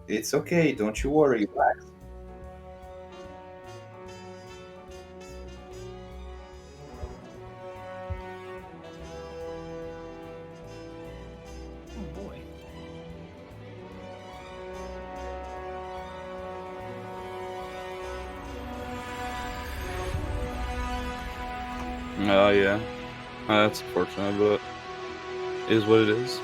It's okay. Don't you worry. Relax. Oh boy. Oh, yeah. That's unfortunate, but it is what it is.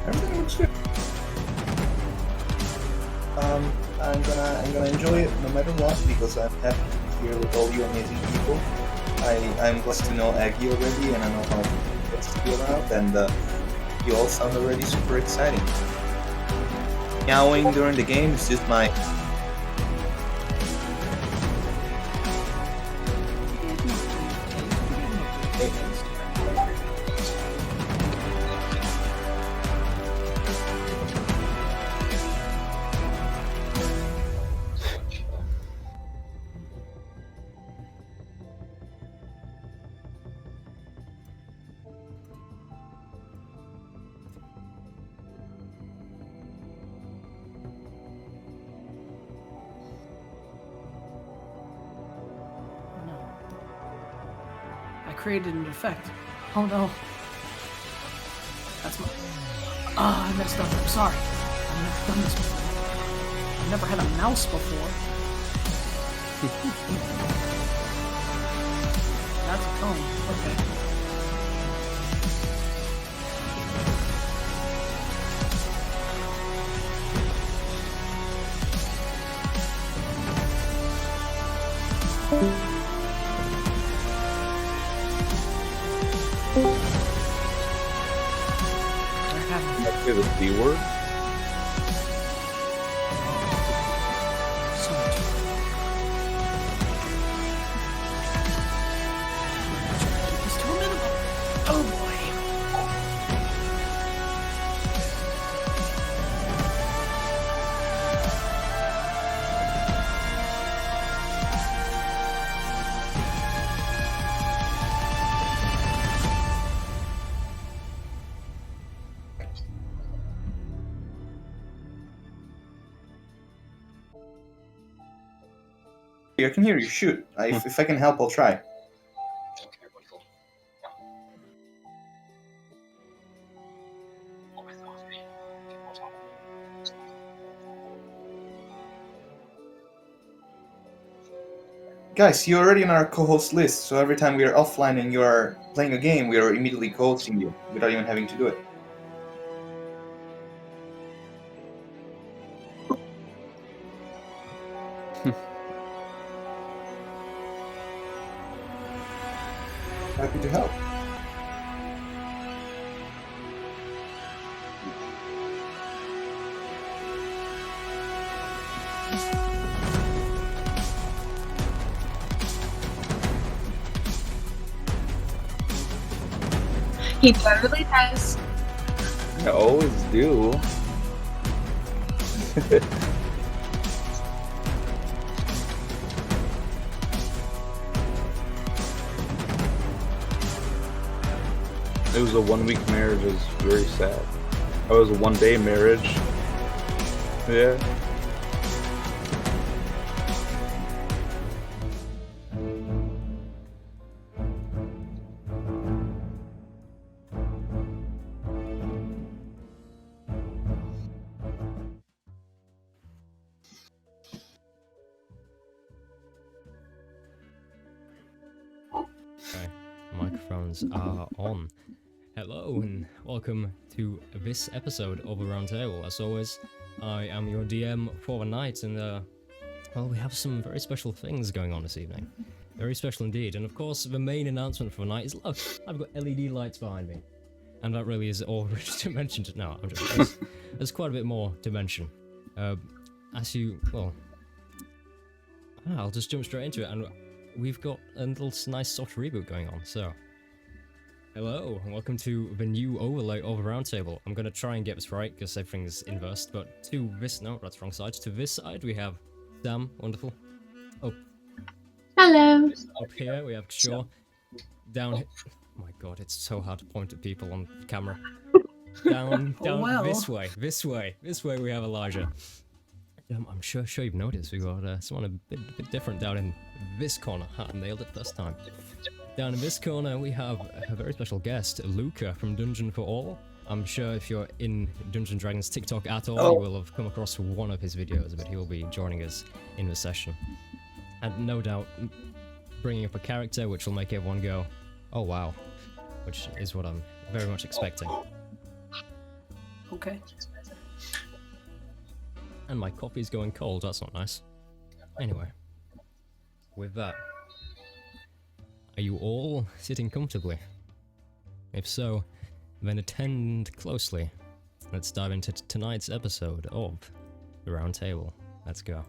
Everything looks good. I'm gonna enjoy it no matter what because I'm happy to be here with all you amazing people. I'm blessed to know Aggie already, and I know how it gets to be around, and you all sound already super exciting. Meowing during the game is just my. No. I created an effect. Oh no. That's my. Ah, I messed up. I'm sorry. I've never done this before. I've never had a mouse before. That's a cone. Okay. They're having Say the C word? so much fun. Keep this to a minimum. Oh boy. I can hear you. Shoot. If I can help, I'll try. Guys, you're already on our co-host list, so every time we are offline and you are playing a game, we are immediately co-hosting you without even having to do it. Happy to help. He totally does. I always do. It was a 1 week marriage. It was very sad. It was a 1 day marriage. Yeah. Okay, microphones are on. Hello and welcome to this episode of a Roundtable. As always, I am your DM for the night, and well, we have some very special things going on this evening. Very special indeed. And of course, the main announcement for the night is look, I've got LED lights behind me, and that really is all there is to mention. No, I'm just there's quite a bit more to mention. As you well, I'll just jump straight into it, and we've got a little nice soft reboot going on. So Hello, and welcome to the new overlay of Roundtable. I'm gonna try and get this right because everything's inversed, but to this, no, that's wrong side. To this side, we have Sam, wonderful. Oh, Hello. up here, we have Shaw. Down here, oh my god, it's so hard to point at people on camera. Down well. this way, we have Elijah. I'm sure you've noticed we got someone a bit different down in this corner. Ha, nailed it first time. Down in this corner, we have a very special guest, Luca from Dungeon for All. I'm sure if you're in Dungeons & Dragons TikTok at all, you will have come across one of his videos, but he will be joining us in the session. And no doubt, bringing up a character which will make everyone go, oh wow, which is what I'm very much expecting. Okay. And my coffee's going cold, that's not nice. Anyway, with that, are you all sitting comfortably? If so, then attend closely. Let's dive into tonight's episode of The Round Table. Let's go.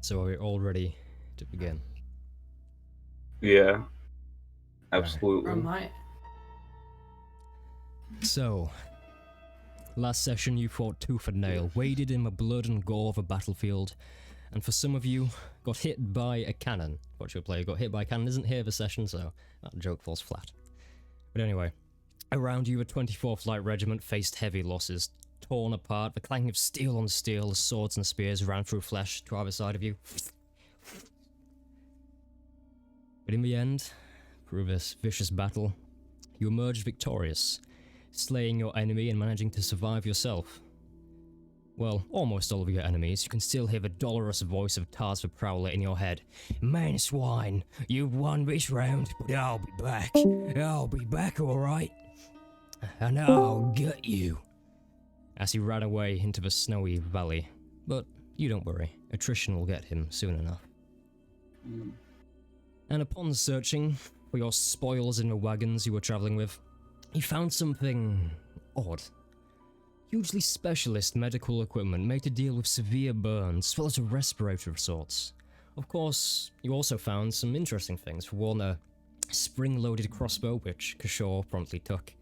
So are we all ready to begin? Yeah. Absolutely. Or am I? So, last session you fought tooth and nail, waded in the blood and gore of a battlefield, and for some of you, got hit by a cannon. What your player got hit by a cannon isn't here this session, so that joke falls flat. But anyway, around you, a 24th Light Regiment faced heavy losses, torn apart, the clanking of steel on steel as swords and spears ran through flesh to either side of you. But in the end, through this vicious battle, you emerged victorious, slaying your enemy and managing to survive yourself. Well, almost all of your enemies. You can still hear the dolorous voice of Tars the Prowler in your head. Man swine, you've won this round, but I'll be back. I'll be back, alright? And I'll get you. As he ran away into the snowy valley. But you don't worry, attrition will get him soon enough. And upon searching for your spoils in the wagons you were travelling with, you found something odd. Hugely specialist medical equipment made to deal with severe burns, as well as a respirator of sorts. Of course, you also found some interesting things. For one, a spring-loaded crossbow, which Kishore promptly took,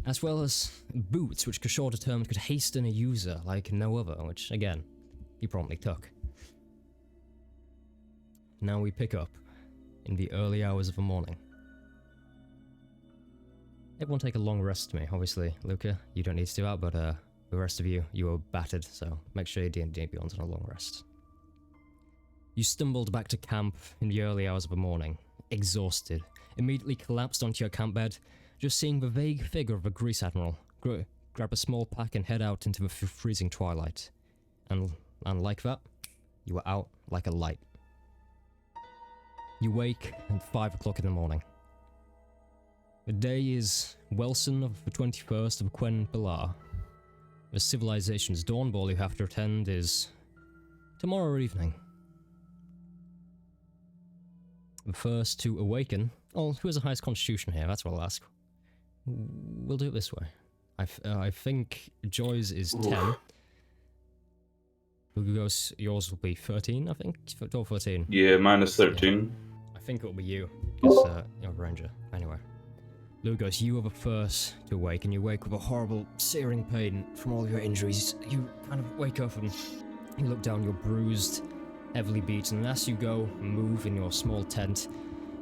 as well as boots, which Kishore determined could hasten a user like no other, which, again, he promptly took. Now we pick up in the early hours of the morning. Everyone take a long rest to me. Obviously, Luca, you don't need to do that, but the rest of you, you were battered, so make sure your D&D Beyond's on a long rest. You stumbled back to camp in the early hours of the morning, exhausted, immediately collapsed onto your camp bed, just seeing the vague figure of a grease admiral grab a small pack and head out into the freezing twilight. And like that, you were out like a light. You wake at 5 o'clock in the morning. The day is Welson of the 21st of Quen Pilar. The civilization's dawn ball you have to attend is tomorrow evening. The first to awaken... Oh, who has the highest constitution here? That's what I'll ask. We'll do it this way. I think Joy's is 10. Yours will be 13, I think? 12, 13. Yeah, minus 13. I think it'll be you, because you're a ranger. Anyway. Lugos, you are the first to awake, and you wake with a horrible, searing pain from all your injuries. You kind of wake up and you look down, you're bruised, heavily beaten, and as you go and move in your small tent,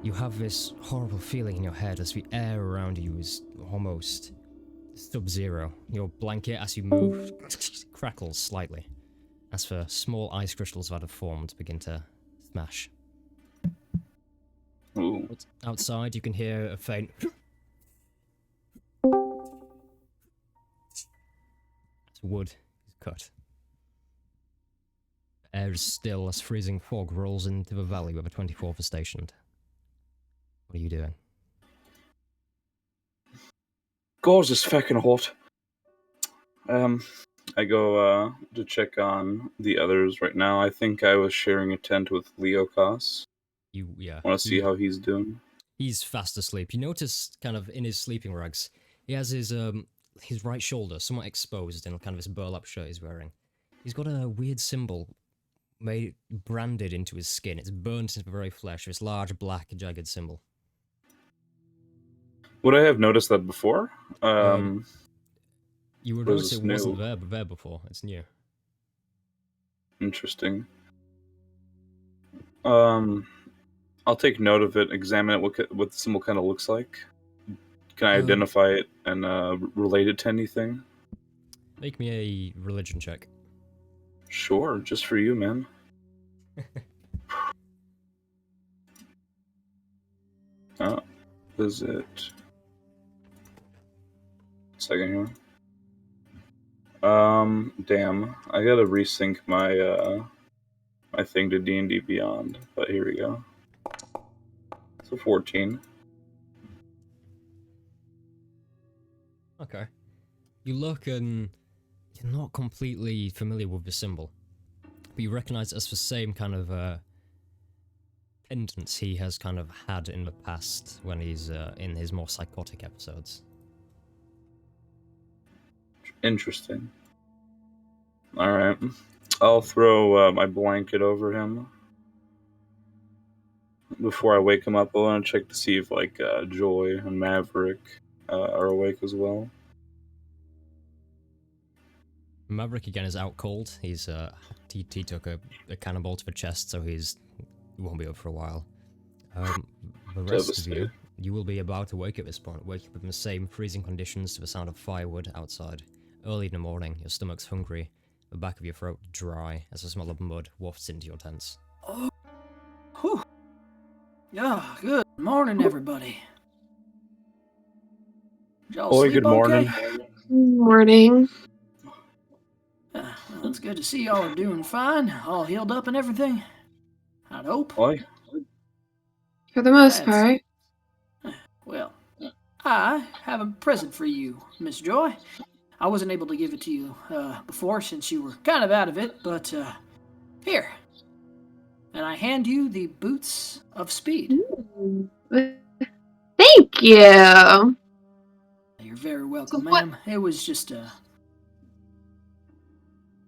you have this horrible feeling in your head as the air around you is almost sub-zero. Your blanket, as you move, crackles slightly, as the small ice crystals that have formed begin to smash. Ooh. Outside, you can hear a faint... Wood is cut. The air is still as freezing fog rolls into the valley where the 24th is stationed. What are you doing? God, it's fucking hot. I go to check on the others right now. I think I was sharing a tent with Leo Koss. Yeah. Want to see how he's doing. He's fast asleep. You notice, kind of in his sleeping rags, he has his right shoulder somewhat exposed in kind of this burlap shirt he's wearing. He's got a weird symbol made branded into his skin. It's burnt into the very flesh. This large black jagged symbol. Would I have noticed that before? You would Or is notice this it wasn't new? there before. It's new. Interesting. I'll take note of it, examine it, what the symbol kind of looks like. Can I identify it and relate it to anything? Make me a religion check. Sure, just for you, man. Visit. Second here. Damn. I gotta resync my my thing to D&D Beyond, but here we go. So 14. Okay. You look and you're not completely familiar with the symbol, but you recognize it as the same kind of pendants he has kind of had in the past when he's in his more psychotic episodes. Interesting. Alright. I'll throw my blanket over him. Before I wake him up, I want to check to see if, like, Joy and Maverick are awake as well. Maverick again is out cold. He took a cannonball to the chest, so he won't be up for a while. The rest of you will be about to wake at this point, waking up in the same freezing conditions to the sound of firewood outside. Early in the morning, your stomach's hungry, the back of your throat dry as the smell of mud wafts into your tents. Oh, whew. Yeah, good morning, everybody. Did y'all Oi, sleep good morning. okay? Morning. Well, it's good to see y'all are doing fine, all healed up and everything. I'd hope. Oi. For the most That's- part. Well, I have a present for you, Miss Joy. I wasn't able to give it to you before since you were kind of out of it, but here. And I hand you the Boots of Speed. Thank you. You're very welcome, ma'am. It was just a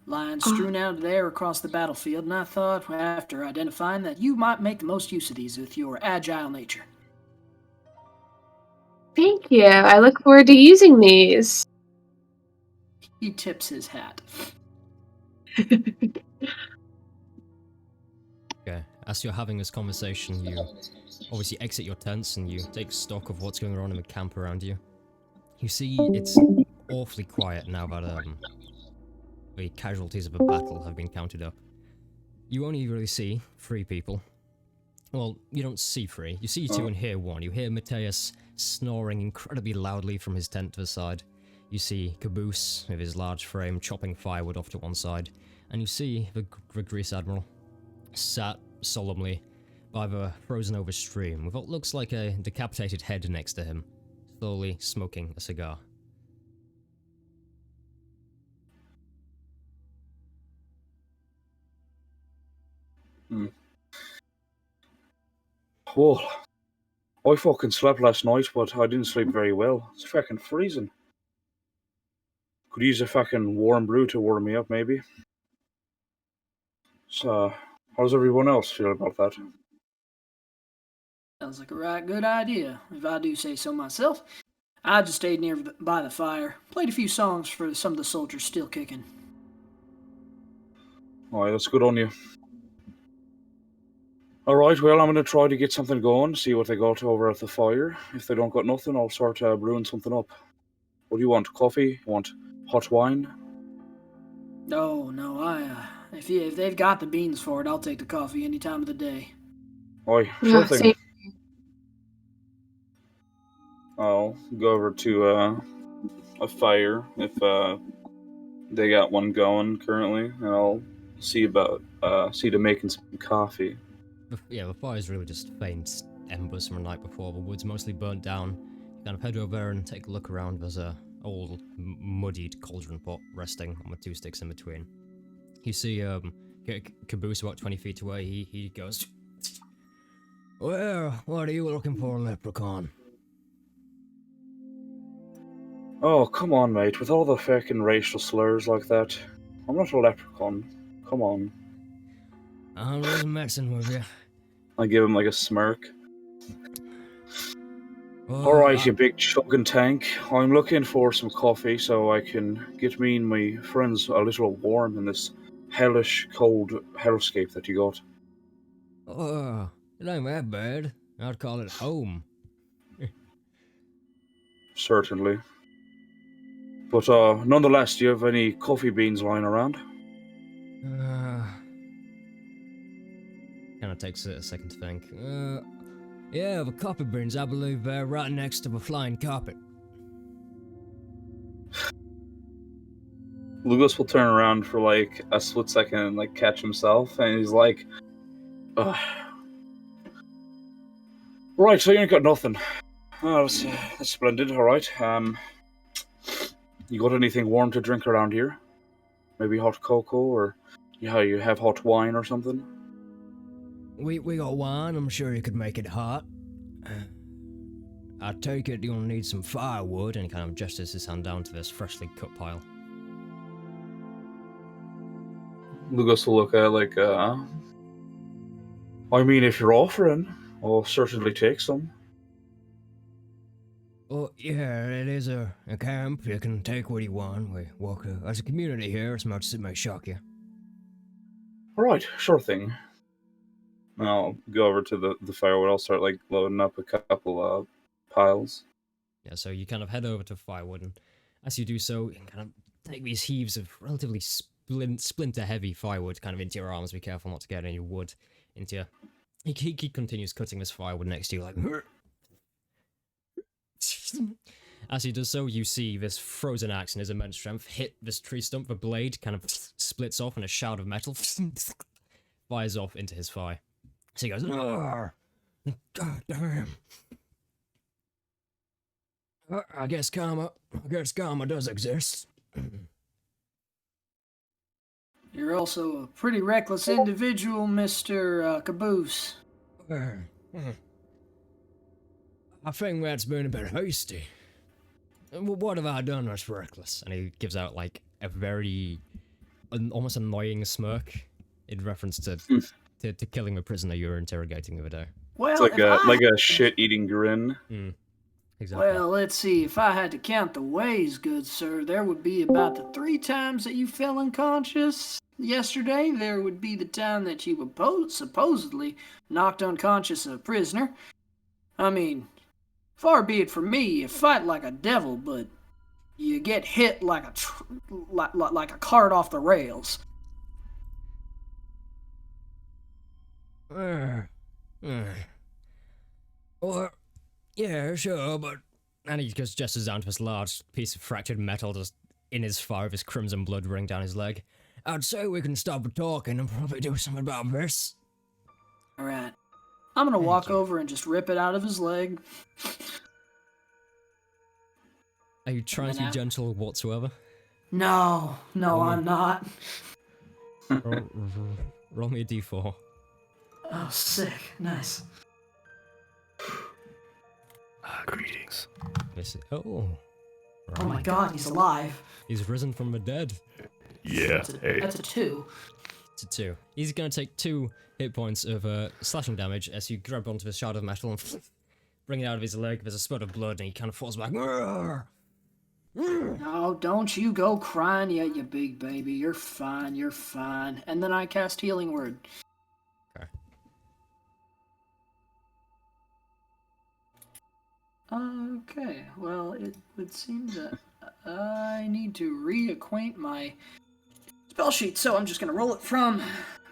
line strewn out there across the battlefield, and I thought, after identifying, that you might make the most use of these with your agile nature. Thank you. I look forward to using these. He tips his hat. Okay, as you're having this conversation, you obviously exit your tents and you take stock of what's going on in the camp around you. You see, it's awfully quiet now that the casualties of a battle have been counted up. You only really see 3 people. Well, you don't see 3. You see 2 and hear 1. You hear Mateus snoring incredibly loudly from his tent to the side. You see Caboose with his large frame chopping firewood off to one side. And you see the Grease Admiral sat solemnly by the frozen over stream with what looks like a decapitated head next to him, slowly smoking a cigar. Well, I fucking slept last night, but I didn't sleep very well. It's fucking freezing. Could use a fucking warm brew to warm me up, maybe. So, how's everyone else feel about that? Sounds like a right good idea, if I do say so myself. I just stayed near by the fire, played a few songs for some of the soldiers still kicking. Alright, that's good on you. Alright, well, I'm going to try to get something going, see what they got over at the fire. If they don't got nothing, I'll start brewing something up. What do you want? Coffee? You want hot wine? No, if they've got the beans for it, I'll take the coffee any time of the day. Oi, sure thing. Same. I'll go over to a fire if they got one going currently, and I'll see to making some coffee. Yeah, the fire is really just faint embers from the night before. The wood's mostly burnt down. You kind of head over there and take a look around. There's a old muddied cauldron pot resting on with 2 sticks in between. You see Caboose about 20 feet away. He goes, "Well, what are you looking for, leprechaun?" Oh, come on, mate. With all the fucking racial slurs like that. I'm not a leprechaun. Come on. I'm just messing with you. I give him like a smirk. Well, Alright, you big chugging tank. I'm looking for some coffee so I can get me and my friends a little warm in this hellish cold hellscape that you got. It ain't that bad. I'd call it home. Certainly. But nonetheless, do you have any coffee beans lying around? Kind of takes a second to think. Yeah, the coffee beans, I believe, right next to the flying carpet. Lucas will turn around for like a split second and like catch himself, and he's like, ugh. Right, so you ain't got nothing. Oh, that's splendid, alright. You got anything warm to drink around here? Maybe hot cocoa, or you have hot wine or something? We got wine, I'm sure you could make it hot. I take it you'll need some firewood, and he kind of gestures his hand down to this freshly cut pile. Lucas will look at it like, I mean, if you're offering, I'll certainly take some. Oh, yeah, it is a camp. You can take what you want. We work as a community here, as much as it may shock you. Alright, sure thing. I'll go over to the firewood. I'll start like loading up a couple piles. Yeah, so you kind of head over to firewood, and as you do so, you can kind of take these heaves of relatively splinter-heavy firewood kind of into your arms. Be careful not to get any wood into you. He continues cutting this firewood next to you, like... As he does so, you see this frozen axe in his immense strength hit this tree stump. The blade kind of splits off, and a shout of metal fires off into his thigh. So he goes, "Arr! God damn. I guess karma does exist." You're also a pretty reckless individual, Mr. Caboose. I think that's been a bit hasty. What have I done that's reckless? And he gives out like a very almost annoying smirk in reference to killing the prisoner you were interrogating the other day. Well, It's like a shit-eating grin. Exactly. Well, let's see. If I had to count the ways, good sir, there would be about the 3 times that you fell unconscious yesterday. There would be the time that you supposedly knocked unconscious a prisoner. I mean, far be it from me, you fight like a devil, but you get hit like a cart off the rails. Or, yeah, sure, but... And he just gestures down to this large piece of fractured metal just in his thigh with his crimson blood running down his leg. I'd say we can stop talking and probably do something about this. Alright. I'm gonna walk over and just rip it out of his leg. Are you trying to be gentle whatsoever? No, I'm not. Roll me a d4. Oh, sick. Nice. Greetings. Oh. Oh my god, he's alive. He's risen from the dead. Yeah, hey. That's a 2. It's a 2. He's gonna take 2 hit points of slashing damage as you grab onto his shard of metal and bring it out of his leg. There's a spurt of blood and he kind of falls back. No, don't you go crying yet, you big baby. You're fine, you're fine. And then I cast Healing Word. Okay. Okay, well, it would seem that I need to reacquaint my spell sheet, so I'm just going to roll it from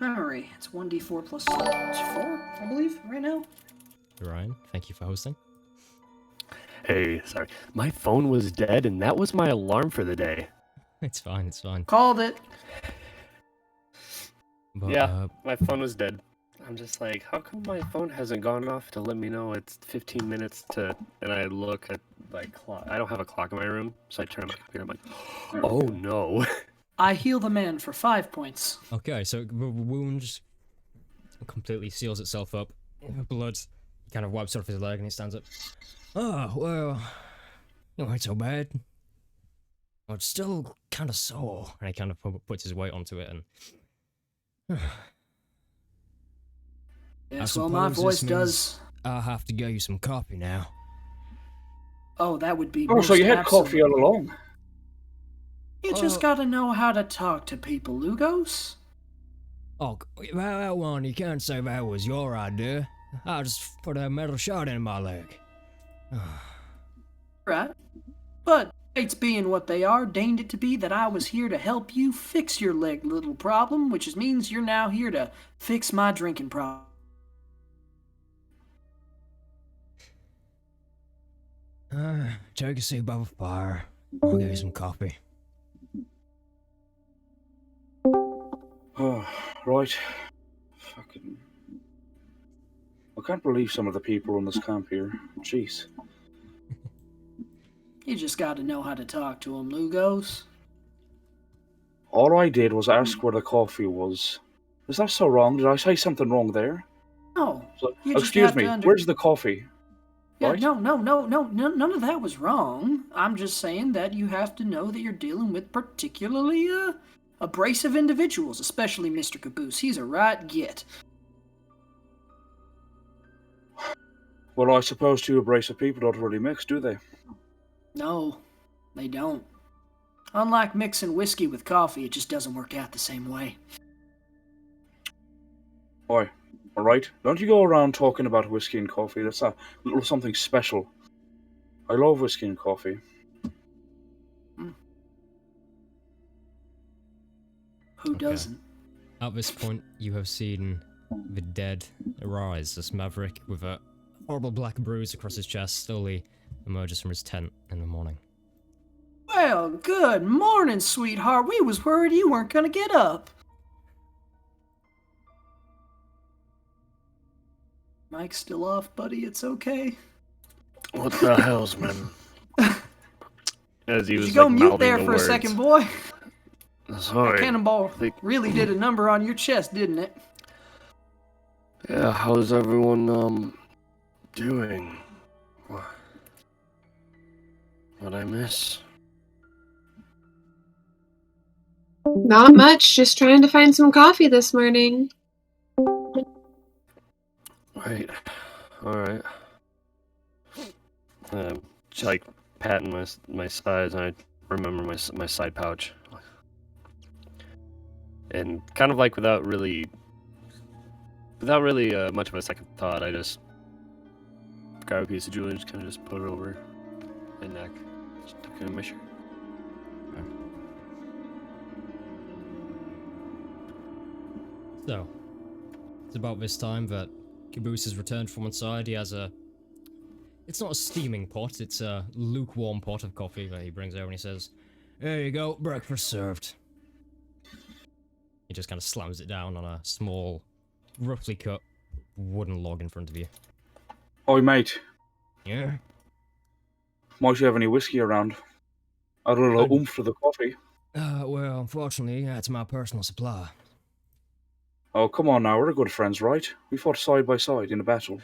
memory. It's 1d4 plus 4, I believe, right now. Ryan, thank you for hosting. Hey, sorry. My phone was dead, and that was my alarm for the day. It's fine, it's fine. Called it. But, Yeah, my phone was dead. I'm just like, how come my phone hasn't gone off to let me know it's 15 minutes to... And I look at like clock. I don't have a clock in my room, so I turn on my computer. I'm like, oh no. I heal the man for 5 points. Okay, so the wound just completely seals itself up. Blood kind of wipes off his leg and he stands up. Oh, well, not quite so bad. Oh, it's still kind of sore. And he kind of puts his weight onto it and... Yes, well, my voice does. I'll have to get you some coffee now. Oh, that would be. Oh, so you had coffee all absolutely. along? You just gotta know how to talk to people, Lugos. Oh, that one, you can't say that was your idea. I just put a metal shot in my leg. Right. But fates being what they are, deigned it to be that I was here to help you fix your leg little problem, which means you're now here to fix my drinking problem. Take a seat by the fire. I'll get you some coffee. Oh, right. Fucking... I can't believe some of the people in this camp here. Jeez. You just gotta know how to talk to them, Lugos. All I did was ask where the coffee was. Is that so wrong? Did I say something wrong there? No. So, You just excuse have me, to where's the coffee? Yeah, Right? no, none of that was wrong. I'm just saying that you have to know that you're dealing with particularly abrasive individuals, especially Mr. Caboose. He's a right git. Well, I suppose two abrasive people don't really mix, do they? No, they don't. Unlike mixing whiskey with coffee, it just doesn't work out the same way. Why? Alright? Don't you go around talking about whiskey and coffee. That's a little something special. I love whiskey and coffee. Who doesn't? At this point, you have seen the dead arise as Maverick, with a horrible black bruise across his chest, slowly emerges from his tent in the morning. Well, good morning, sweetheart. We was worried you weren't gonna get up. Mike's still off, buddy. It's okay. What the hell's man? As he Did was you go like, mute mouthing there the for words. a second, boy? Sorry. That cannonball Think- really did a number on your chest, didn't it? Yeah, how's everyone doing? What I miss? Not much, just trying to find some coffee this morning. Right. Alright. Just like patting my sides, and I remember my side pouch. And kind of like without really much of a second thought, I just grab a piece of jewelry and just kind of just put it over my neck. Just tuck it in my shirt. So, it's about this time that Caboose has returned from inside. He has a... It's not a steaming pot, it's a lukewarm pot of coffee that he brings over and he says, "There you go, breakfast served." He just kind of slams it down on a small, roughly cut wooden log in front of you. Oi, mate. Yeah? Might you have any whiskey around? Add a little oomph to the coffee. Well, unfortunately, that's my personal supply. Oh, come on now, we're good friends, right? We fought side by side in a battle.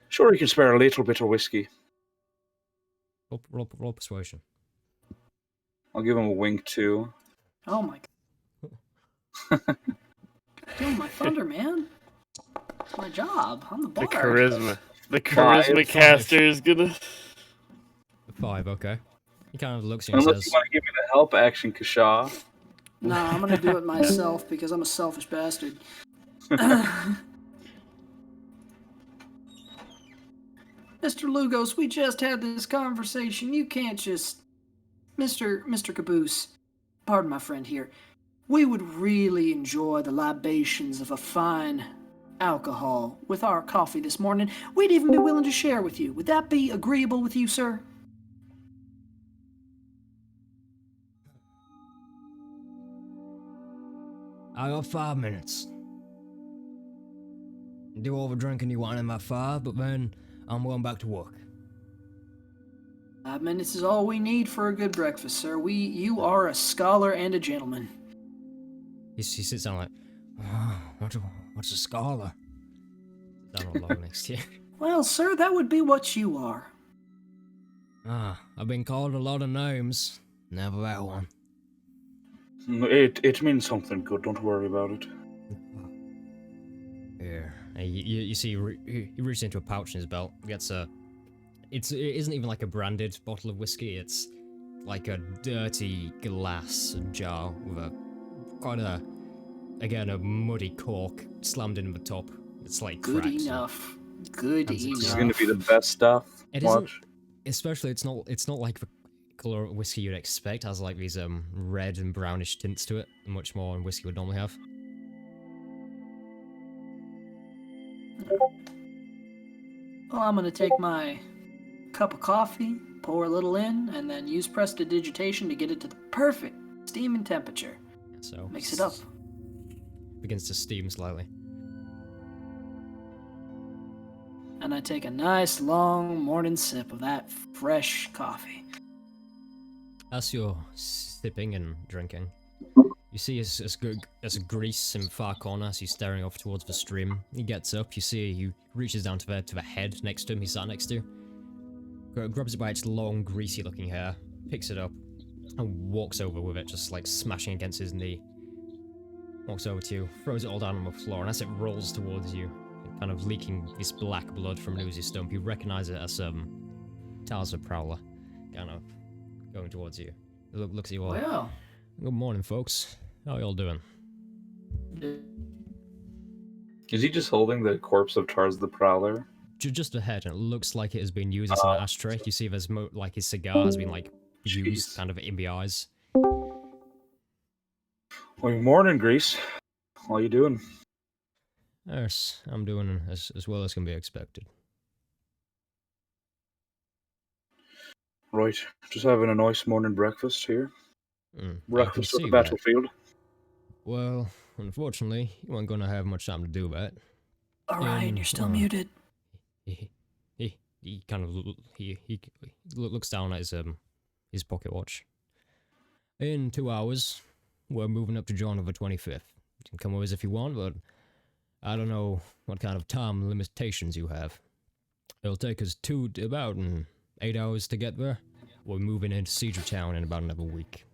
Sure, you can spare a little bit of whiskey. Roll persuasion. I'll give him a wink too. Oh my god. Stealing my thunder, man. It's my job. I'm the The bard. charisma. The Five. charisma caster is gonna... 5, okay. He kind of looks at you and Unless says, you want to give me the help action, Kasha. Nah, I'm gonna do it myself because I'm a selfish bastard. Mr. Lugos, we just had this conversation. You can't just... Mr. Caboose, pardon my friend here. We would really enjoy the libations of a fine alcohol with our coffee this morning. We'd even be willing to share with you. Would that be agreeable with you, sir? "I got 5 minutes. Do all the drinking you want in my 5, but then I'm going back to work." 5 minutes is all we need for a good breakfast, sir. You are a scholar and a gentleman. He sits down like, oh, what's a scholar? Sits down on a log next to you. Well, sir, that would be what you are. Ah, I've been called a lot of names. Never had one. It means something good. Don't worry about it. Here, hey, you see, he reaches into a pouch in his belt, gets a. It isn't even like a branded bottle of whiskey. It's like a dirty glass jar with a muddy cork slammed in the top. It's like Good cracked. enough. Good This enough. This is gonna be the best stuff. It Watch. isn't. Especially, it's not like the color of whiskey you'd expect. It has like these red and brownish tints to it, much more than whiskey would normally have. Well, I'm gonna take my cup of coffee, pour a little in, and then use prestidigitation to get it to the perfect steaming temperature. So Mix it up. Begins to steam slightly. And I take a nice long morning sip of that fresh coffee. As you're sipping and drinking, you see as Grease in the far corner as he's staring off towards the stream. He gets up, you see he reaches down to the head next to him, he's sat next to. Grabs it by its long, greasy looking hair, picks it up, and walks over with it, just like smashing against his knee. Walks over to you, throws it all down on the floor, and as it rolls towards you, kind of leaking this black blood from an oozy stump, you recognize it as Talza Prowler, kind of going towards you. Looks at you all. Well, Good morning, folks. How y'all doing? Is he just holding the corpse of Tars the Prowler? Just the head, and it looks like it has been used as an ashtray. You see there's like his cigar has been like used Jeez. kind of in the eyes. Well, morning, Grease. How you doing? Yes, I'm doing as well as can be expected. Right, just having a nice morning breakfast here. I can Breakfast on see the that. battlefield. Well, unfortunately, you aren't going to have much time to do that. Orion, you're still muted. He kind of he looks down at his pocket watch. In 2 hours, we're moving up to John of the 25th. You can come with us if you want, but I don't know what kind of time limitations you have. It'll take us about 8 hours to get there. We're moving into Siege Town in about another week.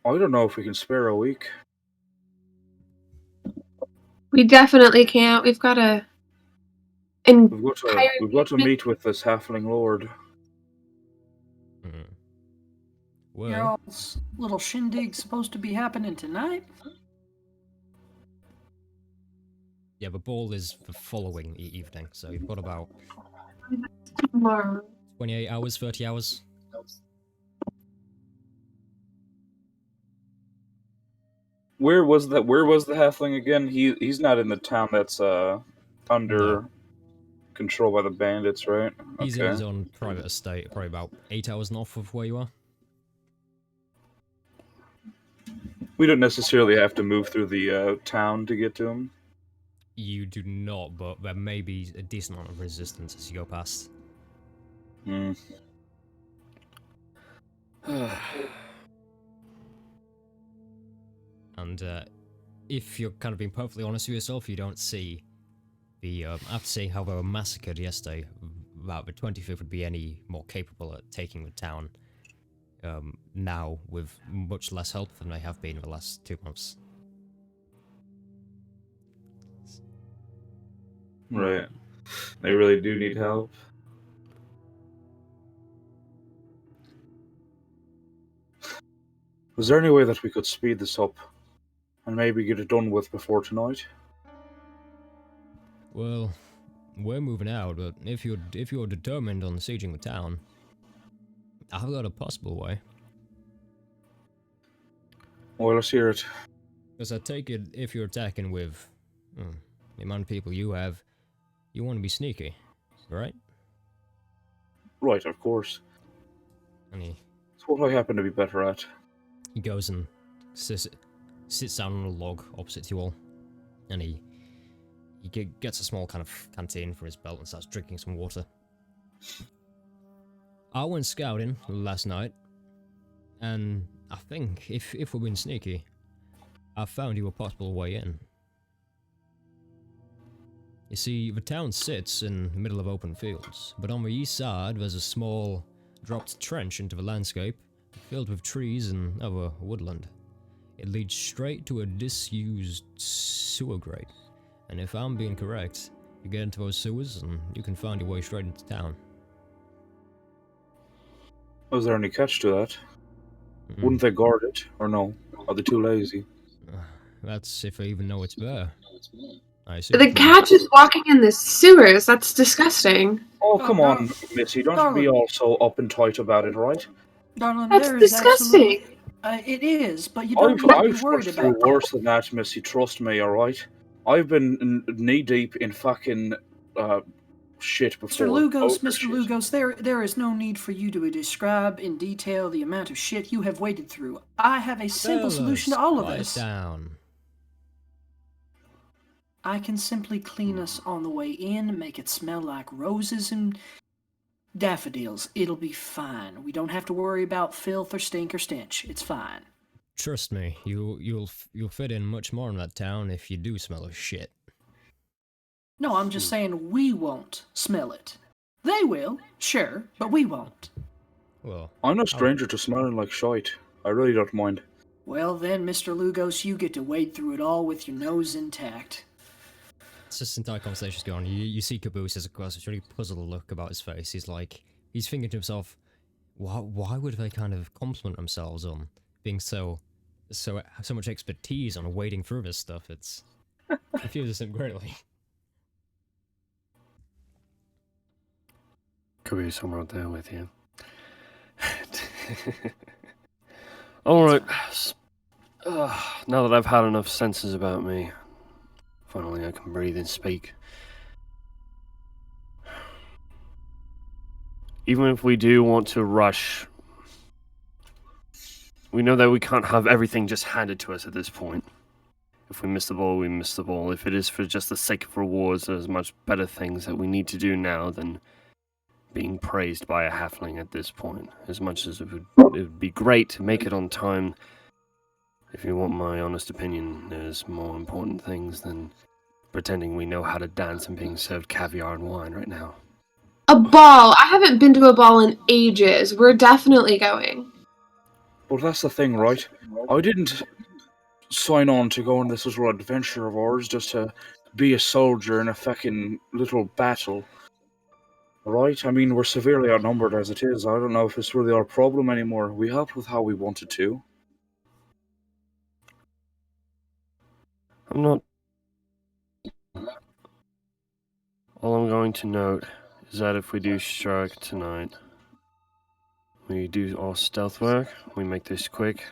I don't know if we can spare a week. We definitely can't. We've got to. And We've got to meet with this halfling lord. Your Well, all's little shindig supposed to be happening tonight? yeah, the ball is the following evening, so you've got about tomorrow. 28 hours, 30 hours. Where was the halfling again? He's not in the town that's under control by the bandits, right? He's in his own private estate, probably about 8 hours north of where you are. We don't necessarily have to move through the town to get to him. You do not, but there may be a decent amount of resistance as you go past. Hmm. And if you're kind of being perfectly honest with yourself, you don't see the after seeing how they were massacred yesterday, that the 25th would be any more capable at taking the town now with much less help than they have been in the last 2 months. Right. They really do need help. Was there any way that we could speed this up and maybe get it done with before tonight? Well, we're moving out, but if you're determined on sieging the town, I've got a possible way. Well, let's hear it. Because I take it, if you're attacking with the amount of people you have, you want to be sneaky, right? Right, of course. And It's what I happen to be better at. he goes and sits down on a log opposite you all, and he gets a small kind of canteen from his belt and starts drinking some water. I went scouting last night, and I think, if we're being sneaky, I found you a possible way in. You see, the town sits in the middle of open fields, but on the east side there's a small, dropped trench into the landscape, filled with trees and other woodland. It leads straight to a disused sewer grate, and if I'm being correct, you get into those sewers and you can find your way straight into town. Was there any catch to that? Wouldn't they guard it, or no? Are they too lazy? That's if I even know it's there. I see. The cat is walking in the sewers. That's disgusting. Oh, come Oh, on, Missy, don't be all so up and tight about it, right? Darling, That's there is disgusting. absolutely... it is, but you don't I've need to be pushed worried through about worse than that, Missy, trust me, alright? I've been knee-deep in fucking shit before. Mr. Lugos, there is no need for you to describe in detail the amount of shit you have waded through. I have a simple solution to all of quiet this. down. I can simply clean us on the way in, make it smell like roses and daffodils. It'll be fine. We don't have to worry about filth or stink or stench. It's fine. Trust me, you'll fit in much more in that town if you do smell of shit. No, I'm just saying we won't smell it. They will, sure, but we won't. Well, I'm no stranger to smelling like shite. I really don't mind. Well then, Mr. Lugos, you get to wade through it all with your nose intact. it's this entire conversation's going on. You see Caboose as across this really puzzled look about his face. He's thinking to himself, why would they kind of compliment themselves on being so much expertise on wading through this stuff? It's confuses him greatly. Could be somewhere out there with you. Alright. Now that I've had enough senses about me, finally I can breathe and speak. Even if we do want to rush, we know that we can't have everything just handed to us at this point. If we miss the ball, we miss the ball. If it is for just the sake of rewards, there's much better things that we need to do now than being praised by a halfling at this point. As much as it would be great to make it on time, if you want my honest opinion, there's more important things than pretending we know how to dance and being served caviar and wine right now. A ball. I haven't been to a ball in ages. We're definitely going. But that's the thing, right? I didn't sign on to go on this little adventure of ours just to be a soldier in a fucking little battle. Right? I mean, we're severely outnumbered as it is. I don't know if it's really our problem anymore. We helped with how we wanted to. I'm not... All I'm going to note is that if we do strike tonight, we do our stealth work, we make this quick,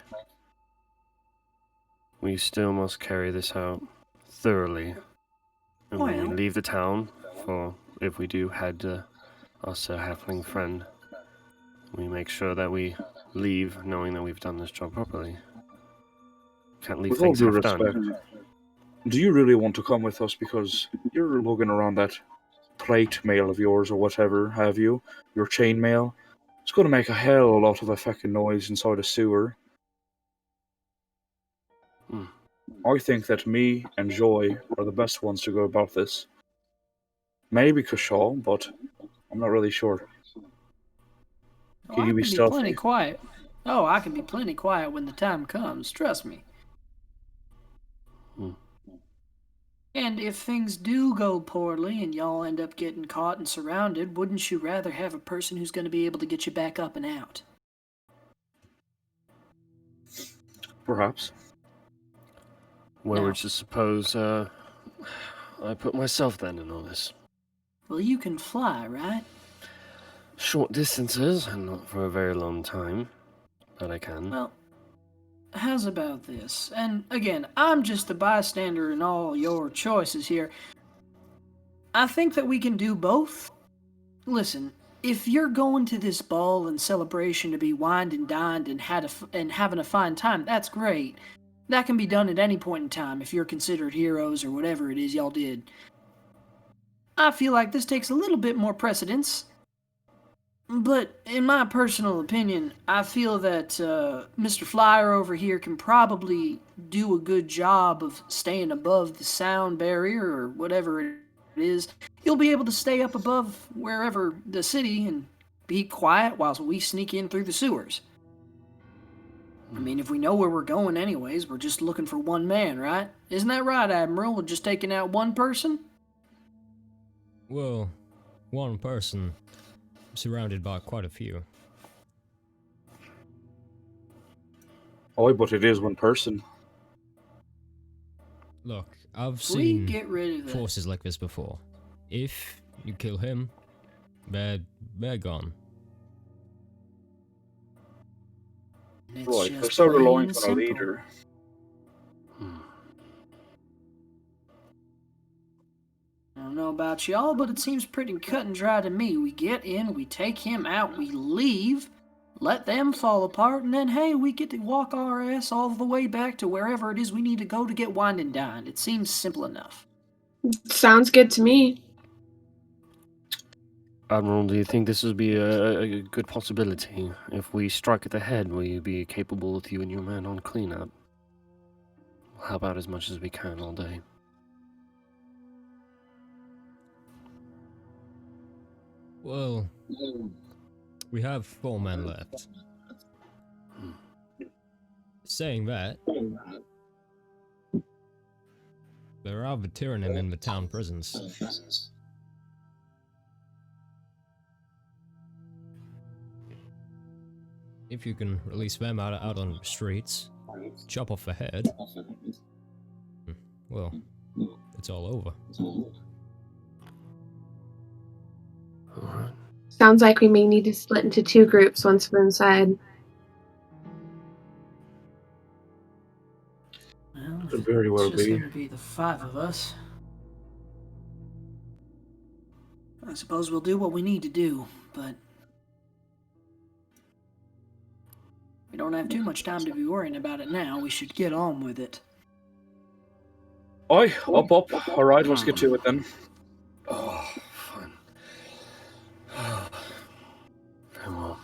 we still must carry this out thoroughly. And when we Well. leave the town, for if we do head us a halfling friend, we make sure that we leave knowing that we've done this job properly. Can't leave With all things due half respect, done. do you really want to come with us because you're lugging around that plate mail of yours or whatever, have you? Your chain mail? It's going to make a hell of a lot of a fucking noise inside a sewer. I think that me and Joy are the best ones to go about this. Maybe Kashaw, but I'm not really sure. Oh, Can I you be can be stealthy? plenty quiet. Oh, I can be plenty quiet when the time comes, trust me. And if things do go poorly and y'all end up getting caught and surrounded, wouldn't you rather have a person who's going to be able to get you back up and out? Perhaps. Where No. would you suppose I put myself then in all this? Well, you can fly, right? Short distances, and not for a very long time, but I can. Well, how's about this? And again, I'm just a bystander in all your choices here. I think that we can do both. Listen, if you're going to this ball and celebration to be wined and dined and having a fine time, that's great. That can be done at any point in time if you're considered heroes or whatever it is y'all did. I feel like this takes a little bit more precedence But in my personal opinion, I feel that Mr. Flyer over here can probably do a good job of staying above the sound barrier or whatever it is. He'll be able to stay up above wherever the city and be quiet whilst we sneak in through the sewers. I mean, if we know where we're going anyways, we're just looking for one man, right? Isn't that right, Admiral? We're just taking out one person? Well, one person surrounded by quite a few. Oh, but it is one person. Look, I've We seen get rid of that. forces like this before. If you kill him, they're gone. It's Right, just they're so plain reliant and on a simple. leader. I don't know about y'all, but it seems pretty cut and dry to me. We get in, we take him out, we leave, let them fall apart, and then, hey, we get to walk our ass all the way back to wherever it is we need to go to get wined and dined. It seems simple enough. Sounds good to me. Admiral, do you think this would be a good possibility? If we strike at the head, will you be capable with you and your men on cleanup? We'll help out as much as we can all day. Well, we have 4 men left. Saying that, there are veteran in the town prisons. If you can release them out on the streets, chop off the head, well, it's all over. Alright. Sounds like we may need to split into 2 groups once we're inside. Well, Could very well it's just be. going to be the 5 of us. I suppose we'll do what we need to do, but we don't have too much time to be worrying about it now. We should get on with it. Aye, up. Alright, let's get to it then. Oh, fun. Very well.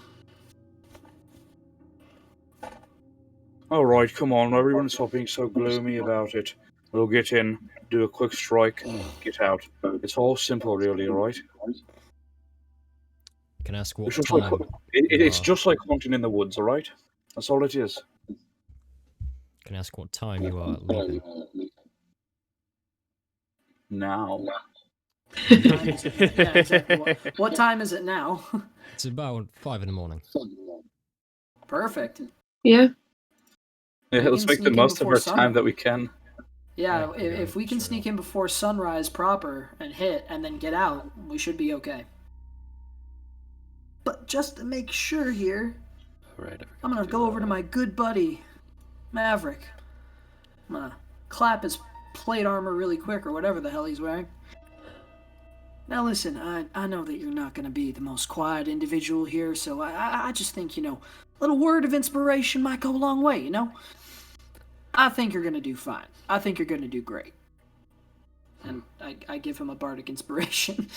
Alright, come on, everyone stop being so gloomy about it. We'll get in, do a quick strike, get out. It's all simple, really, alright? You can ask what It's just like, time. it's just like hunting in the woods, alright? That's all it is. You can ask what time you are leaving. Now. Yeah, exactly. What time is it now? It's about 5 in the morning. Perfect. Yeah. Yeah, We let's can make the sneak in most of before our sun. time that we can. Yeah, Yeah, if we can sure. sneak in before sunrise proper and hit and then get out, we should be okay. But just to make sure here, Alright, I'm gonna go over to my good buddy, Maverick. I'm gonna clap his plate armor really quick or whatever the hell he's wearing. Now listen, I know that you're not gonna be the most quiet individual here, so I just think, a little word of inspiration might go a long way, I think you're gonna do fine. I think you're gonna do great. And I give him a bardic inspiration.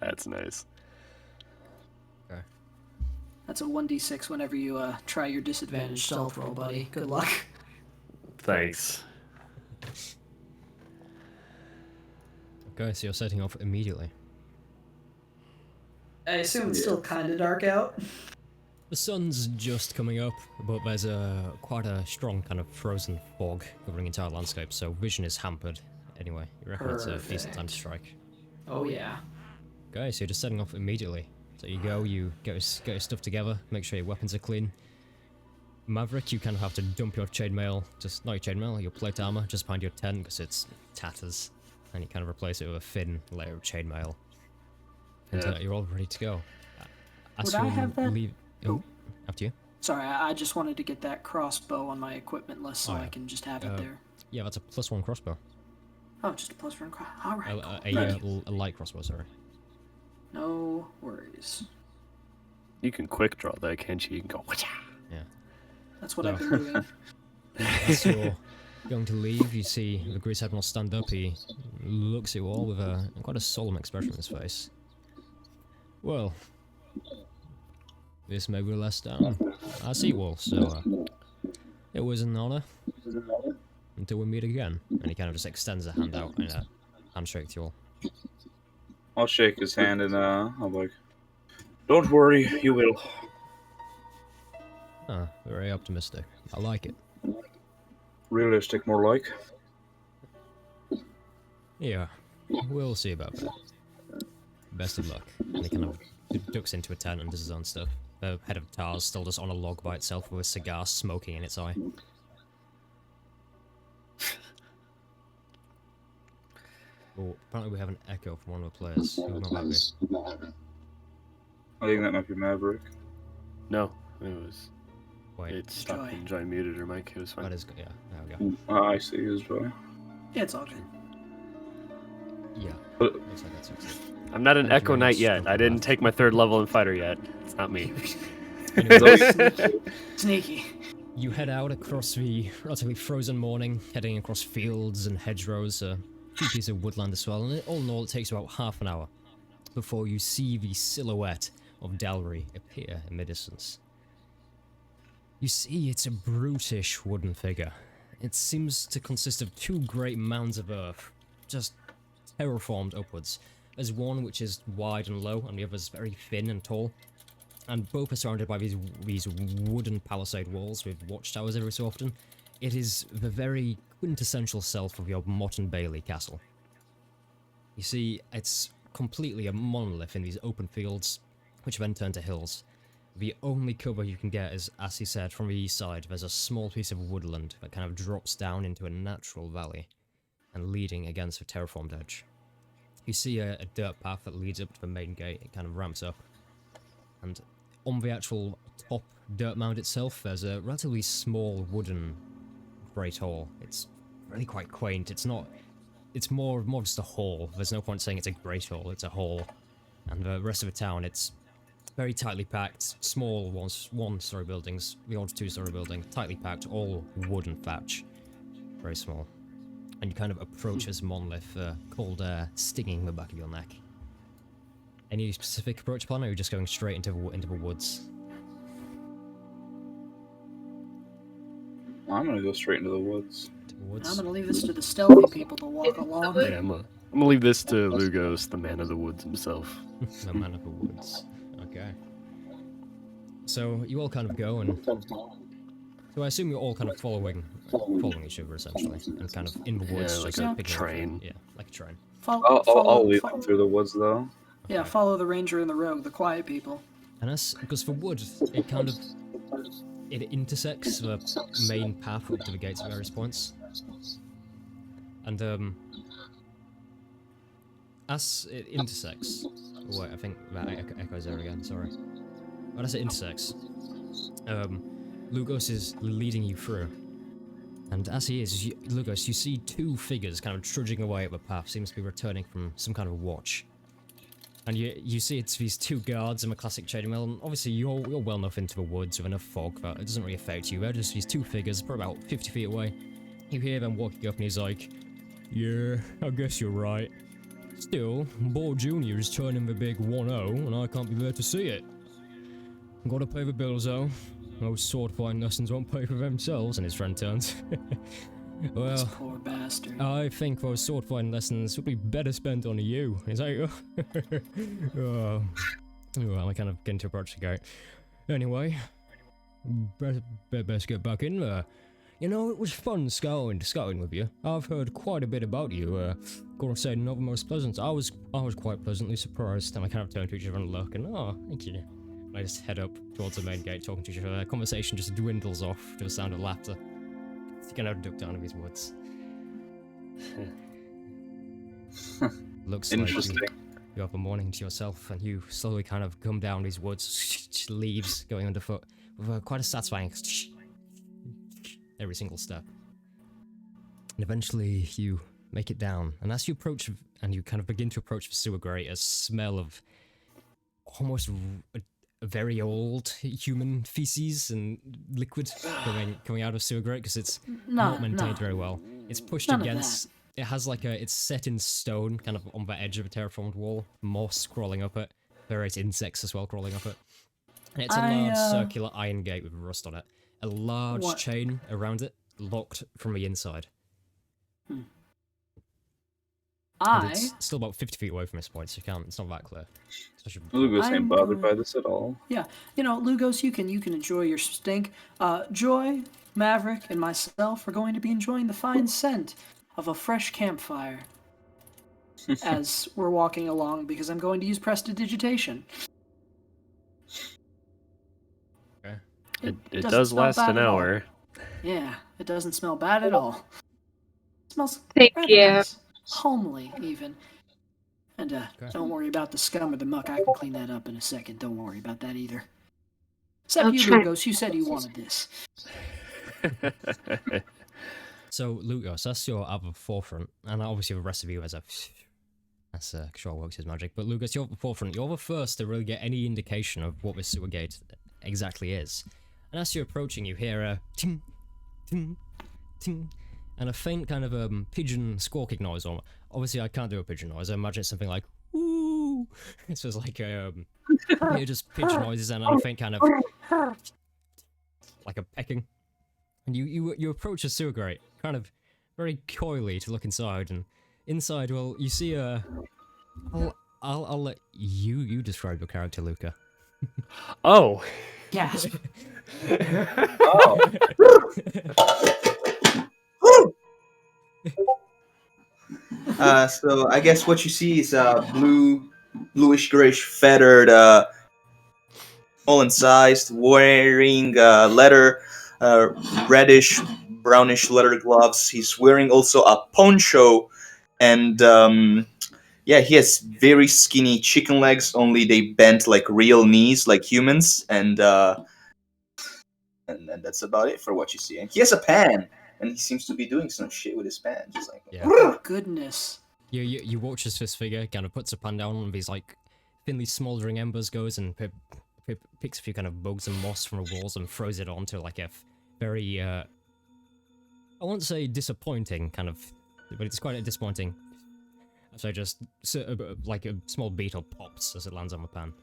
That's nice. That's a 1d6 whenever you try your disadvantage stealth roll, buddy. Good luck. Thanks. Okay, so you're setting off immediately. I assume it's still kind of dark out. The sun's just coming up, but there's quite a strong kind of frozen fog covering the entire landscape, so vision is hampered. Anyway, you reckon it's a decent time to strike. Oh yeah. Okay, so you're just setting off immediately. So you go, you get your stuff together, make sure your weapons are clean. Maverick, you kind of have to dump your chainmail, not your chainmail, your plate armor, just behind your tent because it's tatters, and you kind of replace it with a thin layer of chainmail. And Yeah. you're all ready to go. Would I have that? Oh, after you. Sorry, I just wanted to get that crossbow on my equipment list so Oh, yeah. I can just have it there. Yeah, that's a +1 crossbow. Oh, just a +1 All right. A light crossbow, sorry. No worries. You can quick draw that, can't you? You can go, whatcha? Yeah. That's what No. I've been doing. As you're going to leave, you see the Grease Admiral stand up. He looks at you all with quite a solemn expression on his face. Well, this may be the last time I see you all, so it was an honor. Until we meet again. And he kind of just extends a hand out and a handshake to you all. I'll shake his hand and I'm like, don't worry, you will. Ah, very optimistic. I like it. Realistic, more like. Yeah, we'll see about that. Best of luck. And he kind of ducks into a tent and does his own stuff. The head of Tar's still just on a log by itself with a cigar smoking in its eye. Oh, apparently we have an echo from one of the players. Who might that be? I think that might be Maverick. No, it was. Wait, It stopped Joy. when Joy muted her mic. It was fine. that is good. Yeah, there we go. I see his joy. Yeah, it's all good. Yeah, But looks like that's succeeded. I'm not an Thank you Echo very Knight much, yet. Dr. I didn't Matt. take my 3rd level in fighter yet. It's not me. Sneaky. You head out across the relatively frozen morning, heading across fields and hedgerows, a few pieces of woodland as well, and all in all it takes about half an hour before you see the silhouette of Dalry appear in the distance. You see it's a brutish wooden figure. It seems to consist of 2 great mounds of earth, just terraformed upwards. There's one which is wide and low, and the other is very thin and tall. And both are surrounded by these wooden palisade walls with watchtowers every so often. It is the very quintessential self of your Motte and Bailey castle. You see, it's completely a monolith in these open fields, which then turn to hills. The only cover you can get is, as he said, from the east side, there's a small piece of woodland that kind of drops down into a natural valley, and leading against the terraformed edge. You see a dirt path that leads up to the main gate. It kind of ramps up. And on the actual top dirt mound itself, there's a relatively small wooden great hall. It's really quite quaint. It's not... It's more just a hall. There's no point saying it's a great hall. It's a hall. And the rest of the town, it's very tightly packed. Small one-story buildings, the odd 2-story building. Tightly packed, all wood and thatch. Very small. And you kind of approach this monolith, cold air stinging the back of your neck. Any specific approach plan, or are you just going straight into the woods? I'm gonna go straight into the woods. Into the woods? I'm gonna leave this to the stealthy people to walk along. Yeah, I'm gonna leave this to Lugos, the man of the woods himself. The man of the woods. Okay. So you all kind of go and... So I assume you're all kind of following each other essentially, and kind of in the woods, Yeah, like just a picking up- train. Yeah, like a train. I'll lead them through the woods though. Yeah, follow the ranger and the rogue, the quiet people. And that's because for wood, it kind of intersects the main path up to the gates at various points. And as it intersects, oh wait, I think that echoes there again. Sorry. But as it intersects, Lugos is leading you through. And as he is, Lugos, you see 2 figures kind of trudging away up the path, seems to be returning from some kind of watch. And you see it's these 2 guards in a classic chainmail, and obviously you're well enough into the woods with enough fog that it doesn't really affect you. They're just these 2 figures, probably about 50 feet away. You hear them walking up and he's like, "Yeah, I guess you're right. Still, Ball Jr. is turning the big 1-0, and I can't be there to see it. Gotta pay the bills though. Those sword fighting lessons won't pay for themselves," and his friend turns. This Well, poor bastard. I think those sword fighting lessons would be better spent on you. Is that you? Oh. Well, I kind of get to approach the gate. Anyway, best get back in there. You know, it was fun scouting with you. I've heard quite a bit about you. Gotta say, not the most pleasant. I was quite pleasantly surprised, and I kind of turn to each other and look, and oh, thank you. And I just head up towards the main gate, talking to each other. The conversation just dwindles off to the sound of laughter. You kind of duck down in these woods. Looks like Interesting. you have a morning to yourself, and you slowly kind of come down these woods, leaves going underfoot, with quite a satisfying every single step. And eventually you make it down, and as you approach, and you kind of begin to approach the sewer grate, a smell of almost a very old human feces and liquid coming out of sewer grate, because it's not maintained very well. It's pushed None of against. It has like it's set in stone, kind of on the edge of a terraformed wall, moss crawling up it, various insects as well crawling up it. And it's a I, large circular iron gate with rust on it. A large What? chain around it, locked from the inside. And it's still about 50 feet away from this point, so you can't. It's not that clear. Especially Lugos ain't I'm bothered going- by this at all. Yeah, you know, Lugos, you can enjoy your stink. Joy, Maverick, and myself are going to be enjoying the fine scent of a fresh campfire as we're walking along because I'm going to use prestidigitation. Okay. It doesn't does smell last bad an at all. hour. Yeah, it doesn't smell bad at all. It smells Thank rather you. nice, homely even. And don't worry about the scum or the muck. I can clean that up in a second. Don't worry about that either. Except I'll you, try. Lugos. You said you wanted this. So, Lugos, that's your other forefront, and obviously the rest of you as a... That's sure works his magic. But Lugos, you're the forefront. You're the first to really get any indication of what this sewer gate exactly is. And as you're approaching, you hear a ting, ting, ting, and a faint kind of pigeon squawking noise. Obviously, I can't do a pigeon noise. I imagine it's something like "ooh." This was like a you just pigeon noises and a faint kind of like a pecking. And you approach a sewer grate, kind of very coyly to look inside, and inside, well, you see a. I'll let you describe your character, Luca. Oh, Gasp. So I guess what you see is bluish grayish feathered, all incised, wearing leather, reddish brownish leather gloves. He's wearing also a poncho, and yeah, he has very skinny chicken legs. Only they bent like real knees, like humans, and that's about it for what you see. And he has a pan, and he seems to be doing some shit with his pan, just like Yeah. Oh, goodness. You watch as this figure kind of puts a pan down and these like thinly smouldering embers goes and picks a few kind of bugs and moss from the walls and throws it onto like a very I won't say disappointing kind of, but it's quite a disappointing. So just like a small beetle pops as it lands on the pan.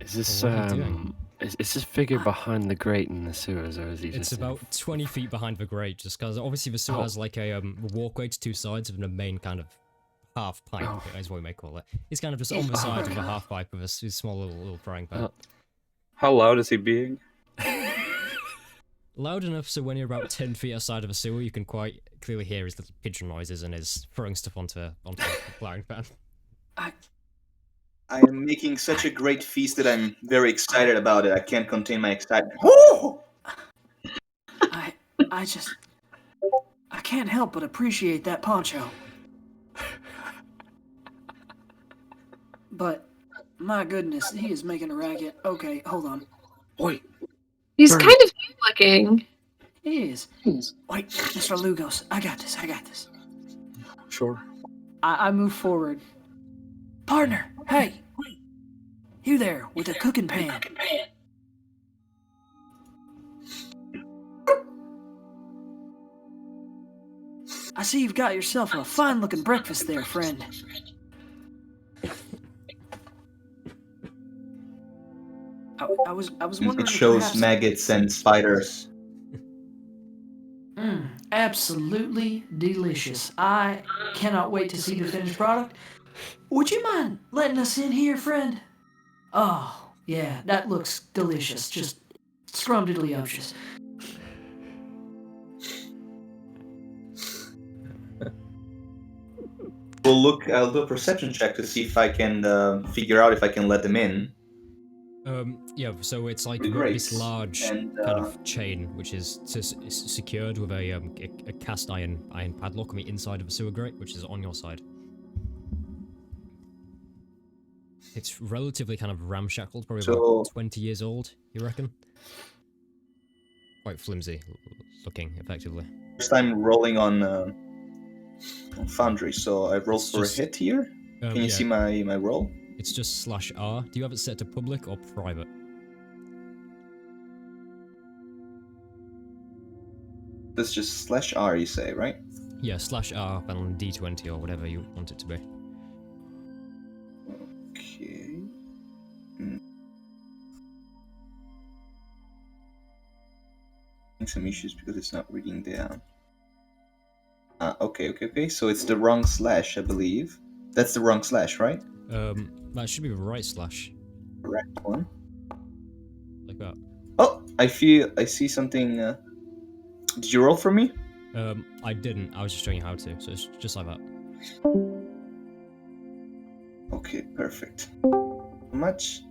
is this What are you doing? is this figure behind the grate in the sewers, or is he It's just? about 20 feet behind the grate, just because obviously the sewer has like a walkway to two sides of the main kind of half pipe, is what we may call it. It's kind of just on the side of a half pipe with a small little frying pan. How loud is he being? Loud enough so when you're about 10 feet outside of a sewer, you can quite clearly hear his little pigeon noises and his throwing stuff onto the frying pan. I am making such a great feast that I'm very excited about it. I can't contain my excitement. Woo! I can't help but appreciate that poncho. But, my goodness, he is making a racket. Okay, hold on. Oi! He's Burn. kind of cute looking. He is. Wait, Mr. Lugos, I got this. Sure. I move forward. Partner, hey! You there, with a cooking pan. I see you've got yourself a fine-looking breakfast there, friend. I was wondering It if shows perhaps- maggots and spiders. Absolutely delicious. I cannot wait to see the finished product. Would you mind letting us in here, friend? Oh, yeah, that looks delicious. Just scrumdiddlyumptious. Well, look, I'll do a perception check to see if I can figure out if I can let them in. Yeah, so it's like The this grates, large and, kind of chain, which is secured with a cast iron padlock on the inside of the sewer grate, which is on your side. It's relatively kind of ramshackled, probably about 20 years old, you reckon? Quite flimsy looking, effectively. First time rolling on Foundry, so I rolled It's for just- a hit here. Can you yeah, see my roll? It's just /R. Do you have it set to public or private? That's just /R, you say, right? Yeah, /R and D20 or whatever you want it to be. Okay. Some issues because it's not reading down. Okay. So it's the wrong slash, I believe. That's the wrong slash, right? That should be the right slash. Correct one. Like that. Oh, I see something. Did you roll for me? I didn't. I was just showing you how to, so it's just like that. Okay, perfect. How much?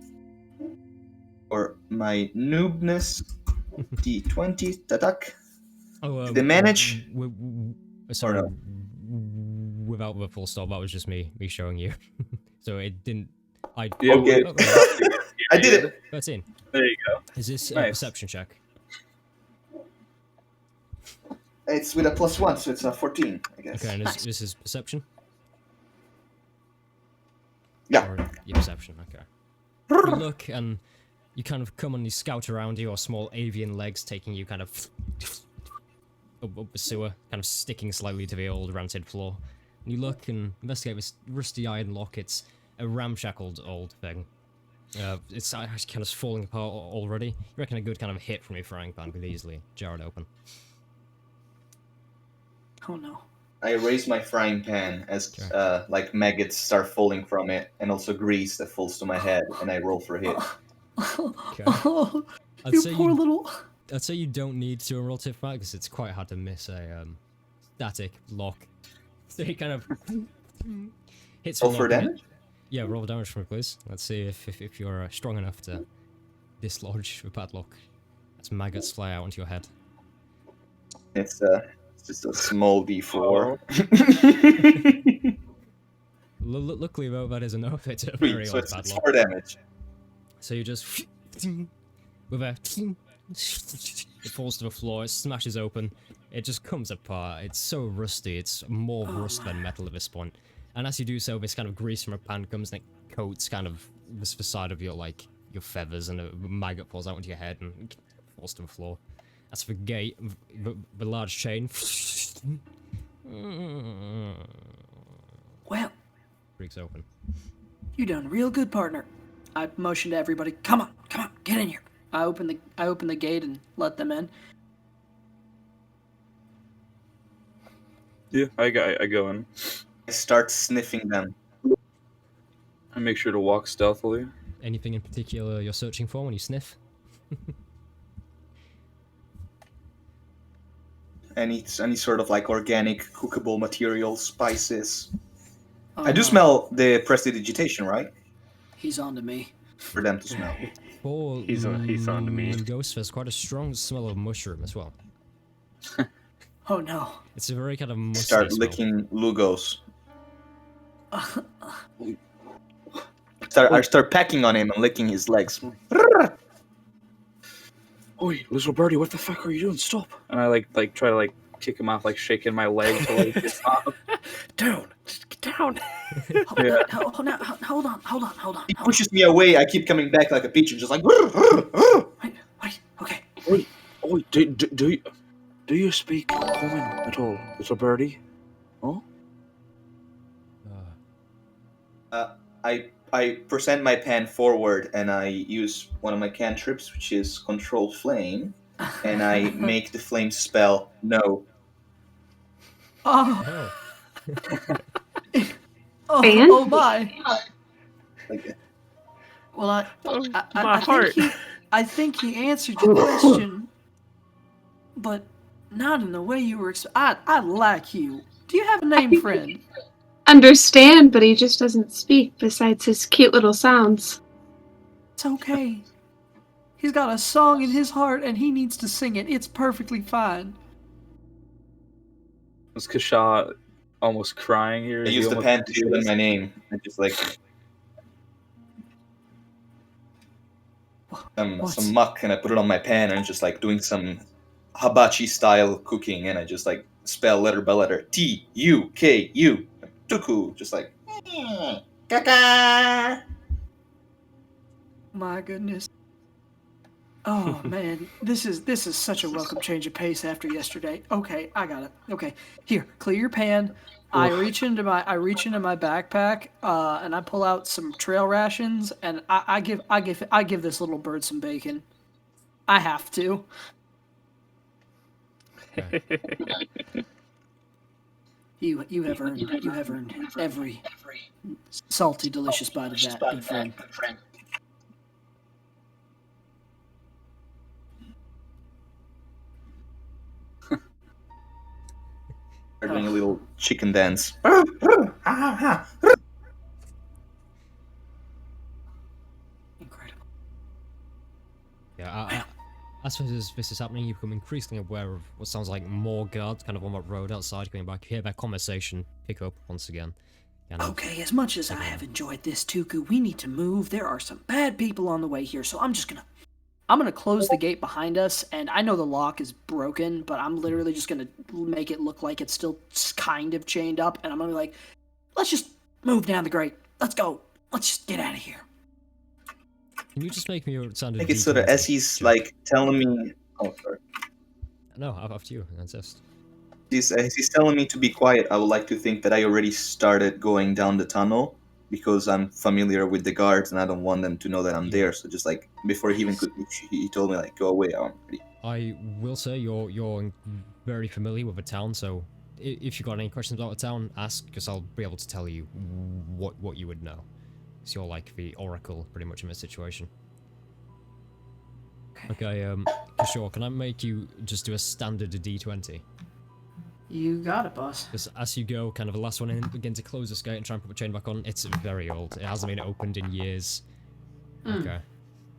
For my noobness, D20 attack. Oh, Did they manage? Sorry, no? without the full stop, that was just me showing you. So it didn't. Yeah, Okay. I did it. 13. There you go. Is this a Nice. perception check? It's with a +1, so it's a 14, I guess. Okay, and this is perception? Yeah. Or your perception, okay. You look and you kind of come and you scout around your small avian legs, taking you kind of up the sewer, kind of sticking slightly to the old ranted floor. And you look and investigate this rusty iron lock. It's a ramshackled old thing. It's kind of falling apart already. You reckon a good kind of hit from your frying pan could easily jar it open. Oh no. I raise my frying pan as Okay. like maggots start falling from it, and also grease that falls to my head, and I roll for a hit. Okay. Oh, I'd you say poor little. I'd say you don't need to roll tip for that because it's quite hard to miss a static lock. So he kind of hits the Roll for lock and damage? Yeah, roll damage for me, please. Let's see if you're strong enough to dislodge the padlock as maggots fly out into your head. It's just a small D4. Luckily, though, that is enough. It's a Three, very so old it's padlock. 4 damage. So you just with a it falls to the floor. It smashes open. It just comes apart. It's so rusty. It's more rust than metal at this point. And as you do so, this kind of grease from a pan comes and it coats kind of the side of your your feathers, and a maggot falls out into your head and falls to the floor. That's the gate, the large chain. Well, Breaks open. you done real good, partner. I motioned to everybody. Come on, get in here. I open the gate and let them in. Yeah, I go in. I start sniffing them. I make sure to walk stealthily. Anything in particular you're searching for when you sniff? Any sort of like organic cookable material, spices. Oh, I do no. smell the prestidigitation, right? He's on to me. For them to smell. For He's on to me. Ghost, there's quite a strong smell of mushroom as well. Oh no. It's a very kind of musty Start smell. licking Lugos. I start pecking on him and licking his legs. Oi, little birdie, what the fuck are you doing? Stop! And I like try to kick him off, shaking my leg to get off. Down. Just get down. Yeah. Hold on. He pushes me away. I keep coming back like a pigeon, just like. Wait. Okay. Oi, do you speak common at all, little birdie? Oh? I present my pen forward and I use one of my cantrips, which is Control Flame, and I make the flame spell no. Oh. Oh. Fan? My. Like, Well, my I heart. I think he answered your question, but not in the way you were. I like you. Do you have a name, friend? Understand, but he just doesn't speak besides his cute little sounds. It's okay. He's got a song in his heart and he needs to sing it. It's perfectly fine. Is Kasha almost crying here? I Is he use the almost pen to show them my name. I just like some muck, and I put it on my pen, and just like doing some hibachi style cooking, and I just like spell letter by letter Tuku, Tuku, just like Kaka. My goodness. Oh man, this is such a welcome change of pace after yesterday. Okay, I got it. Okay, here, clear your pan. I reach into my backpack, and I pull out some trail rations, and I give this little bird some bacon. I have to. Okay. You have earned every salty, delicious bite of that, good friend. They're doing a little chicken dance. Incredible. Yeah, as this is happening, you become increasingly aware of what sounds like more guards kind of on that road outside coming back. You hear their conversation pick up once again. Okay, as much as I have enjoyed this, Tuku, we need to move. There are some bad people on the way here, so I'm gonna close the gate behind us, and I know the lock is broken, but I'm literally just gonna make it look like it's still kind of chained up, and I'm gonna be like, let's just move down the grate. Let's go. Let's just get out of here. Can you just make me sound I think it's sort of as he's like telling me. Oh, sorry. No, after you. That's just. As he's telling me to be quiet, I would like to think that I already started going down the tunnel because I'm familiar with the guards and I don't want them to know that I'm there. So just like before he even could, he told me like, "Go away." I'm ready. I will say you're very familiar with the town, so if you got any questions about the town, ask, because I'll be able to tell you what you would know. So you're like the oracle, pretty much, in this situation. Okay, for sure. Can I make you just do a standard D20? You got it, boss. Because as you go, kind of the last one in, begin to close the skate and try and put the chain back on. It's very old. It hasn't been opened in years. Okay.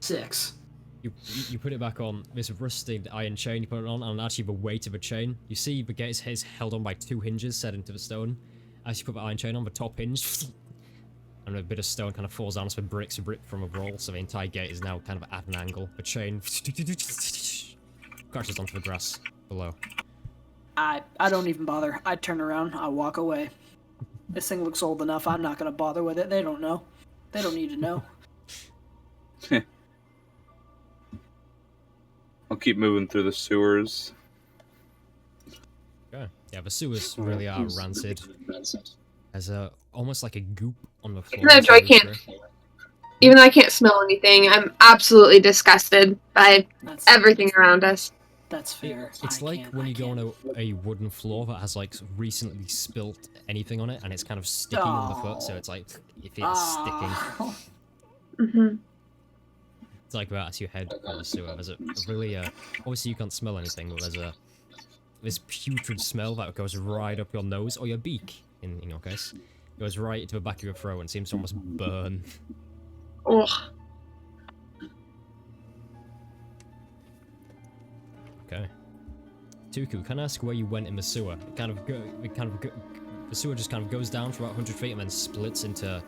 6. You put it back on. This rusted iron chain, you put it on, and actually the weight of the chain. You see the gate is held on by 2 hinges set into the stone. As you put the iron chain on, the top hinge, and a bit of stone kind of falls down as the bricks rip from a roll, so the entire gate is now kind of at an angle. The chain crashes onto the grass below. I don't even bother. I turn around. I walk away. This thing looks old enough. I'm not gonna bother with it. They don't know. They don't need to know. I'll keep moving through the sewers. Okay. Yeah, the sewers really are rancid. There's almost like a goop on the floor. Even though I can't smell anything, I'm absolutely disgusted by everything around us. That's fair. It's like when you go on a wooden floor that has like recently spilt anything on it, and it's kind of sticky on the foot, so it's like if it's sticking. Mm-hmm. It's like that as you head down the sewer. There's a really obviously you can't smell anything, but there's this putrid smell that goes right up your nose or your beak. In your case, it goes right into the back of your throat and seems to almost burn. Ugh. Okay. Tuku, can I ask where you went in the sewer? The sewer just kind of goes down for about 100 feet and then splits into a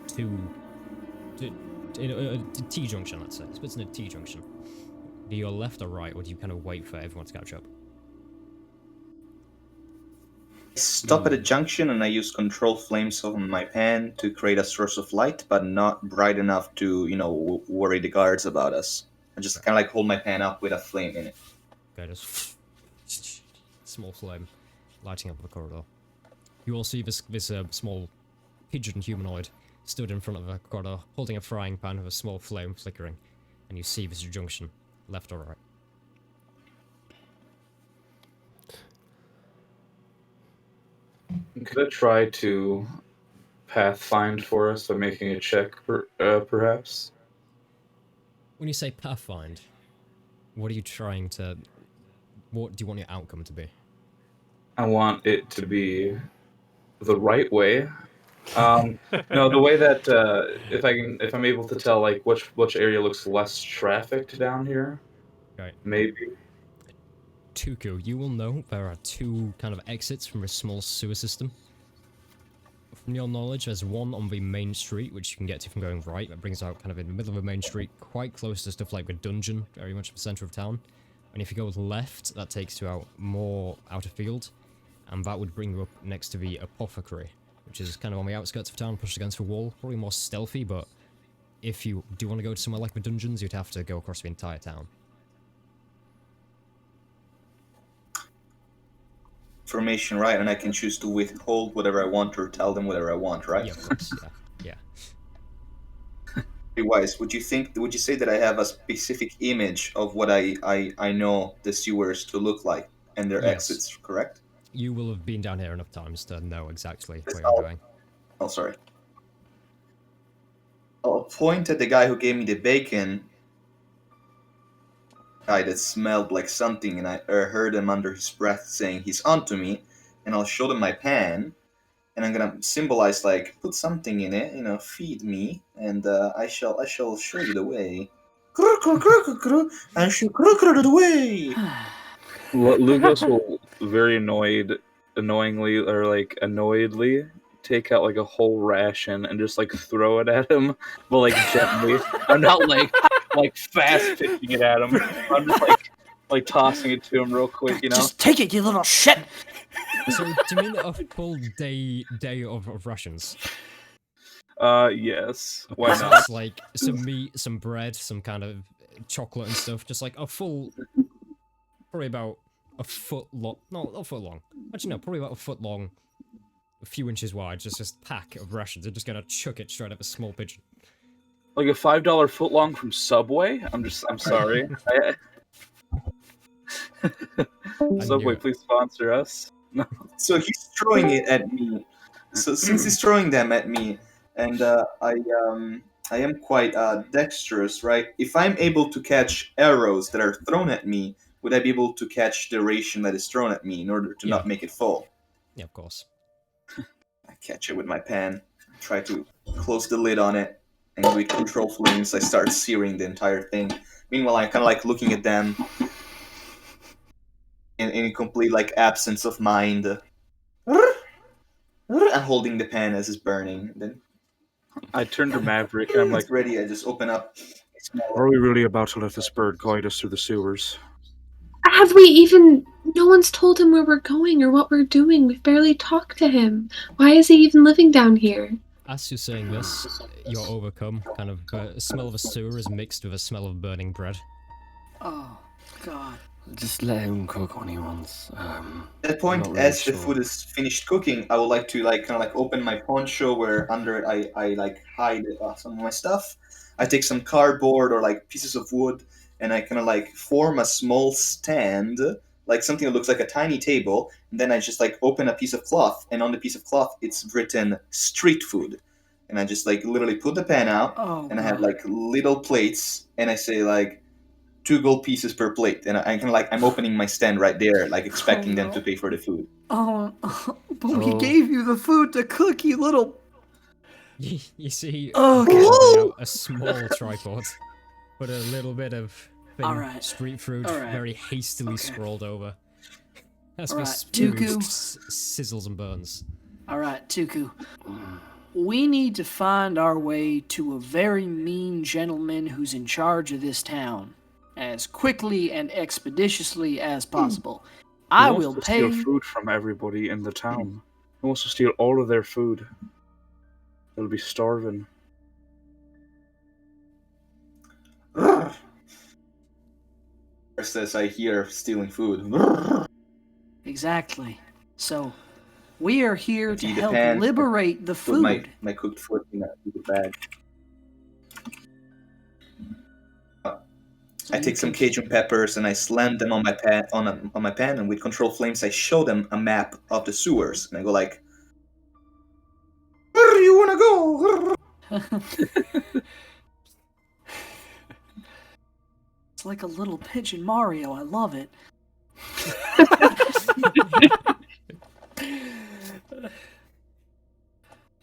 T-junction, let's say. Splits into a T-junction. Do you go left or right, or do you kind of wait for everyone to catch up? Stop at a junction and I use control flames on my pan to create a source of light, but not bright enough to, worry the guards about us. I just kind of like hold my pan up with a flame in it. Okay, just small flame lighting up the corridor. You all see this small pigeon humanoid stood in front of the corridor, holding a frying pan with a small flame flickering, and you see this junction, left or right. Could I try to pathfind for us by making a check, perhaps? When you say pathfind, what are you trying to... What do you want your outcome to be? I want it to be the right way. No, the way that if I'm able to tell like which area looks less trafficked down here, Right. maybe. Tuku, you will know there are 2 kind of exits from a small sewer system. From your knowledge, there's one on the main street, which you can get to from going right. That brings out kind of in the middle of the main street, quite close to stuff like the dungeon, very much in the center of town. And if you go left, that takes you out more out of field, and that would bring you up next to the apothecary, which is kind of on the outskirts of town, pushed against the wall, probably more stealthy, but if you do want to go to somewhere like the dungeons, you'd have to go across the entire town. information, right? And I can choose to withhold whatever I want or tell them whatever I want, right? Yeah, of course. Yeah. Wise, would you say that I have a specific image of what I know the sewers to look like and their Yes. exits, correct? You will have been down here enough times to know exactly where I'll- you're going. Oh, sorry. I'll point at the guy who gave me the bacon. Guy that smelled like something, and I heard him under his breath saying he's onto me, and I'll show them my pan, and I'm gonna symbolize like put something in it, feed me, and I shall show you the way. I shall the way. Lucas will very annoyingly, or like annoyedly, take out like a whole ration and just like throw it at him, but like gently. I'm not like fast pitching it at him. I'm just like tossing it to him real quick, Just take it, you little shit! So, do you mean a full day of rations? Yes. Why So not? it's like some meat, some bread, some kind of chocolate and stuff. Just like a full, probably about a foot long. No, not a foot long. Actually, no, probably about a foot long, a few inches wide. Just this pack of rations. They're just gonna chuck it straight up a small pigeon. Like a $5 footlong from Subway? I'm sorry. Subway, it. please sponsor us. So he's throwing it at me. So since he's throwing them at me, and I am quite dexterous, right? If I'm able to catch arrows that are thrown at me, would I be able to catch the ration that is thrown at me in order to not make it fall? Yeah, of course. I catch it with my pan, try to close the lid on it, and with control flames, I start searing the entire thing. Meanwhile, I'm kind of like looking at them in a complete like absence of mind. I'm holding the pan as it's burning. Then I turn to Maverick and I'm like, it's ready. I just open up. are we really about to let this bird guide us through the sewers? Have we even... No one's told him where we're going or what we're doing. We've barely talked to him. Why is he even living down here? As you're saying this, you're overcome. Kind of a smell of a sewer is mixed with a smell of burning bread. Oh, God. Just let him cook when he wants. At that point, not really as the sure. food is finished cooking, I would like to open my poncho where under it I hide some of my stuff. I take some cardboard or like pieces of wood, and I kind of form a small stand, like something that looks like a tiny table. And then I just open a piece of cloth, and on the piece of cloth it's written street food. And I just literally put the pan out, and I have little plates, and I say 2 gold pieces per plate, and I'm opening my stand right there, expecting them to pay for the food. But we gave you the food to cook, you little... You see, Okay. out a small tripod, put a little bit of thin street food very hastily scrolled over. That's for Tuku. sizzles and burns. Alright, Tuku. We need to find our way to a very mean gentleman who's in charge of this town as quickly and expeditiously as possible. I will pay... He wants to steal food from everybody in the town. He wants to steal all of their food. They'll be starving. Says I hear stealing food. Exactly. So, we are here to Eat the help pan, liberate the Put food. my cooked food in the bag. I take some Cajun peppers and I slam them on my pan on my pan, and with control flames I show them a map of the sewers, and I go where do you wanna go? It's like a little pigeon Mario. I love it.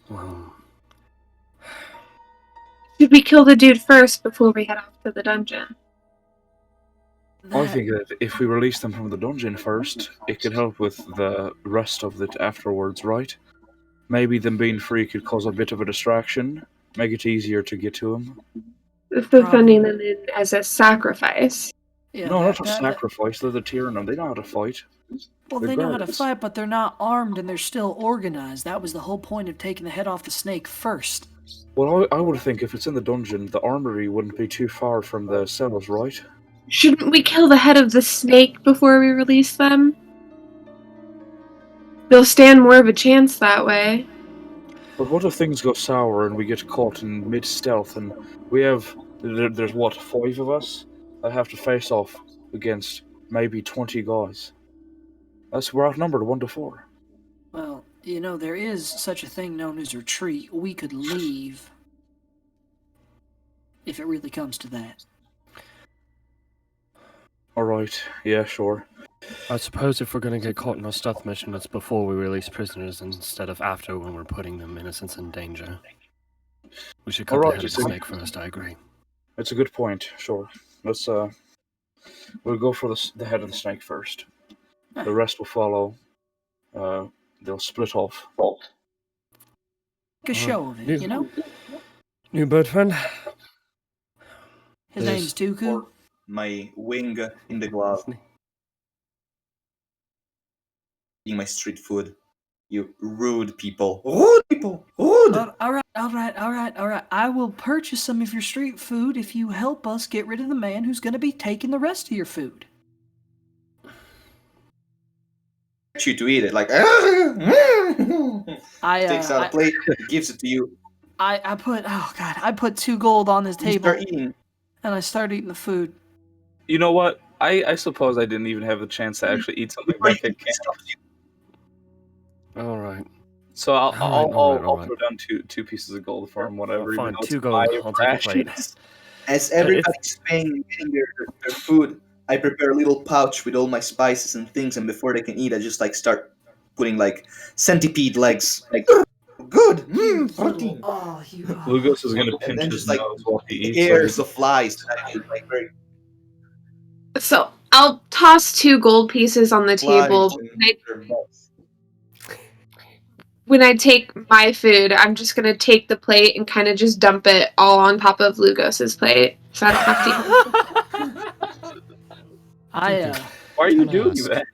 Well, Should we kill the dude first before we head off to the dungeon? I think that if we release them from the dungeon first, it could help with the rest of it afterwards, right? Maybe them being free could cause a bit of a distraction, make it easier to get to them. For sending them in as a sacrifice. Yeah, No, not a sacrifice. They're the Tyrannom. They know how to fight. Well, They're they know how to guards. fight, but they're not armed and they're still organized. That was the whole point of taking the head off the snake first. Well, I would think if it's in the dungeon, the armory wouldn't be too far from the cells, right? Shouldn't we kill the head of the snake before we release them? They'll stand more of a chance that way. But what if things go sour and we get caught in mid-stealth and we have... There's what, 5 of us? I have to face off against maybe 20 guys. We're outnumbered 1 to 4. Well, you know, there is such a thing known as retreat. We could leave. If it really comes to that. Alright, yeah, sure. I suppose if we're going to get caught in a stealth mission, it's before we release prisoners instead of after when we're putting them innocents in danger. We should cut the head of the snake first, I agree. It's a good point, sure. Let's, we'll go for the head of the snake first. The rest will follow. They'll split off. Make a show of it, you know? New bird friend? His name's Dooku. My wing in the glove. Eating my street food. You rude people. Rude people! Rude! All right. I will purchase some of your street food if you help us get rid of the man who's going to be taking the rest of your food. You to eat it, like takes out a plate, gives it to you. I put 2 gold on his You table start eating. and I start eating the food. You know what? I suppose I didn't even have the chance to actually eat something back at camp. Alright. So I'll right. throw down two pieces of gold for him, whatever. Fine, even though 2 it's gold. my I'll take a plate. rations. As everybody's paying and getting their food, I prepare a little pouch with all my spices and things, and before they can eat, I just like start putting like centipede legs. Like good, protein. Oh, you. Lugos is gonna And pinch then his just like nose while he eats. hairs of flies. Like very So I'll toss 2 gold pieces on the table. flies in their butts. When I take my food, I'm just gonna take the plate and kind of just dump it all on top of Lugos's plate, so I don't have to. I Why are you Can I doing ask, that?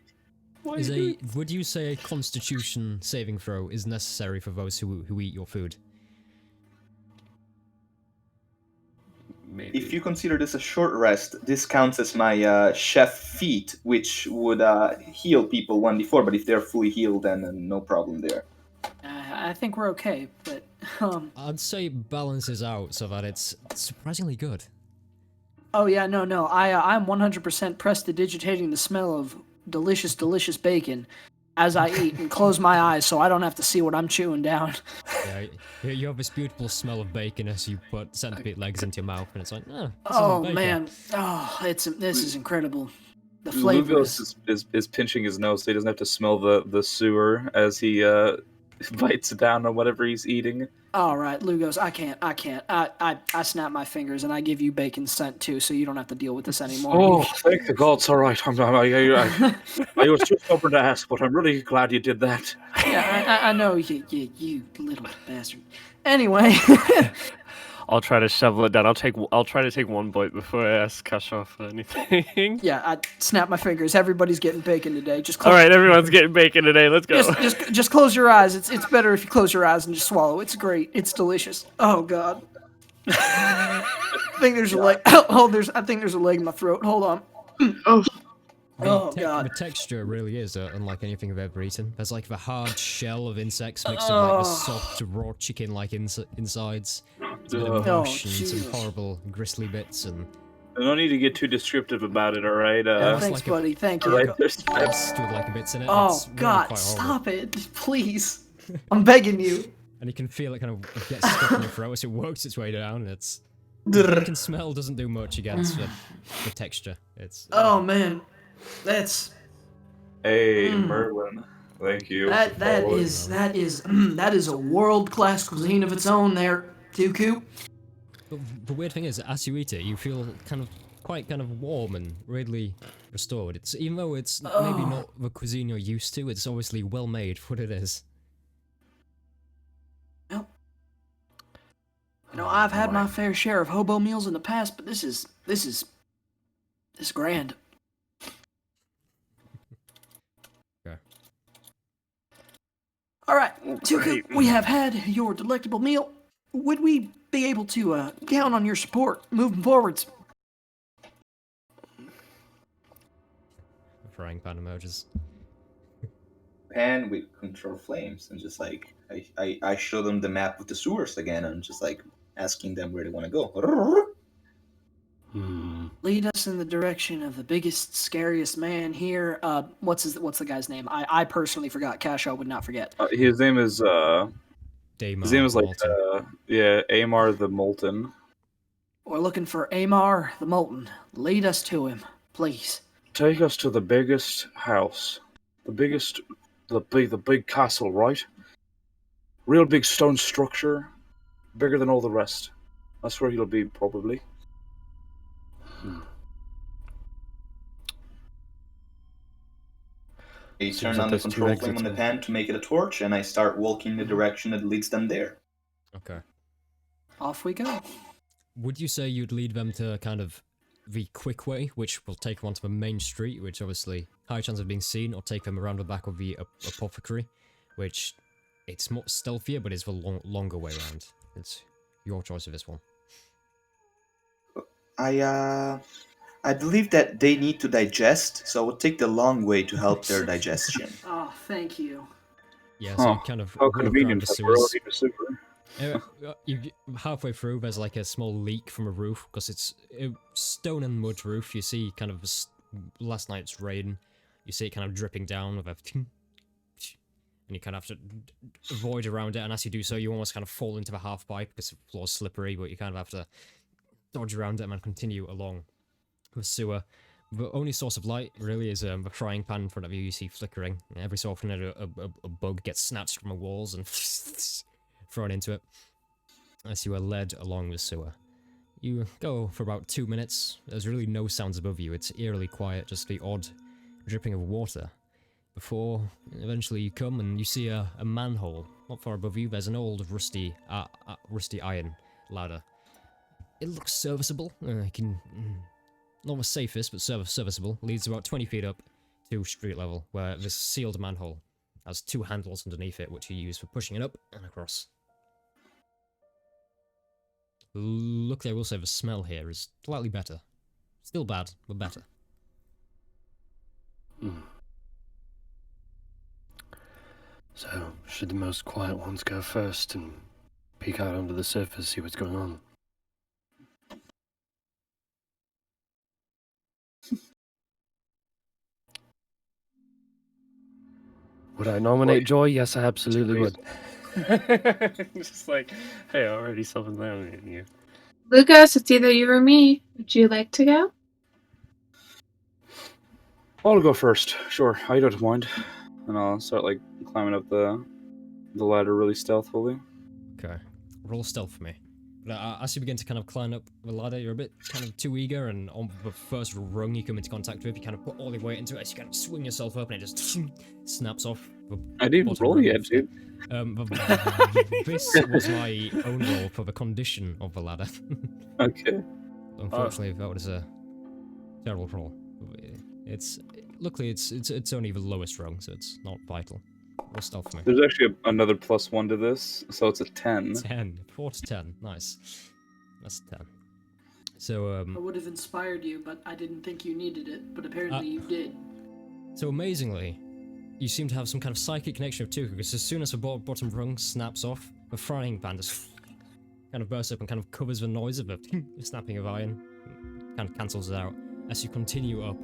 Would you say a Constitution saving throw is necessary for those who eat your food? Maybe. If you consider this a short rest, this counts as my chef feat, which would heal people 1d4. But if they're fully healed, then no problem there. I think we're okay, but I'd say it balances out so that it's surprisingly good. oh yeah, no. I'm 100% prestidigitating the smell of delicious bacon as I eat and close my eyes so I don't have to see what I'm chewing down. Yeah, you have this beautiful smell of bacon as you put centipede legs into your mouth, and it's like, this Oh isn't bacon. man, this is incredible. The flavor Lugos is pinching his nose so he doesn't have to smell the sewer as he bites down on whatever he's eating. All right, Lugos, I can't. I snap my fingers and I give you bacon scent too, so you don't have to deal with this anymore. Oh, thank the gods! All right, I was just hoping to ask, but I'm really glad you did that. Yeah, I know you little bastard. Anyway, I'll try to shovel it down. I'll try to take 1 bite before I ask Kashaw for anything. yeah, I snap my fingers. Everybody's getting bacon today. Just close, All right, everyone's getting bacon today. Let's go. just close your eyes. It's better if you close your eyes and just swallow. It's great. It's delicious. Oh god. I think there's a leg. I think there's a leg in my throat. Hold on. Oh, Oh god. The texture really is unlike anything I've ever eaten. There's like the hard shell of insects mixed with like the soft raw chicken-like insides. There's a bit of Oh, mush and some Jesus. horrible gristly bits and No need to get too descriptive about it. All right. Thanks, like a- buddy. Thank All you. right. There's dust with like bits in it. Oh It's really god, quite horrible. stop it, please. I'm begging you. And you can feel it kind of get stuck in your throat as it works its way down. It's the bacon smell doesn't do much against the texture. It's Oh man, that's Hey, Merlin. Thank you. that is a world class cuisine of its own. There, Dooku. But the weird thing is, as you eat it, you feel quite warm and really restored. It's even though it's maybe not the cuisine you're used to, it's obviously well made for what it is. You know, I've had my fair share of hobo meals in the past, but this is grand. Okay. All right, Dooku, we have had your delectable meal. Would we be able to count on your support moving forwards? Frying pan emojis. pan with control flames and just like I show them the map with the sewers again and just like asking them where they want to go. Lead us in the direction of the biggest, scariest man here. What's the guy's name? I personally forgot. Casho would not forget. His name is Daymar his name is like Walton. Amar the Molten. We're looking for Amar the Molten. Lead us to him, please. Take us to the biggest house, the big castle, right? Real big stone structure, bigger than all the rest. That's where he'll be probably. I Seems turn like on the there's two control flame exits on the there. pan to make it a torch, and I start walking the direction that leads them there. Okay. Off we go. Would you say you'd lead them to kind of the quick way, which will take them onto the main street, which obviously high chance of being seen, or take them around the back of the apothecary, which it's more stealthier, but it's the longer way around. It's your choice of this one. I believe that they need to digest, so I would take the long way to help their digestion. Oh, thank you. Yeah, so you Oh, kind of how walk around convenient the that we're sewers. already in the sewer. You halfway through, there's like a small leak from a roof because it's a stone and mud roof. You see kind of last night's rain. You see it kind of dripping down with a, and you kind of have to avoid around it. And as you do so, you almost kind of fall into the half pipe because the floor's slippery. But you kind of have to dodge around it and continue along the sewer. The only source of light really is the frying pan in front of you. You see flickering. Every so often, a bug gets snatched from the walls and thrown into it. As you are led along the sewer, you go for about 2 minutes. There's really no sounds above you. It's eerily quiet, just the odd dripping of water. Before eventually you come and you see a manhole not far above you. There's an old rusty iron ladder. It looks serviceable. Not the safest, but serviceable. Leads about 20 feet up to street level, where this sealed manhole has 2 handles underneath it, which you use for pushing it up and across. Look, I will say the smell here is slightly better. Still bad, but better. So, should the most quiet ones go first and peek out under the surface, see what's going on? Would I nominate Joy? Yes, I absolutely would. Just like, hey, already something down in you. Lucas, it's either you or me. Would you like to go? I'll go first. Sure, I don't mind. And I'll start like climbing up the ladder really stealthily. Okay. Roll stealth for me. As you begin to kind of climb up the ladder, you're a bit kind of too eager, and on the first rung you come into contact with, you kind of put all your weight into it, as you kind of swing yourself up, and it just snaps off. I didn't even roll yet, dude. This was my own roll for the condition of the ladder. Okay. Unfortunately, that was a terrible roll. Luckily it's only the lowest rung, so it's not vital. Roll stealth for me. There's actually another +1 to this, so it's a 10. 10. 4 to 10. Nice. That's 10. So, I would have inspired you, but I didn't think you needed it, but apparently you did. So amazingly, you seem to have some kind of psychic connection with Tuka, because as soon as the bottom rung snaps off, the frying pan just kind of bursts up and kind of covers the noise of the snapping of iron. Kind of cancels it out. As you continue up,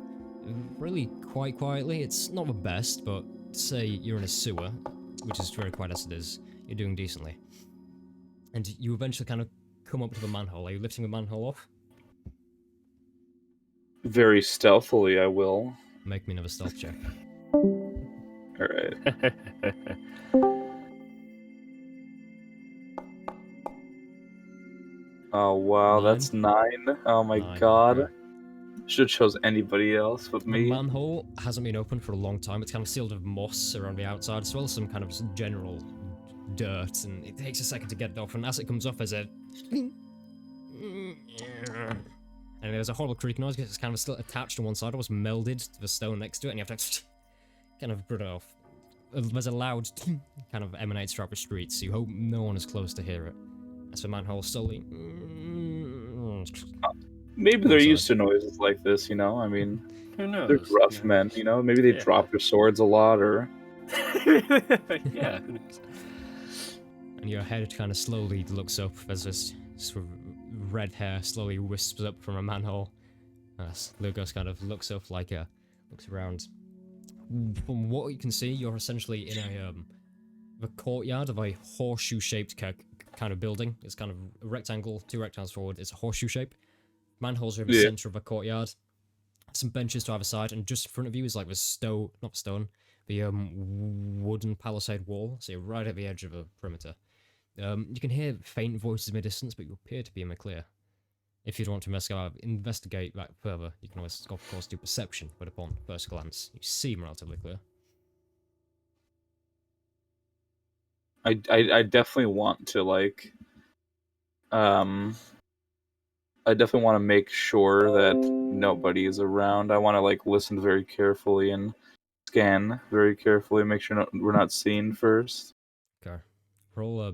really quite quietly, it's not the best, but say you're in a sewer, which is very quiet as it is, you're doing decently. And you eventually kind of come up to the manhole. Are you lifting the manhole off? Very stealthily, I will. Make me another stealth check. Alright. Oh wow, 9? that's 9. Oh my 9, god. okay. Should have chose anybody else but The me. manhole hasn't been opened for a long time. It's kind of sealed with moss around the outside, as well as some kind of general dirt, and it takes a second to get it off, and as it comes off, there's a... And there's a horrible creak noise, because it's kind of still attached to one side, almost melded to the stone next to it, and you have to kind of put it off. There's a loud kind of emanates throughout the street, so you hope no one is close to hear it. As the manhole slowly... Maybe they're used to noises like this, you know? I mean, Who knows? they're rough men, you know? Maybe they drop their swords a lot, or Yeah. Who knows? And your head kind of slowly looks up as this sort of red hair slowly wisps up from a manhole. As Lugos kind of looks up looks around. From what you can see, you're essentially in the courtyard of a horseshoe-shaped kind of building. It's kind of a rectangle, 2 rectangles forward. It's a horseshoe shape. Manholes are in the center of the courtyard. Some benches to either side, and just in front of you is like the wooden palisade wall. So you're right at the edge of a perimeter. You can hear faint voices in the distance, but you appear to be in the clear. If you'd want to investigate that further, you can always, of course, do perception, but upon first glance, you seem relatively clear. I definitely want to I definitely want to make sure that nobody is around. I want to listen very carefully and scan very carefully, make sure we're not seen first. Okay. Roll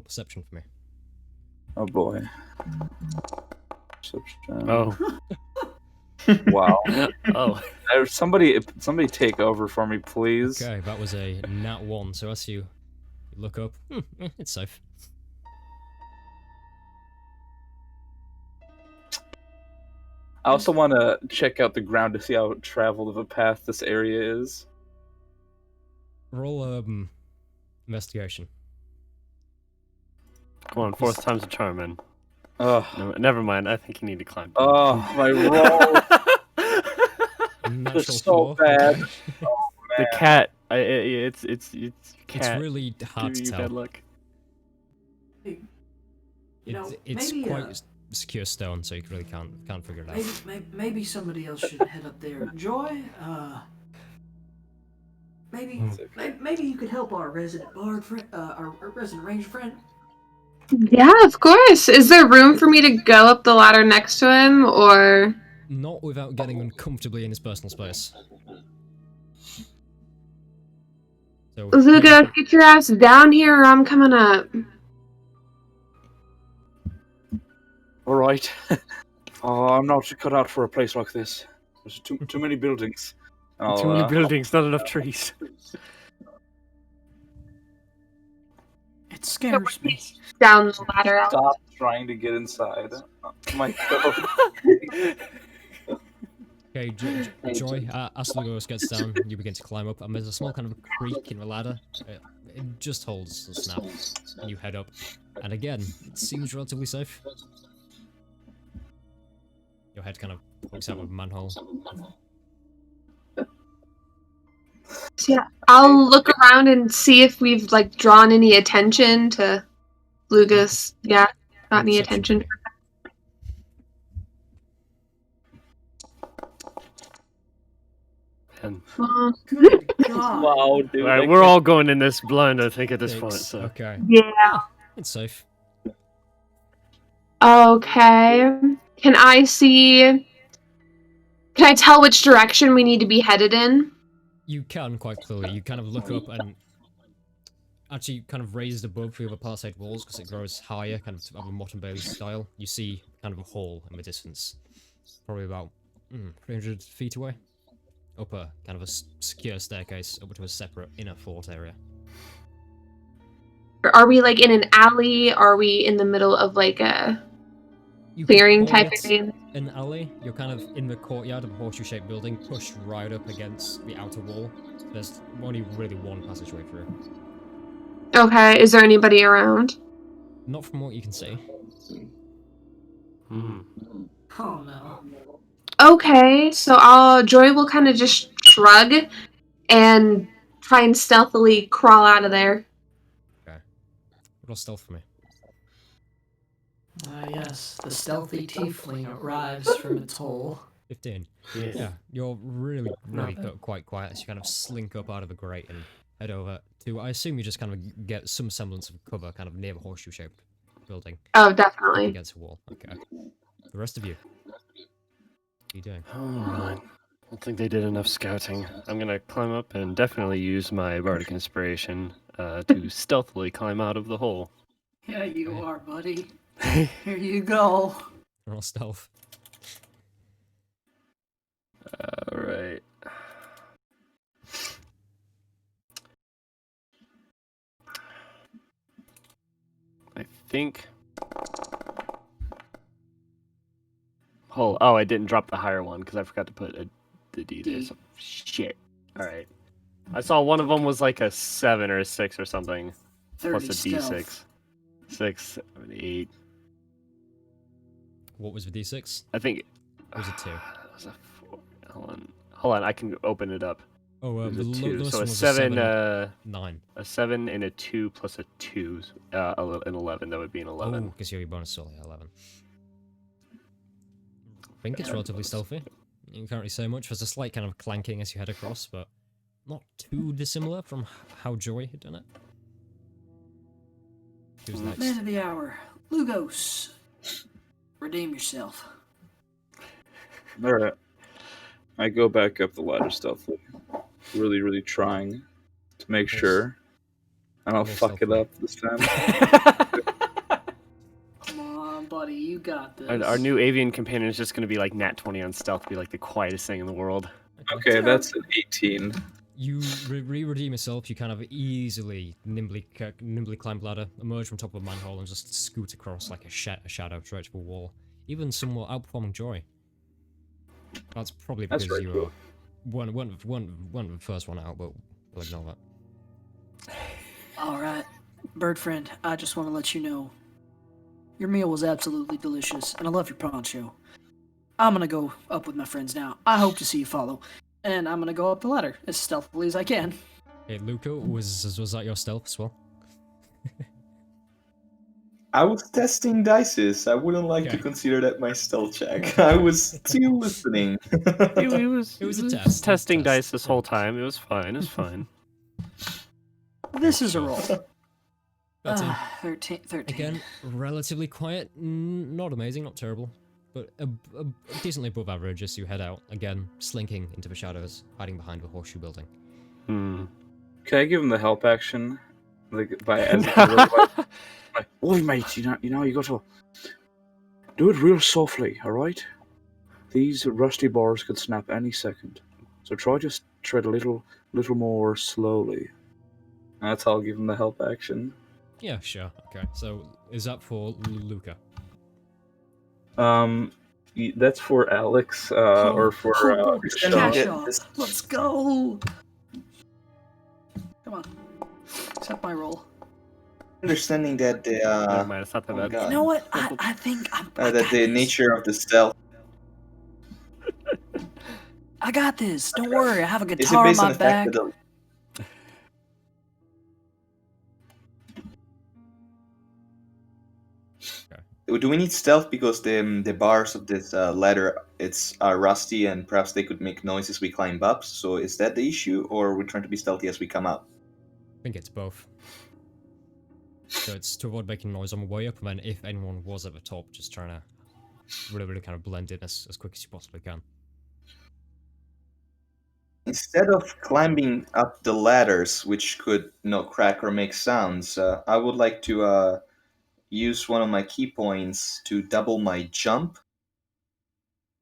perception for me. Oh boy. Perception. Oh. Wow. Oh. Somebody take over for me, please. Okay, that was a nat 1, so as you look up, it's safe. I also want to check out the ground to see how traveled of a path this area is. Roll investigation. Come on, 4th time's a charm, man. Oh, No, never mind. I think you need to climb. my roll. Natural so 4. bad. Okay. The cat. It's It's cat. really hard to Giving you tell. bad luck. You know, It's maybe, quite secure stone, so you really can't figure it out. maybe somebody else should head up there. Joy, maybe you could help our resident bard friend, our resident ranger friend. Yeah, of course. Is there room for me to go up the ladder next to him, or? Not without getting uncomfortably in his personal space. So, Luga, get your ass down here, or I'm coming up. All right. Oh, I'm not cut out for a place like this. There's too many buildings. Too many buildings, not enough trees. It scares me. Down the ladder. Stop trying to get inside. Oh my God. Okay, Joy, as Lugos gets down, you begin to climb up, and there's a small kind of creak in the ladder. It just holds the snap, and you head up. And again, it seems relatively safe. Your head kind of pokes out of a manhole. So yeah, I'll look around and see if we've drawn any attention to Lugas. Yeah, got any Perception. attention. And, Good God. Wow, dude. all right, we're all going in this blind, I think, at this point. So Okay, Yeah. it's safe. Okay. Can I tell which direction we need to be headed in? You can quite clearly. You kind of look up and actually kind of raised above the other palisade walls because it grows higher, kind of a Motte and Bailey style. You see kind of a hall in the distance, probably about 300 feet away. Up a kind of a secure staircase up to a separate inner fort area. Are we in an alley? Are we in the middle of a You could clearing call type it area? an alley. You're kind of in the courtyard of a horseshoe-shaped building, pushed right up against the outer wall. There's only really one passageway through. Okay. Is there anybody around? Not from what you can see. Hmm. Oh no. Okay, so Joy will kind of just shrug and try and stealthily crawl out of there. Okay. Roll stealth for me. Yes, the stealthy tiefling arrives from its hole. 15. Yes. Yeah, you're really Not bad. got quite quiet as you kind of slink up out of the grate and head over to, I assume you just kind of get some semblance of cover kind of near the horseshoe-shaped building. Oh, Up definitely. against a wall. Okay. The rest of you. What are you doing? Alright. I don't think they did enough scouting. I'm gonna climb up and definitely use my bardic inspiration to stealthily climb out of the hole. Yeah, you are, buddy. Here you go. Roll stealth. Alright. think. Oh, I didn't drop the higher one because I forgot to put the D there. So shit. All right. I saw one of them was like a 7 or a 6 or something, 30 plus a stealth. D6. 6, 7, 8. What was the D6? I think. Or was it 2? It was a 4. Hold on. I can open it up. Oh, It the was a 2. lowest So one a was 7, a 9. a 7 and a 2 plus a 2, an 11. That would be an 11. Oh, because your bonus is only 11. I think it's relatively stealthy. You can't really say much. There's a slight kind of clanking as you head across, but not too dissimilar from how Joy had done it. Who's next? Man of the hour, Lugos. Redeem yourself. Alright. I go back up the ladder stealthily. Really, really trying to make Yes. sure I don't More fuck it stealthily. up this time. Come on, buddy, you got this. Our new avian companion is just going to be like Nat 20 on stealth, be like the quietest thing in the world. Okay, that's an 18. You redeem yourself. You kind of easily, nimbly climb ladder, emerge from top of a manhole, and just scoot across like a shadow straight to a wall. Even somewhat outperforming Joy. That's probably That's because right, you cool. were one of the first one out, but we'll ignore that. All right, bird friend, I just want to let you know your meal was absolutely delicious, and I love your poncho. I'm gonna go up with my friends now. I hope to see you follow, and I'm gonna go up the ladder as stealthily as I can. Hey, Luca, was that your stealth as well? I was testing dices. I wouldn't like to Okay. consider that my stealth check. I was still listening. It was a test. testing It was a dice test. this whole time. It was fine. It was fine. This is a roll. 13. 13. Again, relatively quiet, not amazing, not terrible, but decently above average as you head out, again, slinking into the shadows, hiding behind the horseshoe building. Can I give him the help action? Like Oi, mate, you know, you got to do it real softly, alright? These rusty bars could snap any second. So try to tread a little more slowly. That's how I'll give him the help action. Yeah, sure, okay. So, is that for Luca? That's for Alex, or for Extending Sean. the- Cash this- off. Let's go. Come on. Accept my roll. Understanding that the Never mind. It's not that oh my bad. God. You know what? I think I that got the this. nature of the stealth I got this. Don't worry. I have a is it guitar on based on my the fact back. that do we need stealth because the bars of this ladder are rusty and perhaps they could make noise as we climb up? So is that the issue, or are we trying to be stealthy as we come up? I think it's both. So it's to avoid making noise on the way up, and then if anyone was at the top, just trying to really kind of blend in as quick as you possibly can. Instead of climbing up the ladders, which could crack or make sounds, I would like to use one of my key points to double my jump.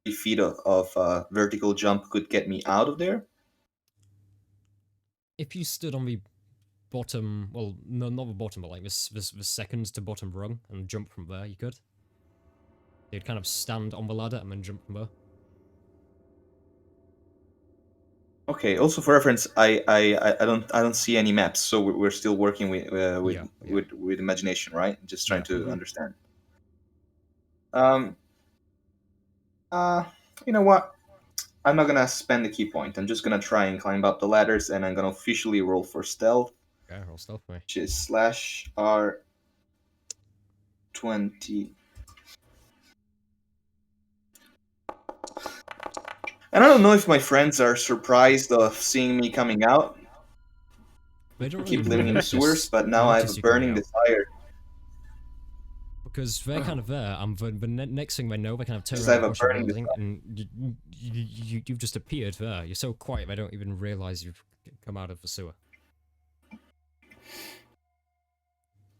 3 feet of vertical jump could get me out of there. If you stood on the bottom, well, no, not the bottom, but like the second to bottom rung and jump from there, you could. You'd kind of stand on the ladder and then jump from there. Okay. Also, for reference, I don't see any maps, so we're still working with Yeah. with imagination, right? Just trying Yeah. to understand. You know what? I'm not gonna spend the key point. I'm just gonna try and climb up the ladders, and I'm gonna officially roll for stealth, Okay, roll stealth for me. which is /R20. And I don't know if my friends are surprised of seeing me coming out. They don't I keep really living in the notice- sewers, but now I have notice a you coming burning out. desire. Because they're kind of there, and the next thing they know, they kind of turn Because I around have a across the burning building, and you've just appeared there. You're so quiet, they don't even realize you've come out of the sewer.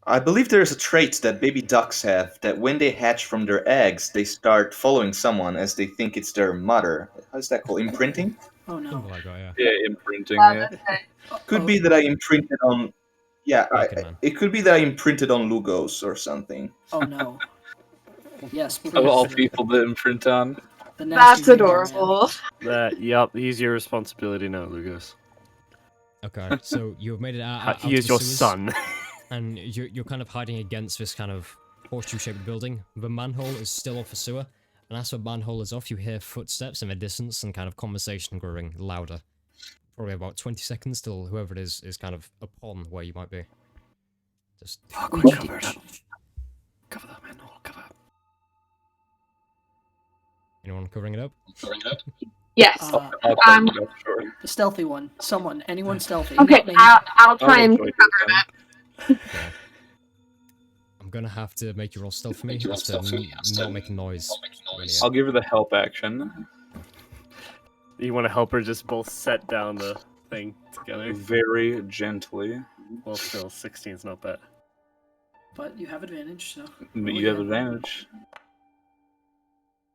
I believe there is a trait that baby ducks have that when they hatch from their eggs, they start following someone as they think it's their mother. How's that called? Imprinting? Oh no. Something like that, yeah. Yeah, imprinting. Wow, Yeah. that's nice. Could be that I imprinted on Yeah, Naked man. it could be that I imprinted on Lugos or something. Oh no. Yes, please. Of all people to imprint on. The nasty That's rainbow man. adorable. Yup, he's your responsibility now, Lucas. Okay, so you've made it out He of is the your sewers, son. and you're kind of hiding against this kind of horseshoe-shaped building. The manhole is still off a sewer, and as the manhole is off, you hear footsteps in the distance and kind of conversation growing louder. Probably about 20 seconds till whoever it is kind of upon where you might be. Just Fuck, We we're need covered to- up. Cover that manhole, cover up. anyone covering it up? Yes. Uh, Um, Sure. the stealthy one. Someone. Anyone stealthy. Okay, Not me. I'll try and enjoy cover this it up. Okay. I'm gonna have to make you roll stealth for me, just to not make a noise. when you- I'll give her the help action. You want to help her just both set down the thing together? Very gently. Well, still, 16's not bad. But you have advantage, so. But you have advantage.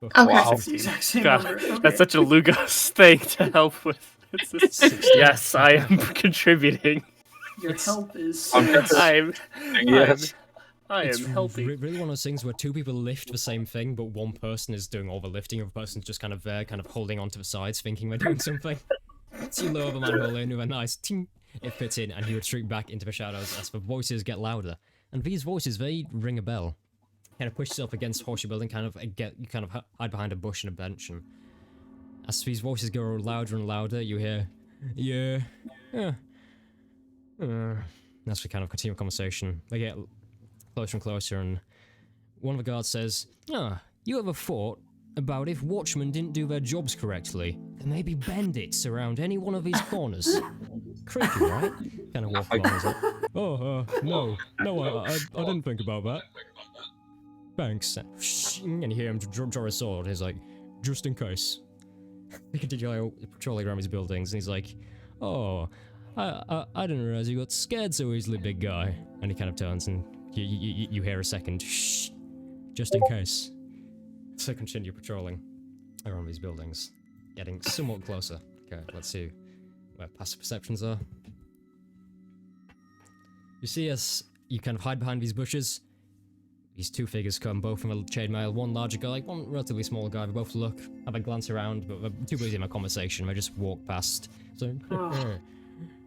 Okay. Wow. It's the exact same God, number. Okay. that's such a Lugos thing to help with. Yes, I am contributing. Your help is. I'm Yes. I It's am helping. really one of those things where two people lift the same thing, but one person is doing all the lifting, the other person's just kind of there, kind of holding onto the sides, thinking they're doing something. So you lower the manhole in with a nice ting, it fits in, and he would shrink back into the shadows as the voices get louder. And these voices, they ring a bell. Kind of push yourself against Horseshoe Building, you kind of hide behind a bush and a bench, and as these voices go louder and louder, you hear, that's the kind of continual conversation. They get closer and closer, and one of the guards says, you ever thought about if watchmen didn't do their jobs correctly, then maybe bandits around any one of these corners? Creepy, right? Kind of walk along and say, no, I didn't think about that. Thanks. And you hear him draw a sword, he's like, just in case. They continue patrolling around his buildings, and he's like, I didn't realize you got scared so easily, big guy. And he kind of turns, and you hear a second, shh, just in case. So continue patrolling around these buildings, getting somewhat closer. Okay, let's see where passive perceptions are. You see as you kind of hide behind these bushes, these two figures come, both from a chainmail, one larger guy, one relatively small guy. They both look, have a glance around, but they're too busy in a conversation. They just walk past. So,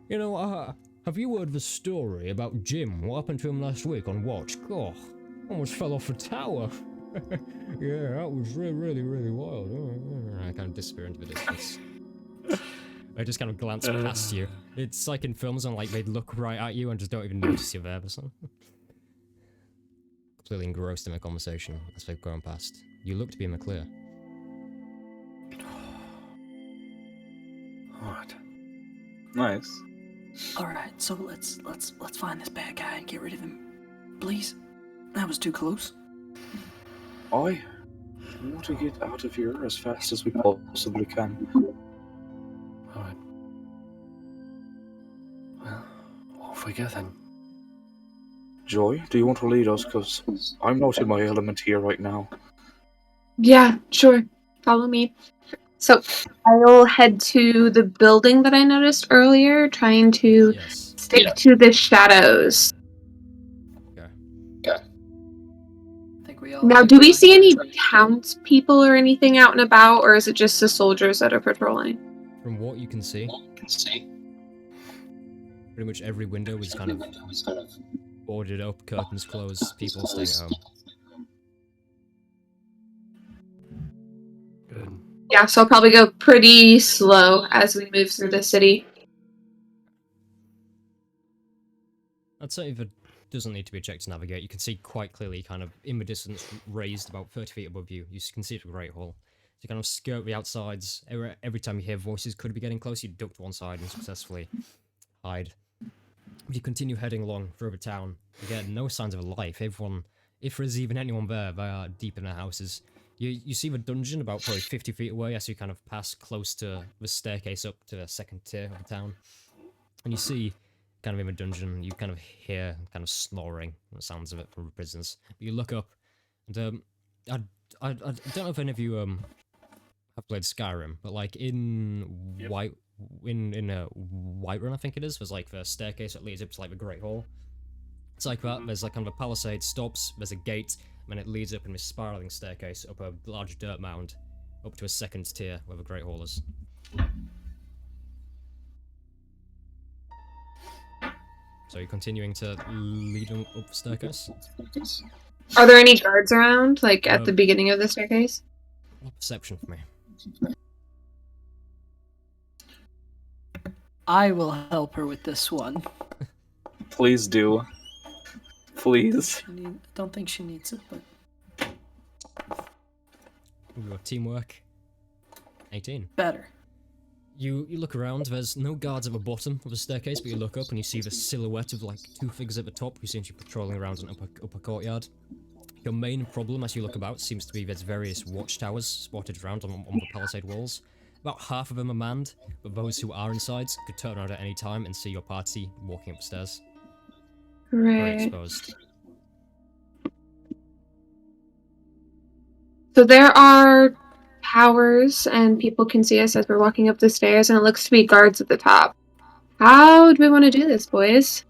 you know, have you heard the story about Jim? What happened to him last week on watch? God, almost fell off a tower. Yeah, that was really wild. I kind of disappear into the distance. I just kind of glance past you. It's like in films when like they look right at you and just don't even notice you're there or something. Completely engrossed in the conversation as they've gone past. You look to be in the clear. Alright. Nice. All right, so let's find this bad guy and get rid of him, please. That was too close. I want to get out of here as fast as we possibly can. Alright. Well, off we go then. Joy, do you want to lead us? Because I'm not in my element here right now. Yeah, sure. Follow me. So I'll head to the building that I noticed earlier, trying to Yes. stick to the shadows. I think we all. Now, do we see any townspeople or anything out and about, or is it just the soldiers that are patrolling? From what you can see, pretty much every window is kind of boarded up, curtains closed, people staying at home. Good. Yeah, so I'll probably go pretty slow as we move through the city. I'd say if it doesn't need to be a check to navigate, you can see quite clearly, kind of in the distance, raised about 30 feet above you. You can see it to the Great Hall. So you kind of skirt the outsides. Every time you hear voices could be getting close, you duck to one side and successfully hide. If you continue heading along through the town, again, no signs of life. Everyone, if there's even anyone there, they are deep in their houses. You see the dungeon about probably 50 feet away as you kind of pass close to the staircase up to the second tier of the town. And you see, kind of in the dungeon, you kind of hear kind of snoring, the sounds of it from the prisoners. But you look up, and I don't know if any of you have played Skyrim, but like in in a Whiterun, I think it is. There's like the staircase that leads up to like the Great Hall. It's like that. There's like kind of a palisade stops. There's a gate, and it leads up in this spiraling staircase up a large dirt mound, up to a second tier where the Great Hall is. So you're continuing to lead them up the staircase? Are there any guards around, like at the beginning of the staircase? Perception for me. I will help her with this one. Please do. Please. I don't think she needs it, but We've got teamwork. 18. better. You look around, there's no guards at the bottom of the staircase, but you look up and you see the silhouette of like two figures at the top who seem to be patrolling around an upper courtyard. Your main problem as you look about seems to be there's various watchtowers spotted around on the palisade walls. About half of them are manned, but those who are inside could turn around at any time and see your party walking upstairs. Very Right. exposed. So there are towers, and people can see us as we're walking up the stairs, and it looks to be guards at the top. How do we want to do this, boys?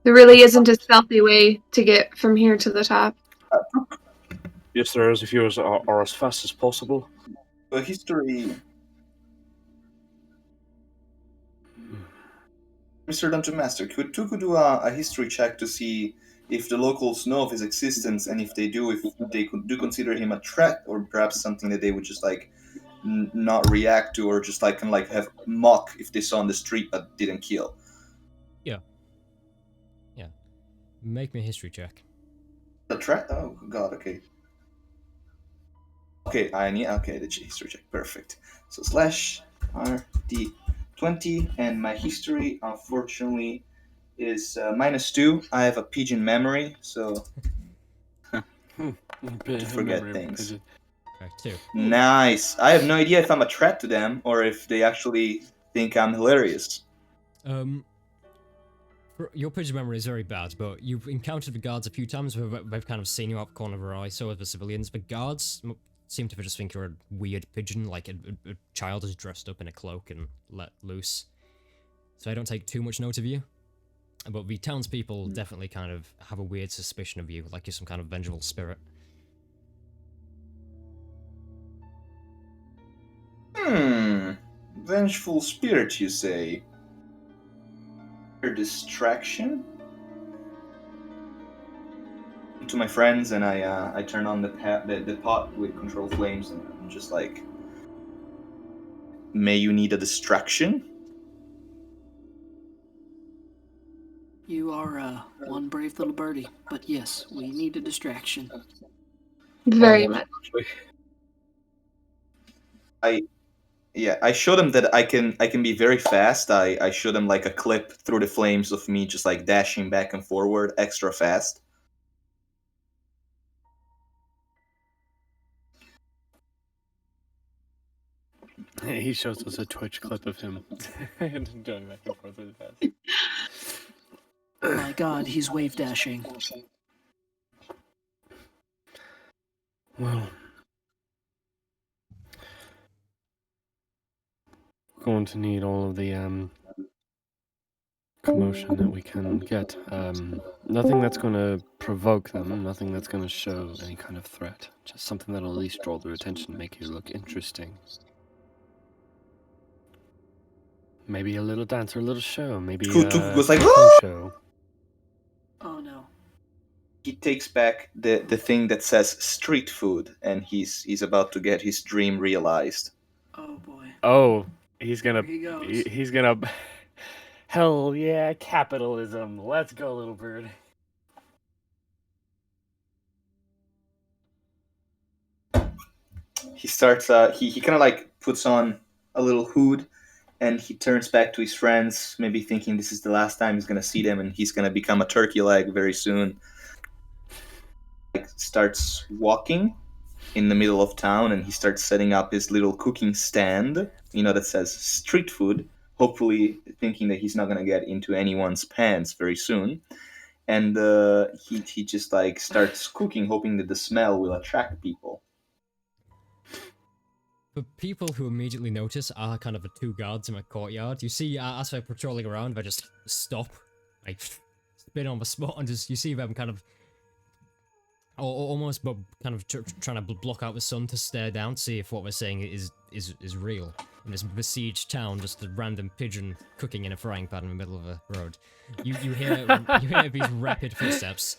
There really isn't a stealthy way to get from here to the top. Yes, there is. If you are as fast as possible. History. Mr. Dungeon Master, could Tuku do a history check to see if the locals know of his existence, and if they do, if they do consider him a threat, or perhaps something that they would just like not react to, or just like kind of like have mock if they saw on the street but didn't kill. Make me a history check. A threat? Oh god, okay. Okay, the history check, perfect. So slash RD20, and my history, unfortunately, is -2. I have a pigeon memory, so to forget things. Okay, 2. Nice. I have no idea if I'm a threat to them or if they actually think I'm hilarious. Your pigeon memory is very bad, but you've encountered the guards a few times where they've kind of seen you out the corner of their eye, so have the civilians. The guards seem to just think you're a weird pigeon, like a child is dressed up in a cloak and let loose. So I don't take too much note of you. But the townspeople definitely kind of have a weird suspicion of you, like you're some kind of vengeful spirit. Vengeful spirit, you say? Or distraction? To my friends, and I turn on the pot with control flames, and I'm just like, may you need a distraction? You are one brave little birdie, but yes, we need a distraction. Very much. I show them that I can be very fast. I show them like a clip through the flames of me just like dashing back and forward extra fast. He shows us a Twitch clip of him going back and forth really fast. My god, he's wave dashing. Well, we're going to need all of the commotion that we can get. Nothing that's going to provoke them, nothing that's going to show any kind of threat. Just something that'll at least draw their attention, make you look interesting. Maybe a little dance or a little show. Maybe Tuku goes like, a show. Oh no. He takes back the thing that says street food, and he's about to get his dream realized. Oh boy. Oh, he's gonna. Here he goes. He's gonna. Hell yeah, capitalism. Let's go, little bird. He starts. He kind of like puts on a little hood, and he turns back to his friends, maybe thinking this is the last time he's gonna see them, and he's gonna become a turkey leg very soon. Like, starts walking in the middle of town, and he starts setting up his little cooking stand, that says street food, hopefully thinking that he's not going to get into anyone's pants very soon. And he just like starts cooking, hoping that the smell will attract people. the people who immediately notice are kind of the two guards in my courtyard. You see, as they're patrolling around, they just stop, like, spin on the spot, and just you see them kind of, almost kind of trying to block out the sun to stare down to see if what they're saying is real. In this besieged town, just a random pigeon cooking in a frying pan in the middle of a road. You hear these rapid footsteps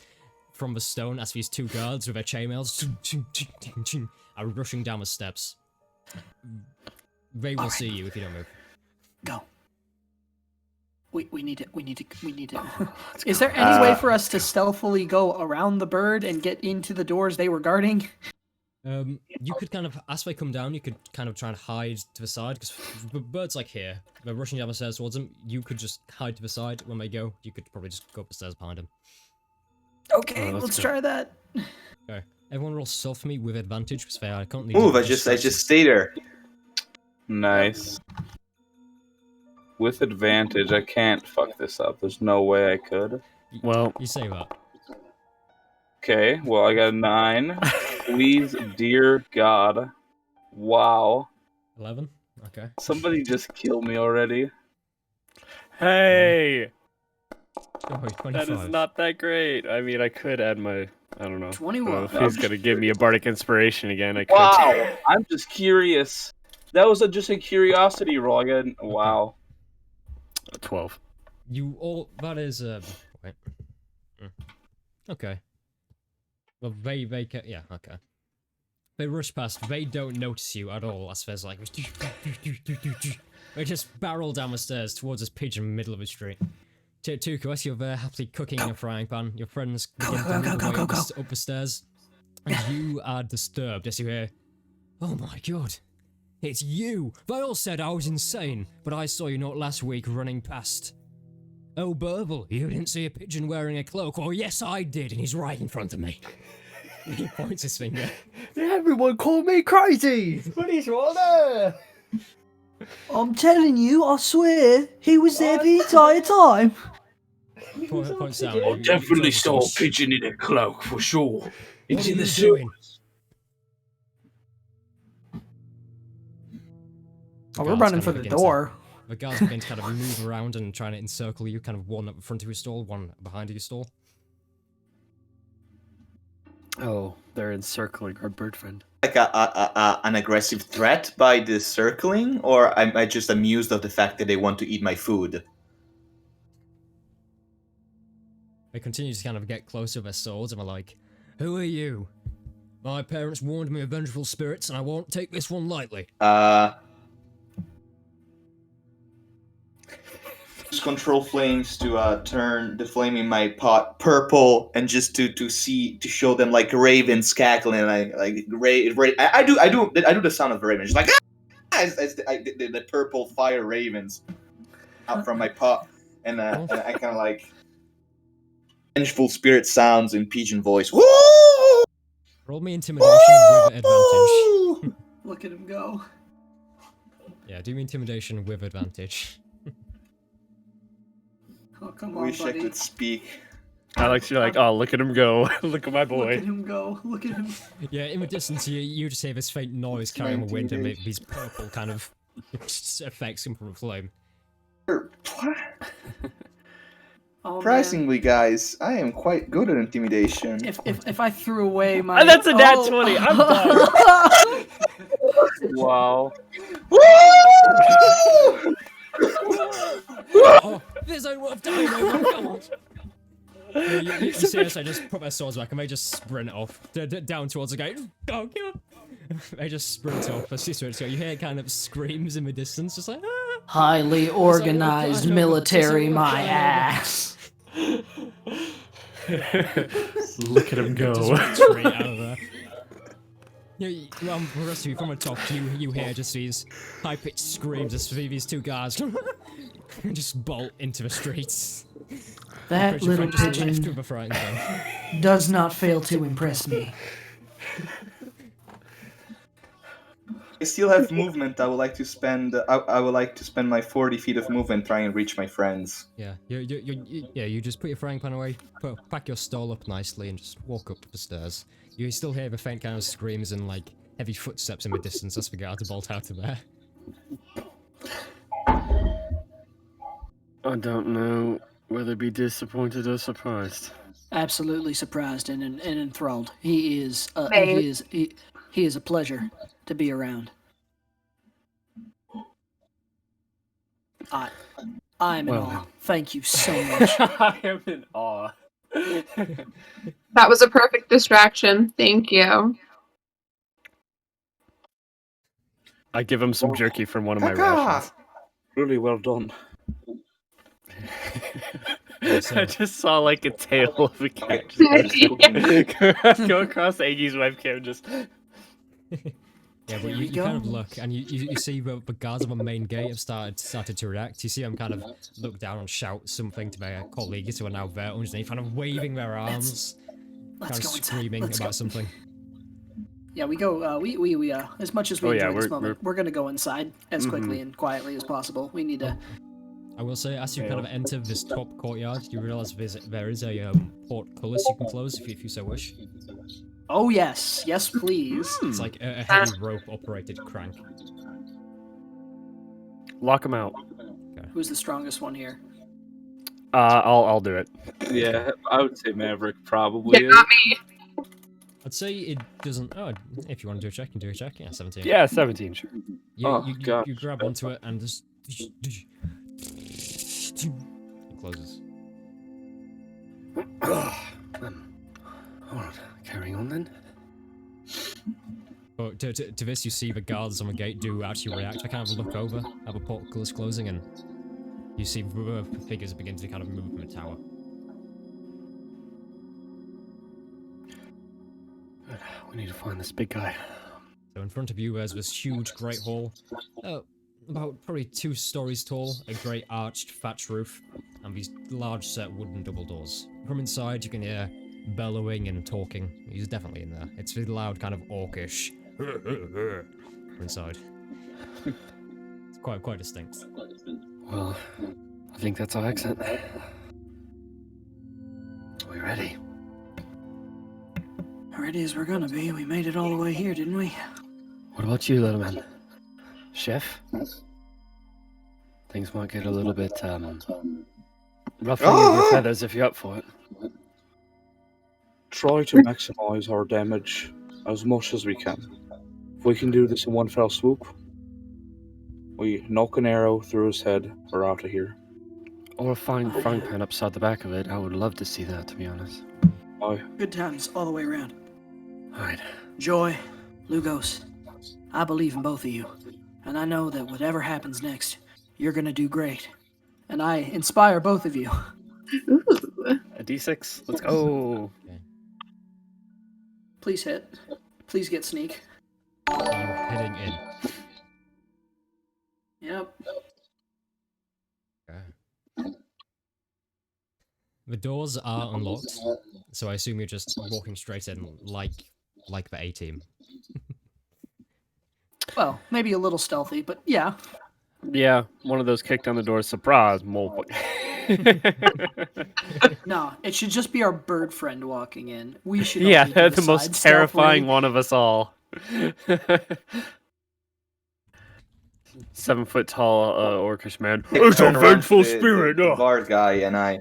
from the stone as these two guards with their chainmails are rushing down the steps. They will see you if you don't move. Go. We need it. Is there any way for us to stealthily go around the bird and get into the doors they were guarding? You could kind of, as they come down, you could kind of try and hide to the side, because the bird's like here. They're rushing down the stairs towards them. You could just hide to the side when they go. You could probably just go up the stairs behind them. Okay, let's try that. Okay. Everyone roll stealth for me with advantage, because I can't leave. Move, I just stay there. Nice. With advantage, I can't fuck this up. There's no way I could. Well, You say that. Okay, well, I got a 9. Please, dear God. Wow. 11? Okay. Somebody just killed me already. hey, Oh, 25. that is not that great. I mean, I could add my. I don't know. 21. If he's gonna give me a bardic inspiration again, I could. Wow. I'm just curious. That was just a curiosity roll. I got. Wow. 12. You all, that is, wait. Okay. Well, yeah, okay. They rush past, they don't notice you at all, as there's like, they just barrel down the stairs towards this pigeon in the middle of the street. Tuku, as you're there happily cooking in a frying pan, your friends begin to move away up the stairs, and you are disturbed as you hear, "Oh my god, it's you! They all said I was insane, but I saw you not last week running past. Oh, Burble, you didn't see a pigeon wearing a cloak? Well, yes, I did, and he's right in front of me." He points his finger. Everyone called me crazy! What is wrong there? I'm telling you, I swear, he was there the entire time. Points down. I definitely saw a pigeon in a cloak, for sure. It's in the sewer. Oh, we're running for the door. The guards begin to kind of move around and trying to encircle you, kind of one at the front of your stall, one behind your stall. Oh, they're encircling our bird friend. Like an aggressive threat by the circling, or am I just amused of the fact that they want to eat my food? They continue to kind of get closer with their swords and are like, "Who are you? My parents warned me of vengeful spirits and I won't take this one lightly." Use control flames to turn the flame in my pot purple, and just to show them like ravens cackling. And I do the sound of the ravens, just like as the purple fire ravens out from my pot, and I kind of like vengeful spirit sounds in pigeon voice. Woo! Roll me intimidation with advantage. Look at him go. Yeah, do me intimidation with advantage. Oh, come on, Wish buddy. I could speak. Alex, you're like, oh, look at him go. Look at my Look boy. at him go. Look at him. Yeah, in the distance, you just hear this faint noise carrying the wind and these purple kind of effects come from the flame. Oh, Surprisingly, guys, I am quite good at intimidation. If I threw away my... That's a nat 20. I'm done. Wow. Oh, this ain't worth dying over, come on! You see us, I just put their swords back and they just sprint off, down towards the gate. Go, kill him! They just sprint off, you hear kind of screams in the distance, just like, ah! Highly organized military, my ass. Look at him go. Just straight out of there. The rest of you, from the top, you hear just these high-pitched screams as these two guards just bolt into the streets. That little pigeon does not fail to impress me. I still have movement. I would like to spend. I would like to spend my 40 feet of movement trying to reach my friends. Yeah, you just put your frying pan away, pack your stall up nicely, and just walk up the stairs. You still hear the faint kind of screams and like heavy footsteps in the distance as we get to bolt out of there. I don't know whether to be disappointed or surprised. Absolutely surprised and enthralled. He is a pleasure to be around. I'm in awe. Thank you so much. I am in awe. That was a perfect distraction. Thank you. I give him some jerky from one of my rations. Really well done. I just saw like a tail of a cat go across Aggie's webcam. Just Yeah, but you kind of look and you see the guards on the main gate have started to react. You see them kind of look down and shout something to their colleagues who are now there underneath, kind of waving their arms, Let's kind go of inside. screaming Let's about go. something. Yeah, we go. We as much as we enjoy this moment, we're gonna go inside as quickly and quietly as possible. We need to. I will say, as you kind of enter this top courtyard, you realise there is a portcullis you can close if you so wish. Oh yes, yes please. It's like a heavy rope-operated crank. lock him out. Who's the strongest one here? I'll do it. Yeah, I would say Maverick probably. Yeah, not me. I'd say it doesn't. Oh, if you want to do a check, you can do a check. Yeah, 17. Yeah, 17. Sure. You grab onto it and just. It closes. Alright, carrying on then. But to this, you see the guards on the gate do actually react. I kind of look over at the portcullis closing, and you see the figures begin to kind of move from the tower. Good. We need to find this big guy. So in front of you, there's this huge great hall, about probably 2 stories tall, a great arched thatch roof, and these large set wooden double doors. From inside, you can hear bellowing and talking. He's definitely in there. It's really loud, kind of orcish. Inside. It's quite distinct. Well, I think that's our exit. Are we ready? Ready as we're gonna be. We made it all the way here, didn't we? What about you, little man? Chef? Things might get a little bit, ruffling in your feathers if you're up for it. Try to maximize our damage as much as we can. If we can do this in one fell swoop, we knock an arrow through his head, we're out of here. Or a frying pan upside the back of it. I would love to see that, to be honest. Aye. Good times all the way around. Alright. Joy, Lugos, I believe in both of you. And I know that whatever happens next, you're gonna do great. And I inspire both of you. Ooh. A D6. Let's go. Please hit. Please get sneak. You're heading in. Yep. Okay. The doors are unlocked, so I assume you're just walking straight in like the A-team. Well, maybe a little stealthy, but yeah. Yeah, one of those kick down the door, surprise, mole. No, it should just be our bird friend walking in. We should. Yeah, all be to they're the most side terrifying stealthily. one of us all. 7 foot tall orcish man. It's a vengeful spirit. The bard guy, and I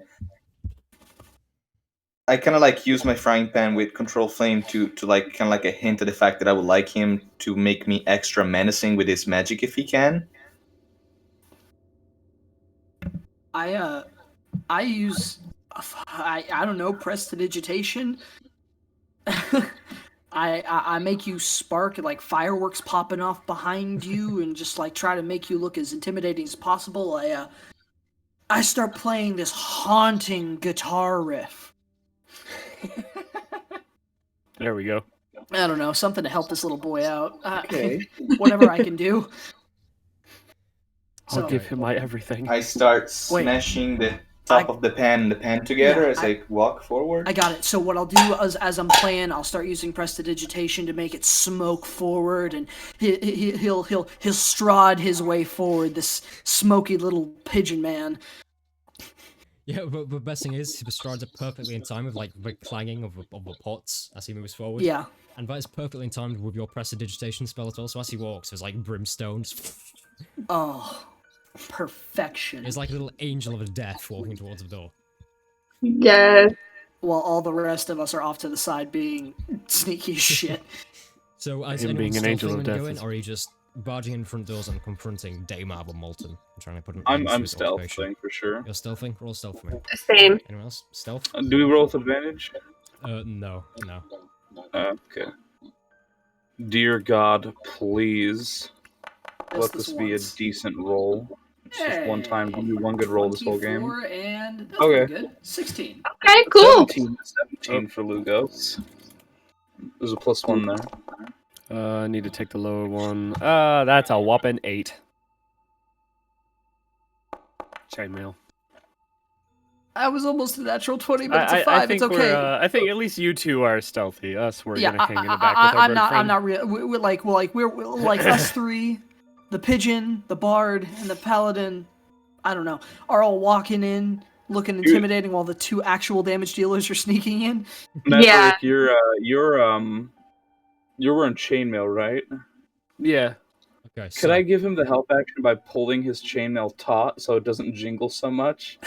kind of like use my frying pan with control flame to like kind of like a hint of the fact that I would like him to make me extra menacing with his magic if he can. I use I don't know, prestidigitation. I make you spark like fireworks popping off behind you and just like try to make you look as intimidating as possible. I start playing this haunting guitar riff. There we go. I don't know, something to help this little boy out. Okay. Whatever I can do. I'll give him my everything. I start smashing the top of the pan and the pan together as I walk forward. I got it. So what I'll do is, as I'm playing, I'll start using prestidigitation to make it smoke forward, and he'll stride his way forward. This smoky little pigeon man. Yeah, but the best thing is he bestrides it perfectly in time with like the clanging of the pots as he moves forward. Yeah. And that is perfectly in time with your prestidigitation spell as well. So as he walks, there's like brimstone. Oh, perfection. It's like a little angel of death walking towards the door. Yes. While all the rest of us are off to the side being sneaky as shit. So as Him anyone being an angel stealthing of when you death go in, is- or are you just barging in front doors and confronting Dame Arbor Molten and trying to put an I'm end to his occupation? stealthing for sure. You're stealthing? Roll stealth for me. Same. Anyone else? Stealth? Do we roll with advantage? No. Okay. Dear God, please let Just this be a once. decent roll. It's just one time. Give me one good roll this whole game. 24 and that's Okay. pretty good. 16. Okay, cool. 17 for Lugos. There's a +1 there. I need to take the lower one. That's a whopping 8. Chainmail. I was almost a natural 20, but it's a 5. I think it's okay. I think at least you two are stealthy. Us, we're Yeah, gonna hang in the back with our I'm bird not. friend. I'm not real. We're like us three, the pigeon, the bard, and the paladin. I don't know. Are all walking in, looking intimidating, while the 2 actual damage dealers are sneaking in. Yeah. Maverick, you're wearing chainmail, right? Yeah. Okay, so Could I give him the help action by pulling his chainmail taut so it doesn't jingle so much?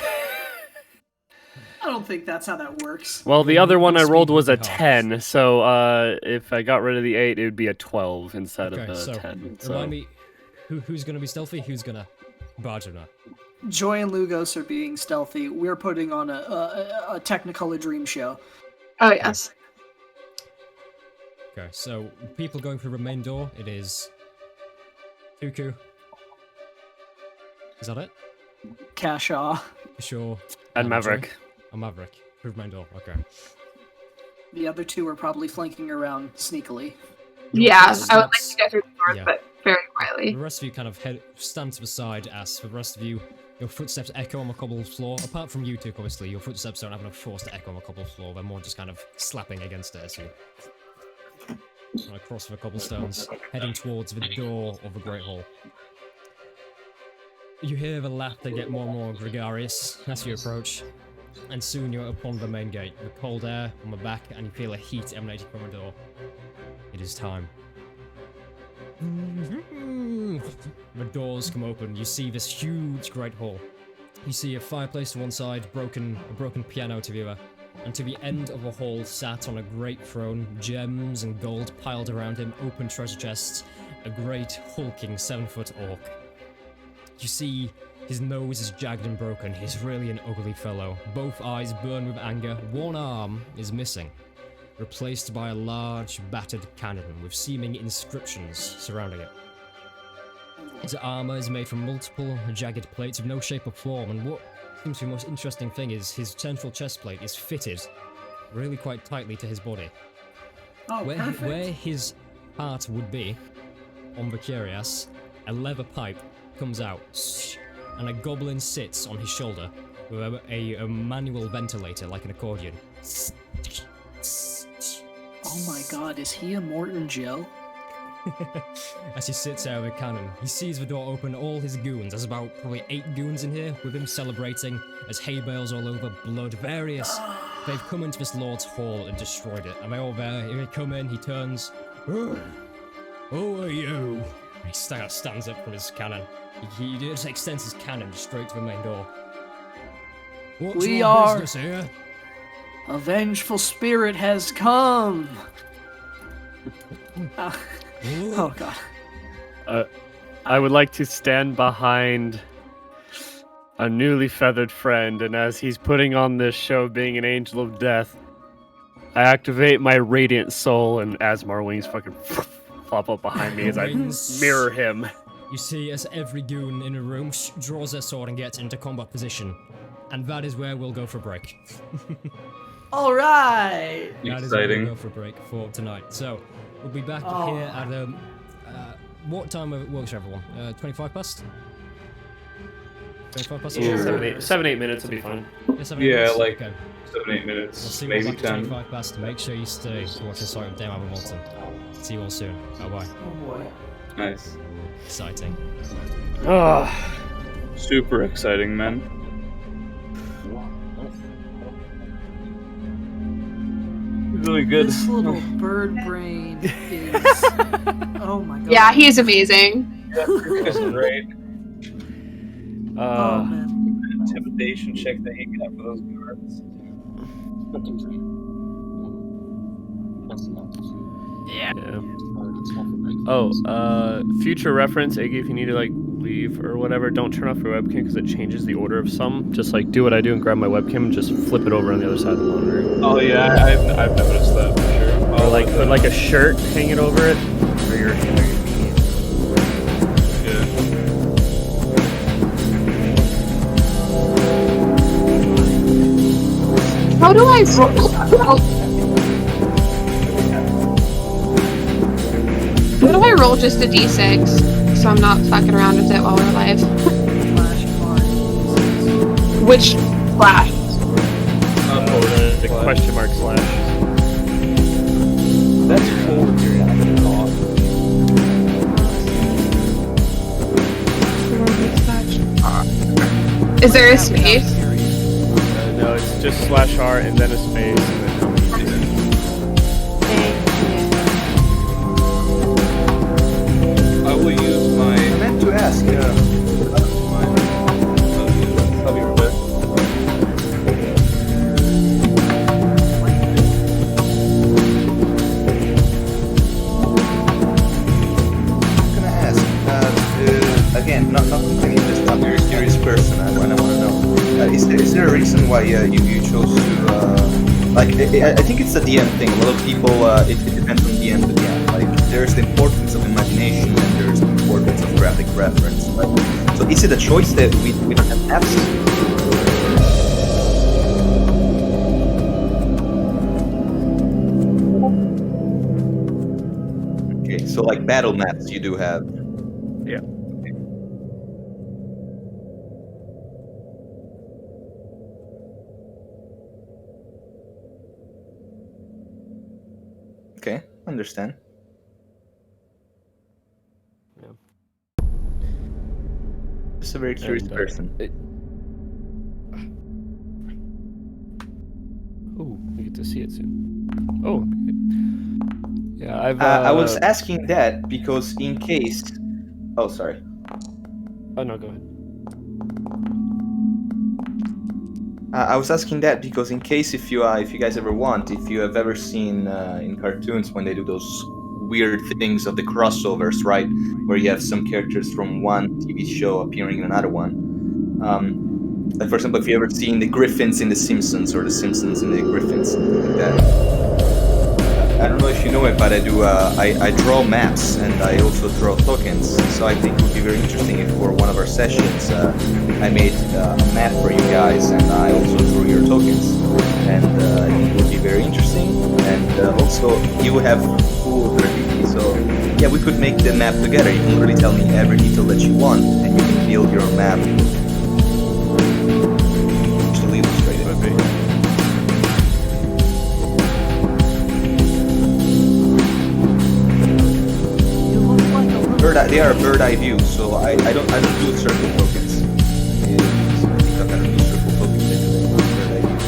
I don't think that's how that works. Well, the other one I Speed rolled was a would be half. 10, so if I got rid of the 8, it would be a 12 instead Okay, of a so 10. So remind me, who's gonna be stealthy? Who's gonna barge or not? Joy and Lugos are being stealthy. We're putting on a Technicolor dream show. Oh, yes. Okay, so people going through the main door. It is Tuku. Is that it? Kashaw. Sure. and Maverick. A Maverick. Through the main door. Okay. The other 2 are probably flanking around sneakily. Yeah, I would like Steps- to go through the doors, Yeah. but very The quietly. rest of you kind of stand to the side as the rest of you, your footsteps echo on the cobbled floor. Apart from you two, obviously, your footsteps don't have enough force to echo on the cobbled floor. They're more just kind of slapping against it as you run across the cobblestones, heading towards the door of the Great Hall. You hear the laughter get more and more gregarious as you approach, and soon you're upon the main gate, the cold air on the back, and you feel a heat emanating from the door. It is time. The doors come open. You see this huge great hall. You see a fireplace to one side, a broken piano to the other, and to the end of the hall, sat on a great throne, gems and gold piled around him, open treasure chests, a great hulking 7-foot orc. You see his nose is jagged and broken. He's really an ugly fellow. Both eyes burn with anger. One arm is missing, replaced by a large, battered cannon with seeming inscriptions surrounding it. His armor is made from multiple jagged plates of no shape or form, and what seems to be the most interesting thing is his central chest plate is fitted really quite tightly to his body. Oh, perfect. Where his heart would be, on the cuirass, a leather pipe comes out, and a goblin sits on his shoulder with a manual ventilator like an accordion. Oh my god, is he a Morton Joe? As he sits there with a cannon, he sees the door open, all his goons. There's about probably 8 goons in here, with him celebrating. There's hay bales all over, blood, various. They've come into this lord's hall and destroyed it. And they're all there. He come in, he turns. Who are you? He stands up from his cannon. He just extends his cannon straight to the main door. What's We your are- business here? A vengeful spirit has come! Oh god. I would like to stand behind a newly feathered friend, and as he's putting on this show of being an angel of death, I activate my radiant soul, and Asmar wings fucking flop up behind me as I Wings. mirror him. You see as every goon in a room draws their sword and gets into combat position. And that is where we'll go for a break. Alright! That is where Exciting. we'll go for a break for tonight. So, we'll be back Oh. here at, what time works for everyone? 25 past? 25 past? Yeah. 7-8 minutes will be fine. Yeah, 7 Yeah, minutes? like Okay. 7-8 We'll minutes, see maybe you back at 10. 25 past. Make sure you stay to watch the site of Dame Abermolten. See you all soon. Bye-bye. Oh boy. Nice. Exciting. Ah. Super exciting, man. Really good. This little bird brain is. Oh my god. Yeah, he is amazing. This is great. Oh man. Intimidation check that he got for those guards. Yeah. Oh, future reference, Iggy, if you need to like leave or whatever, don't turn off your webcam because it changes the order of some. Just like do what I do and grab my webcam and just flip it over on the other side of the monitor. Oh yeah, I've noticed that for sure. Or like put like a shirt hanging over it for your Yeah. How do I How do I roll just a d6 so I'm not fucking around with it while we're live? Which flash? the question mark slash. That's cool. Is there a space? No, it's just /r and then a space and then how many digits. I will use my. I meant to ask. I'll be right back. I'm gonna ask. Again, not complaining, just I'm a very curious person. I want to know. Is there a reason why you chose to like? I think it's a DM thing. A lot of people. It depends on DM to DM. Like there's the importance of imagination and there's the importance of graphic reference. Like, so is it a choice that we don't have maps? Okay, so like battle maps you do have. Yeah. Okay, understand. Yeah. Just a very curious And, person. Oh, we get to see it soon. Oh, yeah. I was asking that because in case. Oh, sorry. Oh no, go ahead. I was asking that because in case if you guys ever want, if you have ever seen in cartoons when they do those weird things of the crossovers, right, where you have some characters from one TV show appearing in another one. Like for example, if you ever seen the Griffins in The Simpsons or the Simpsons in the Griffins, something like that. I don't know if you know it, but I do. I draw maps and I also draw tokens. So I think it would be very interesting if for one of our sessions I made a map for you guys and I also drew your tokens. And I think it would be very interesting. And also you have full ability. So yeah, we could make the map together. You can literally tell me every detail that you want, and you can build your map. Actually illustrate it. They are a bird eye view, so I don't do circle tokens. I think I don't do circle tokens anyway. Bird eye view.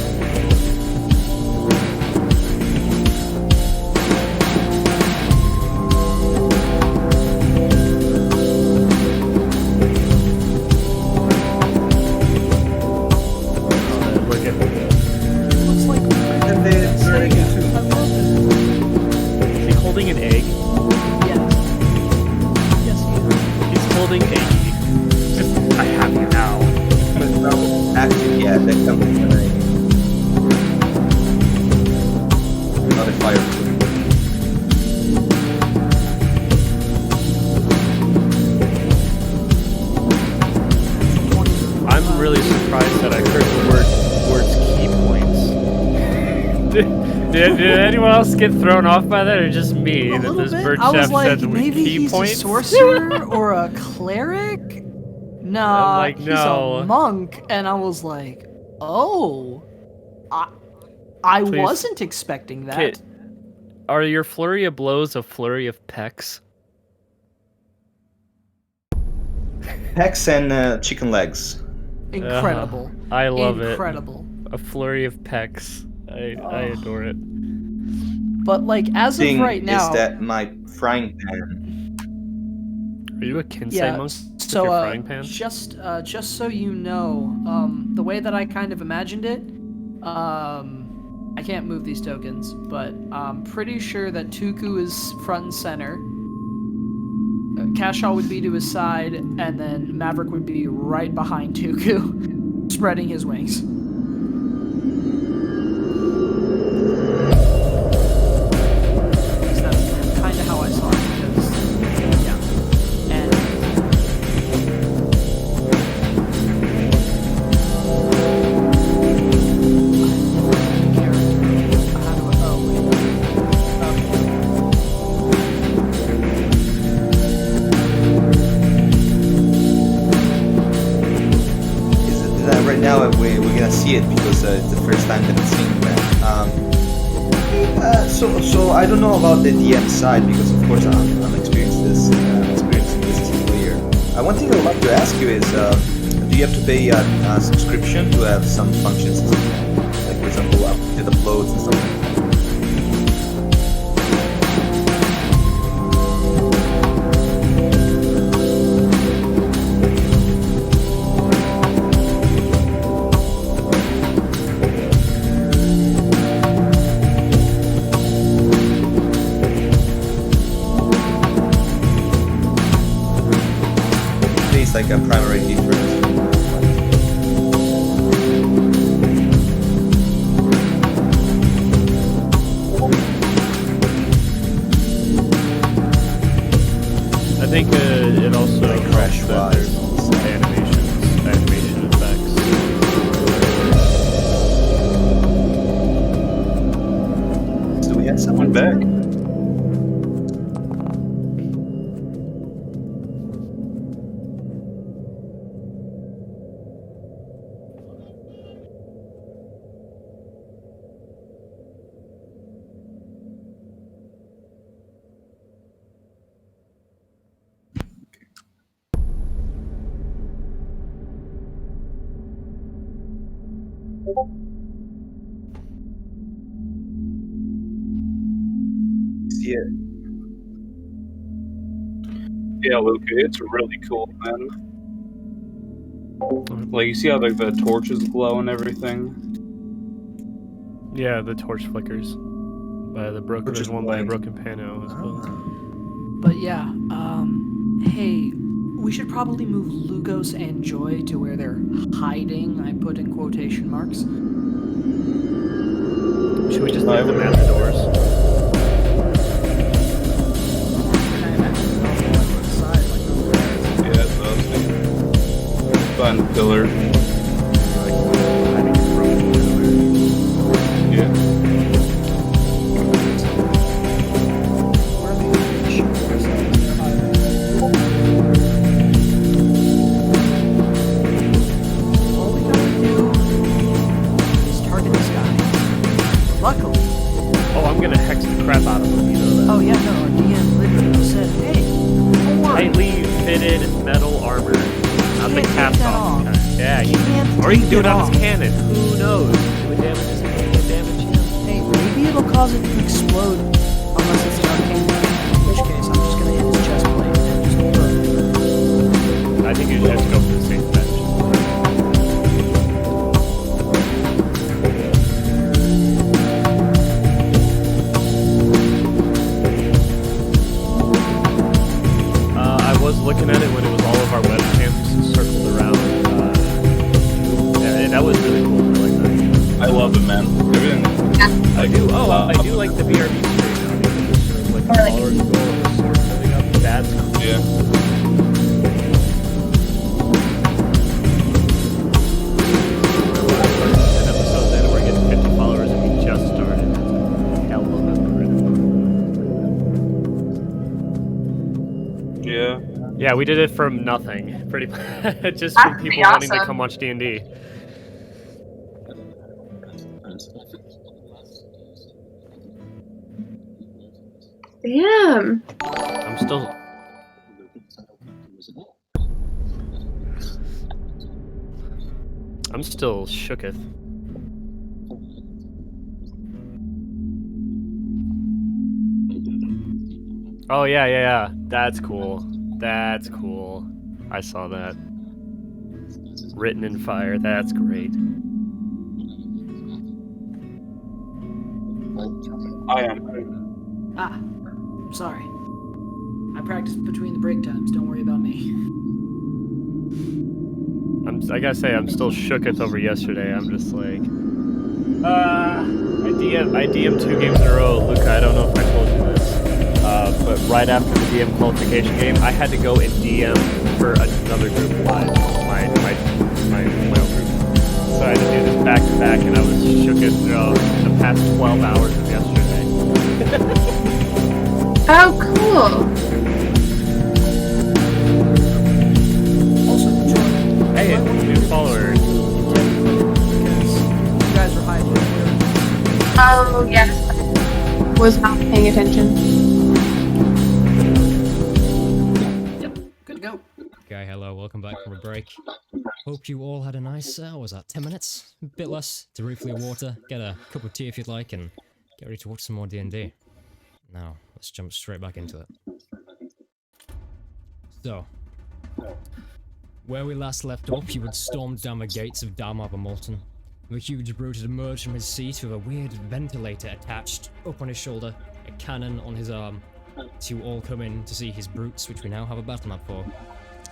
Look at Looks like And the bird eye view too. I love it. is he holding an egg? Yes. Yes, He's holding a. I have you now. Actually, yeah, that comes from not a fire. I'm really surprised that I heard the words key points. did anyone else get thrown off by that, or just me? A That little this bit. bird I was chef like, said maybe key he's points? a sorcerer or a cleric. Nah, like, he's no. a monk, and I was like, oh, I Please. wasn't expecting that. Kit, are your flurry of blows a flurry of pecks? Pecs and chicken legs. Incredible. I love Incredible. it. A flurry of pecks. I adore it. But like as of Thing right now, is that my frying pan. Are you a Kinsei yeah. monk with So your frying pan? just so you know, the way that I kind of imagined it, I can't move these tokens, but I'm pretty sure that Tuku is front and center. Kashaw would be to his side, and then Maverick would be right behind Tuku, spreading his wings. That's kind of how I saw it, because, yeah. And Right now we're gonna see it because it's the first time that it's seeing that. So I don't know about the DM side because of course I'm experiencing this as a player. One thing I would like to ask you is, do you have to pay a subscription to have some functions, like for example did uploads and stuff like that? Like a primary difference. I think it also Like crash helps that there's animation effects. Do we have someone back? Yeah. Yeah, Luca, it's really cool, man. Like, you see how like the torches glow and everything? Yeah, the torch flickers. There's one by a broken piano as well. But yeah, hey, we should probably move Lugos and Joy to where they're hiding. I put in quotation marks. Should we just leave them at the doors? Yeah, that's what I was thinking. Behind the pillar. Yeah. All we gotta do is target this guy. Luckily. Oh, I'm gonna hex the crap out of them, you know that. Oh yeah, no, our DM literally said, hey, don't worry. Highly fitted metal armor. Not the Can't take cast that off off. kind. Yeah, You can't or you can take do it it on off. his cannon. Who knows? Do it damage his cannon, damage him. Hey, maybe it'll cause it to explode unless it's an arcane weapon, in which case I'm just gonna hit his chest plate and just burn it. I think you should just go for the safe bet. I was looking at it when it was all of our webcams circled around. Yeah, that was really cool. I like that. I love it, man. Everything. I do. Oh, I do like the BRB screen. Like the colors go, the sword coming up. That's cool. Yeah. An episode in, we're getting 50 followers, and we just started. Hell of a Yeah. Yeah, we did it from nothing, pretty much. Just That's from pretty people wanting to awesome. come watch D&D. Damn. I'm still shooketh. Oh yeah. That's cool. That's cool. I saw that. Written in fire. That's great. I am. Ah, I'm sorry. I practice between the break times. Don't worry about me. I gotta say, I'm still shooketh over yesterday. I'm just like, I DM 2 games in a row. Luca, I don't know if I told you this, but right after the DM qualification game, I had to go and DM for another group live, my own group. So I had to do this back to back, and I was shooketh throughout the past 12 hours of yesterday. Oh, cool. Also, Jordan, Hey, new follower. because you guys were hiding. Oh, yes. I was not paying attention. Yep, good to go. Okay, hello, welcome back from a break. Hope you all had a nice, what was that, 10 minutes? A bit less, to refill your water, get a cup of tea if you'd like, and get ready to watch some more D&D. Now, let's jump straight back into it. So, where we last left off, you had stormed down the gates of Dalry Molten. The huge brute had emerged from his seat with a weird ventilator attached up on his shoulder, a cannon on his arm. So you all come in to see his brutes, which we now have a battle map for.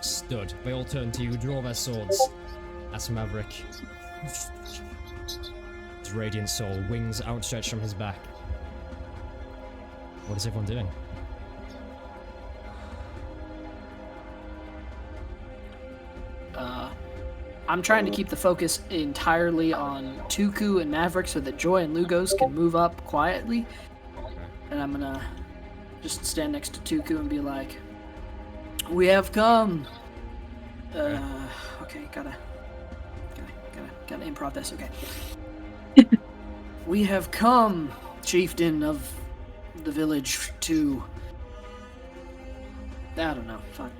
Stood. They all turn to you, draw their swords. That's Maverick. His radiant soul, wings outstretched from his back. What is everyone doing? I'm trying to keep the focus entirely on Tuku and Maverick so that Joy and Lugos can move up quietly. And I'm gonna just stand next to Tuku and be like, "We have come." Okay, gotta improv this. Okay. We have come, chieftain of the village, to. I don't know. Fuck.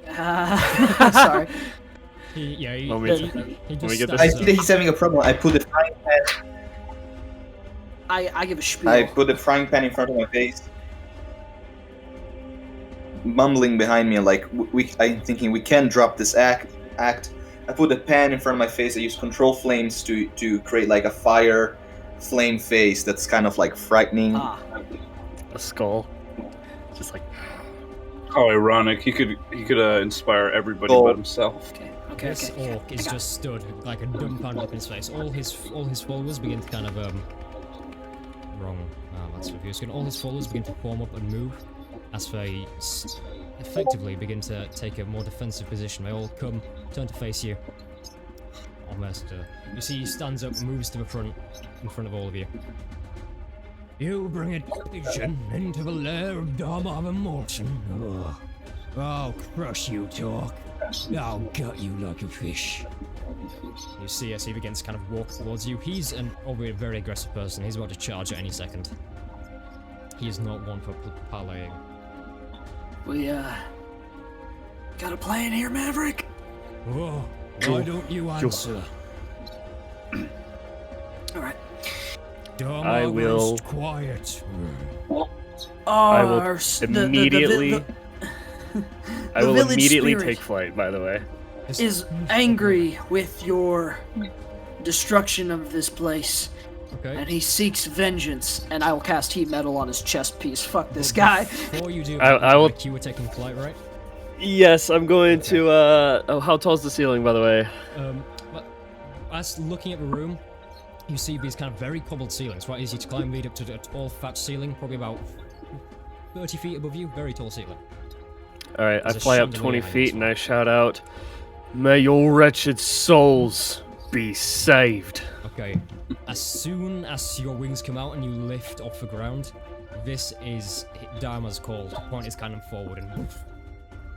Sorry. He Let me just get I this. see that he's having a problem. I put the frying pan. I give a spiel. I put the frying pan in front of my face, mumbling behind me, like I'm thinking we can drop this act. I put the pan in front of my face. I use control flames to create like a fire flame face that's kind of like frightening. A skull. Just like. How ironic. He could inspire everybody Oh. but himself. Okay. This orc is just stood like a dumbfounded look in his face. All his followers begin to kind of that's confusing. All his followers begin to form up and move as they effectively begin to take a more defensive position. They all come, turn to face you. Almost. You see, he stands up, moves to the front, in front of all of you. You bring a vision into the lair of Dalry Molten. I'll crush you, talk. I'll gut you like a fish. You see as he begins to kind of walk towards you. He's already a very aggressive person. He's about to charge at any second. He is not one for parleying. We got a plan here, Maverick. Whoa, why don't you answer? All right. I will. Quiet. I will immediately. I will village immediately spirit take flight. By the way. is angry with your destruction of this place, Okay. and he seeks vengeance. And I will cast heat metal on his chest piece. Fuck this guy. Before you do, I will- You were taking flight, right? Yes, I'm going to. How tall's the ceiling, by the way? But as looking at the room, you see these kind of very cobbled ceilings. Quite easy to climb, lead up to a tall, thatched ceiling, probably about 30 feet above you. Very tall ceiling. All right, I There's a fly up chandelier 20 hanging feet as and well. I shout out, "May your wretched souls be saved." Okay. As soon as your wings come out and you lift off the ground, this is Dharma's call. Point is cannon forward and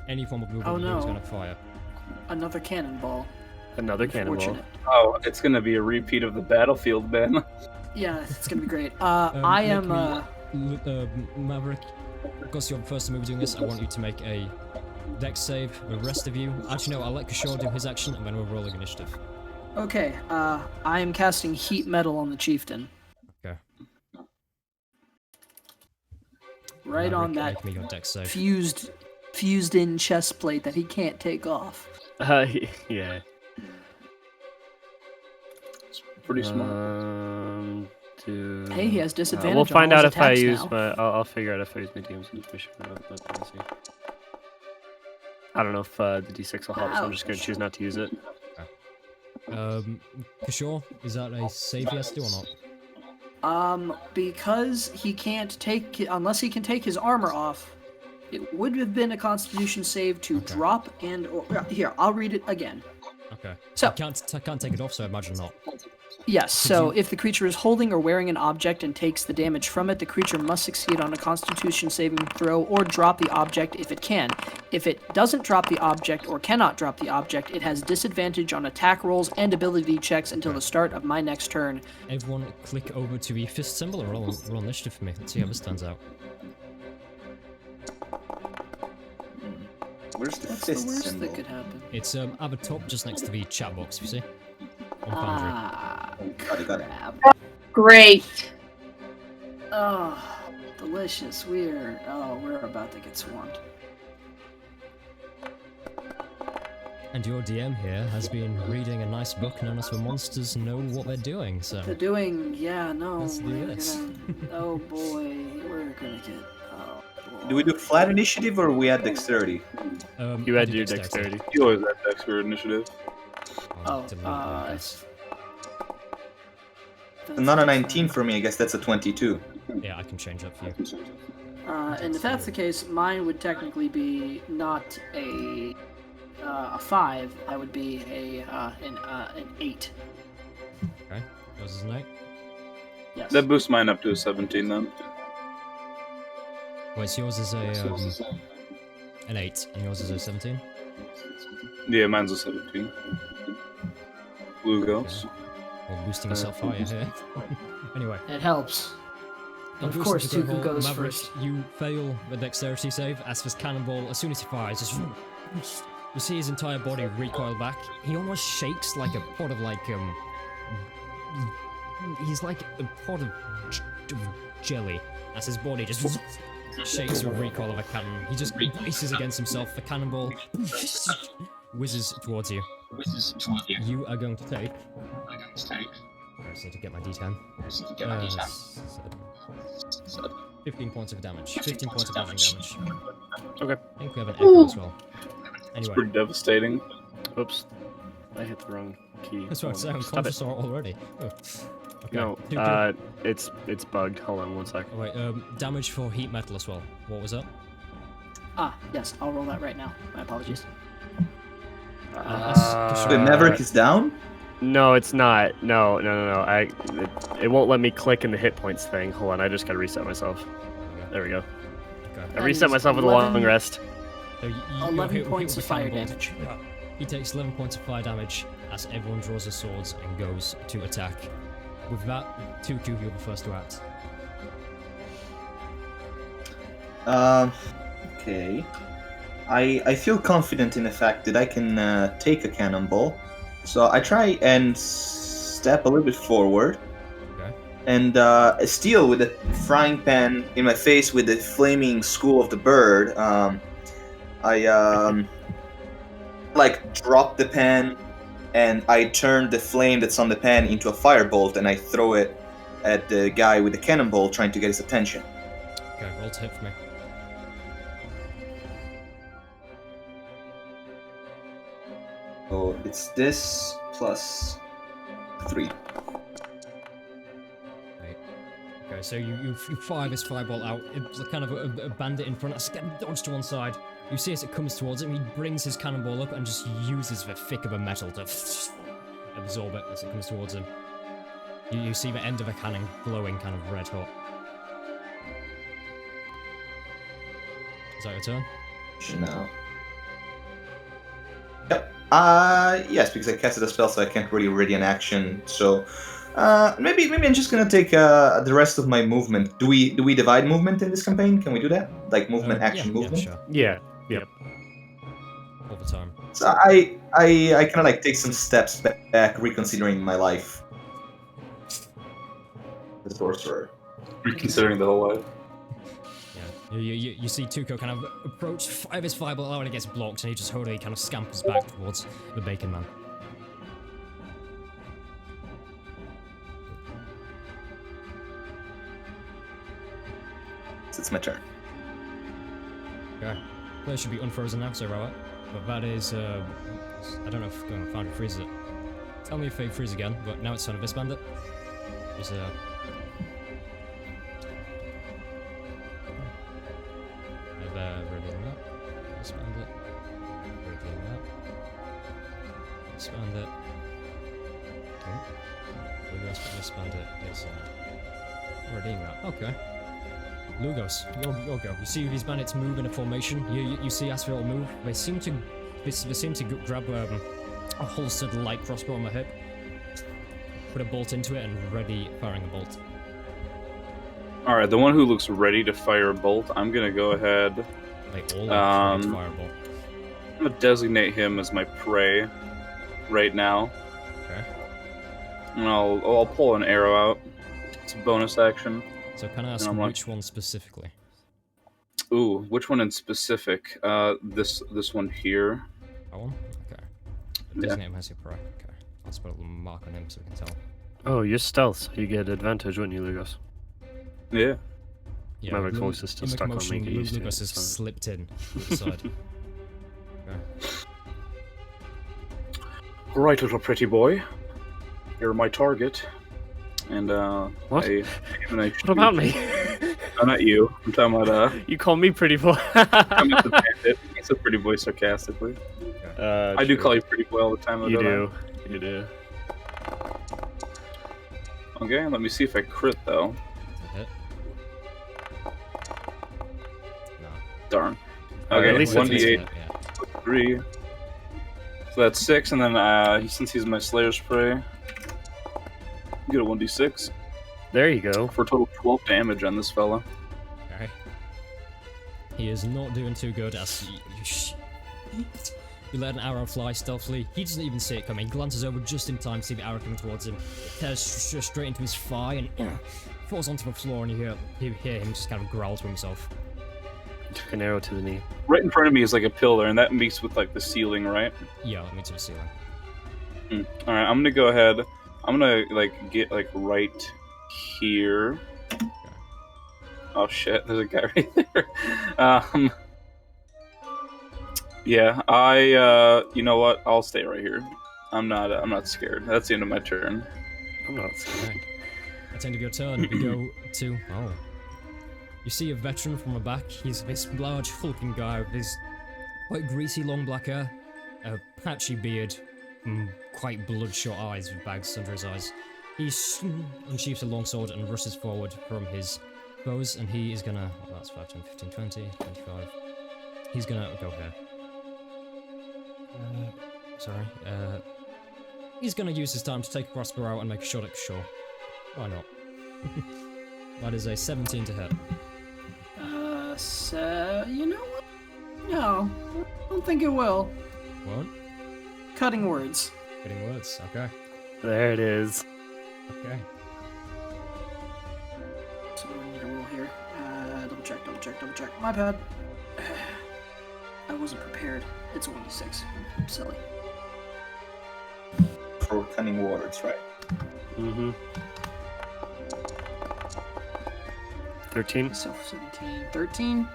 any form of movement Oh, is no. going to fire. Another cannonball. Another cannonball. Fortunate. Oh, it's gonna be a repeat of the battlefield, Ben. Yeah, it's gonna be great. I am. Maverick, because you're the first to move doing this, I want you to make a dex save. The rest of you, actually no, I'll let Kishore do his action and then we're rolling initiative. Okay. I am casting heat metal on the chieftain. Okay. Right on that Make me your deck save. fused in chest plate that he can't take off. Yeah. Pretty smart. Hey, he has disadvantage We'll on find all out his if I attacks use now. my. I'll figure out if I use my DM's intuition or not. Let's see. I don't know if the D6 will help, so I'm just gonna choose not to use it. Kishore, is that a save he has to do or not? Because he can't take, unless he can take his armor off, it would have been a Constitution save to Okay. drop and. Here, I'll read it again. Okay. So- I can't take it off, so I imagine not. Yes, so if the creature is holding or wearing an object and takes the damage from it, the creature must succeed on a Constitution saving throw or drop the object if it can. If it doesn't drop the object or cannot drop the object, it has disadvantage on attack rolls and ability checks until the start of my next turn. Everyone click over to the fist symbol or roll initiative for me. Let's see how this turns out. Where's the What's the fist worst symbol? that could happen? It's at the top, just next to the chat box, you see? On Foundry. Got it, got it. Crap. Great. Oh, delicious. We're about to get swarmed. And your DM here has been reading a nice book known as The Monsters Know What They're Doing, so... They're doing, no. Let's do we're this. Oh boy, we're gonna get. Oh, Do we do flat initiative or we add dexterity? You I had do your dexterity. You always have extra initiative. It's. Not a 19 for me, I guess that's a 22. Yeah, I can change that for you. And if that's the case, mine would technically be not a 5. That would be an 8. Okay, yours is an 8. Yes. That boosts mine up to a 17 then. Wait, so yours is an 8, and yours is a 17? Yeah, mine's a 17. Blue ghost. Or boosting yourself higher here. Anyway. It helps. And of Boosting course, to Tuku goes Maverick, first. You fail the dexterity save as this cannonball, as soon as he fires, just you see his entire body recoil back. He almost shakes like a pot of he's like a pot of jelly as his body just shakes with recoil of a cannon. He just braces against himself. The cannonball whizzes towards you. You are going to take. I just need to get my D10. 15 points of damage. 15 points of bludgeoning damage. Okay. I think we have an echo as well. It's Anyway, pretty devastating. Oops. I hit the wrong key. that's what I'm saying. I'm Stop conscious it. already. Oh. Okay. No, Two. it's bugged. Hold on one sec. Oh, wait, damage for heat metal as well. What was that? Yes, I'll roll that right now. My apologies. Wait, Maverick is down? No, it's not. No. It won't let me click in the hit points thing. Hold on, I just gotta reset myself. There we go. Okay. I reset myself with a 11 long rest. So you're 11 hit points with of fire cannonball. damage. He takes 11 points of fire damage as everyone draws their swords and goes to attack. With that, Tuku, you're the first to act. Okay. I feel confident in the fact that I can take a cannonball. So I try and step a little bit forward. Okay. And steal with the frying pan in my face with the flaming skull of the bird. I drop the pan and I turn the flame that's on the pan into a firebolt and I throw it at the guy with the cannonball trying to get his attention. Okay, roll to hit for me. So it's this plus 3. Okay, so you fire this fireball out. It's kind of a bandit in front. It's getting dodged to one side. You see as it comes towards him, he brings his cannonball up and just uses the thick of a metal to absorb it as it comes towards him. You see the end of a cannon glowing kind of red hot. Is that your turn? No. Yep. Yes, because I casted a spell, so I can't really ready an action. So, maybe I'm just gonna take the rest of my movement. Do we divide movement in this campaign? Can we do that? Like movement, action, movement. Yeah, sure. Yeah. Yep. All the time. So I kind of like take some steps back, reconsidering my life. The sorcerer. Reconsidering the whole life. Yeah, You see Tuco kind of approach, fire his fireball out, and it gets blocked, and he just hurriedly kind of scampers back towards the Bacon Man. It's my turn. Okay. Player should be unfrozen now, so right. But that is, I don't know if I'm going to find it freezes it. Tell me if they freeze again, but now it's Son of this bandit. There's revealing that. Expand it. Revealing that. Expand it. Oh. Expand it. It's redeem that. Okay. Lugos, your go. You see these bandits move in a formation. You see Asphodel move. They seem to grab a holstered light crossbow on the hip, put a bolt into it, and ready firing a bolt. All right, the one who looks ready to fire a bolt. I'm gonna go ahead. They all are ready to fire a bolt. I'm gonna designate him as my prey right now. Okay. And I'll pull an arrow out. It's a bonus action. So can I ask which one specifically? Ooh, which one in specific? This one here. That one? Okay. Designate him as your prey. Okay. Let's put a little mark on him so we can tell. Oh, you're stealth, so you get advantage, wouldn't you, Lugos? Yeah. Yeah, Mavericks voice is still stuck on me. Get used to it, Lucas has so. slipped in to the side. Okay. Right, little pretty boy. You're my target. And What? What about me? I'm not you. I'm talking about You call me pretty boy. I'm the bandit. It's a pretty boy sarcastically. I do call you pretty boy all the time. Though, You don't do. You do. I? Okay, let me see if I crit though. Hit. No. Darn. At Okay, least Well, it's 1d8, yeah. 3. So that's 6, and then since he's my Slayer's Prey, get a 1d6 There you go. for a total of 12 damage on this fella. Okay. He is not doing too good as you let an arrow fly stealthily. He doesn't even see it coming. He glances over just in time to see the arrow coming towards him. It tears straight into his thigh and falls onto the floor, and you hear him just kind of growl to himself. Took an arrow to the knee. Right in front of me is like a pillar, and that meets with like the ceiling, right? Yeah, let me to the ceiling. All right, I'm gonna go ahead. I'm gonna like get like right here. Oh shit, there's a guy right there. Yeah, you know what? I'll stay right here. I'm not scared. That's the end of my turn. I'm not scared. Okay. At the end of your turn, we go to you see a veteran from the back. He's this large, hulking guy with his quite greasy, long black hair, a patchy beard, and quite bloodshot eyes with bags under his eyes. He unsheaths a long sword and rushes forward from his foes, and he is gonna. Oh, that's 5, 10, 15, 20, 25. He's gonna go here. He's gonna use his time to take a crossbow out and make a shot at shore. Why not? That is a 17 to hit. So, you know what? No, I don't think it will. What? Cutting words. Getting words. Okay. There it is. Okay. So I need a roll here. Double check. My bad. I wasn't prepared. It's 1d6. I'm silly. For cunning words, right? Mm-hmm. 13. So 17, 13.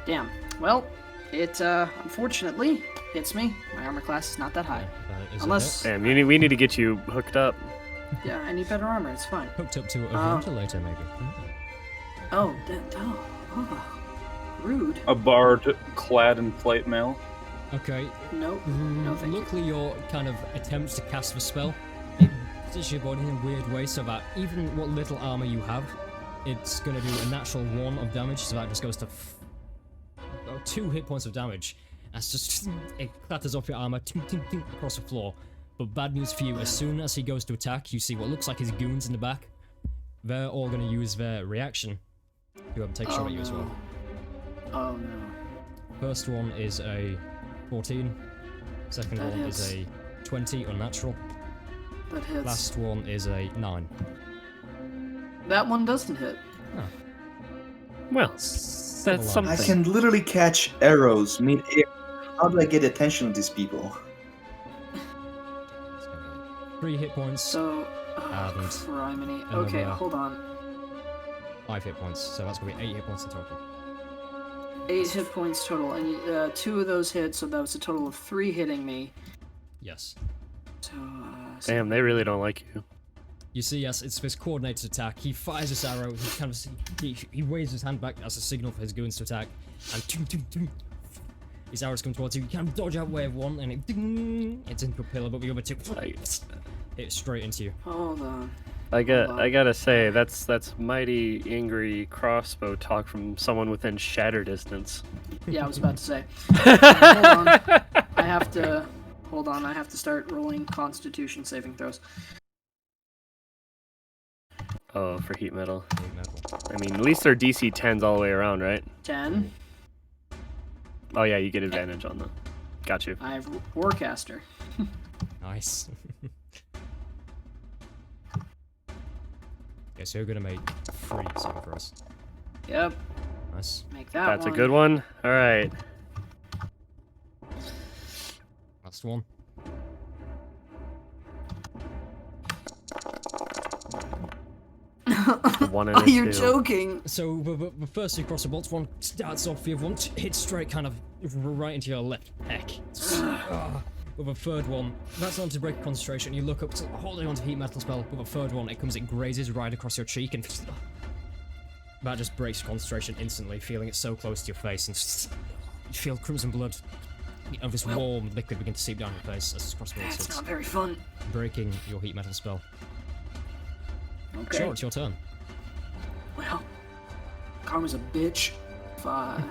Damn. Well, it unfortunately hits me. My armor class is not that high. That is Unless, Damn, we need to get you hooked up. yeah, I need better armor. It's fine. hooked up to a ventilator, maybe. Oh, rude. A bard clad in plate mail. Okay. Nope. No, thank you. Luckily, your kind of attempts to cast the spell, it positions your body in a weird way so that even what little armor you have, it's going to do a natural 1 of damage, so that just goes to 2 hit points of damage. That's just, it clatters off your armor, tink, tink, tink, across the floor. But bad news for you, as soon as he goes to attack, you see what looks like his goons in the back. They're all going to use their reaction to take a shot at you as well. Oh no. First one is a 14. Second That one hits. is a 20, unnatural. That hits. Last one is a 9. That one doesn't hit. Well, that's Hold on. something. I can literally catch arrows mid-air. How do I get attention of these people? It's gonna be 3 hit points, So, And criminy. another- Okay, hold on. 5 hit points, so that's gonna be 8 hit points in total. 8 hit points total, and 2 of those hit, so that was a total of 3 hitting me. Yes. So, Damn, they really don't like you. You see, yes, it's this coordinated attack. He fires this arrow. He kind of he waves his hand back as a signal for his goons to attack, and his arrows come towards you. You kind of dodge out wave one, and it's into a pillar, but the other two hit straight into you. hold on. I Hold on. gotta say that's mighty angry crossbow talk from someone within shatter distance. Yeah, I was about to say. Hold on. I have to. Hold on, I have to start rolling Constitution saving throws. Oh, for heat metal. Heat metal. I mean, at least they're DC 10s all the way around, right? 10. Oh yeah, you get advantage on them. Got you. I have Warcaster. Nice. Okay, so you're gonna make 3 saving throws. Yep, Nice. make that That's one. a good one. All right. Last one. One and Oh, a you're 2. joking. So the first 2 cross the bolts, one starts off, the other one hits straight kind of right into your left pec. With a third one, that's not to break concentration. You look up, to holding on to heat metal spell. With a third one, it grazes right across your cheek, and that just breaks concentration instantly. Feeling it so close to your face, and you feel crimson blood of this warm liquid begin to seep down your face as this crossbow That's hits, not very fun. breaking your heat metal spell. Okay. Sure, it's your turn. Well, Karma's a bitch. 5,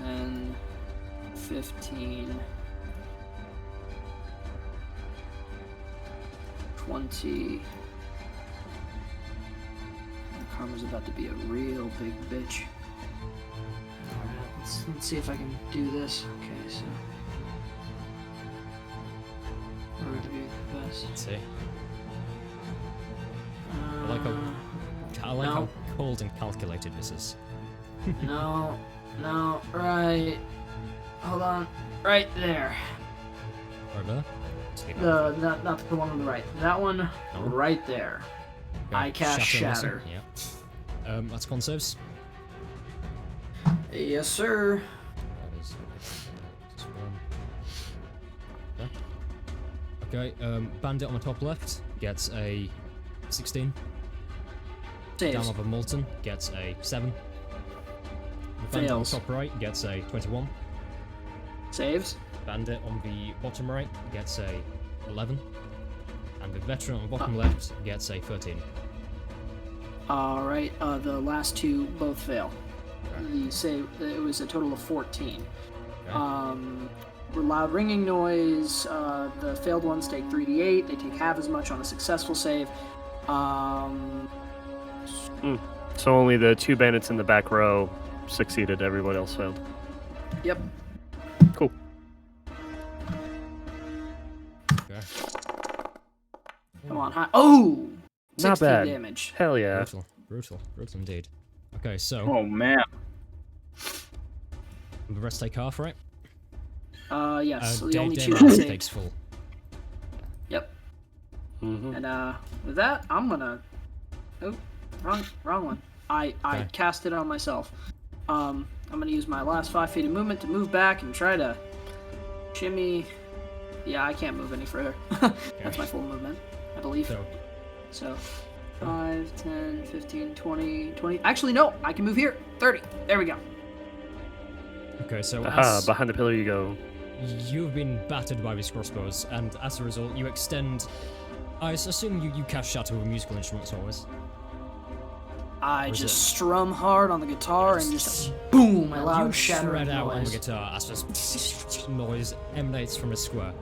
10, 15, 20. Karma's about to be a real big bitch. Alright, let's see if I can do this. Okay, so. What would be the best? Let's see. I like No. how cold and calculated this is. No, right. Hold on. Right there. Right there. Let's keep it. Not the one on the right. That one Oh. right there. Okay, I cast Shatter. Shatter. Yeah. That's con saves. Yes, sir. That is just one. Okay. Bandit on the top left gets a 16. Saves. Down of a Molten gets a 7. The Bandit on the Fails. top right gets a 21. Saves. Bandit on the bottom right gets a 11. And the Veteran on the bottom left gets a 13. Alright, the last 2 both fail. The save, it was a total of 14. Okay. Loud ringing noise. The failed ones take 3d8. They take half as much on a successful save. So only the 2 bandits in the back row succeeded. Everyone else failed. Yep. Cool. Okay. Come on, high. Oh! Not 16 bad. damage. Hell yeah. Brutal indeed. Okay, so Oh man. the rest take half, right? Yes. So the only 2 Daemon that saved. takes full. Yep. Mm-hmm. And with that, I'm gonna. Oh, wrong one. I Okay. cast it on myself. I'm gonna use my last 5 feet of movement to move back and try to shimmy. Yeah, I can't move any further. That's my full movement, I believe. So 5, 10, 15, 20, 20. Actually, no, I can move here. 30. There we go. Okay, so Aha, as behind the pillar you go. you've been battered by these crossbows, and as a result, you extend. I assume you cast Shatter with musical instruments always. I Or is just it- strum hard on the guitar and just boom, a You loud shred shattering out on the noise. guitar as this noise emanates from a square.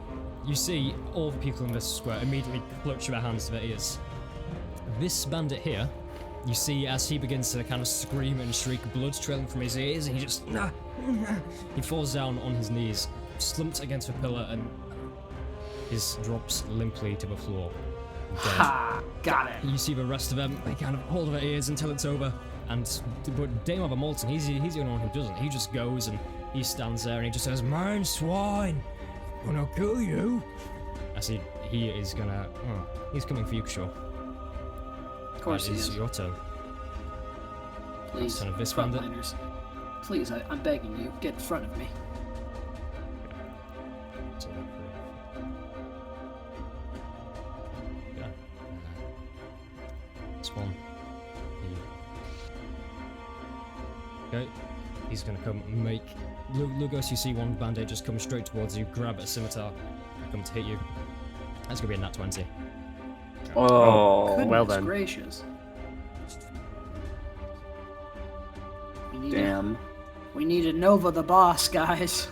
You see all the people in this square immediately clutch their hands to their ears. This bandit here, you see as he begins to kind of scream and shriek, blood trailing from his ears, and he falls down on his knees, slumped against a pillar, and his drops limply to the floor. Ha! Got it. You see the rest of them, they kind of hold their ears until it's over. But Dame of Molten, he's the only one who doesn't. He just goes and he stands there and he just says, "Man, swine, I'm gonna kill you." As he is gonna, he's coming for you, Shaw. Of course he is. Your turn. Please, Son of this bandit. frontliners. Please, I'm begging you, get in front of me. Yeah. This one. Okay. He's gonna come and make. Lugos, you see one bandit just come straight towards you, grab a scimitar, and come to hit you. That's gonna be a nat 20. Oh, Goodness well then. gracious. Damn. We need to Nova the boss, guys.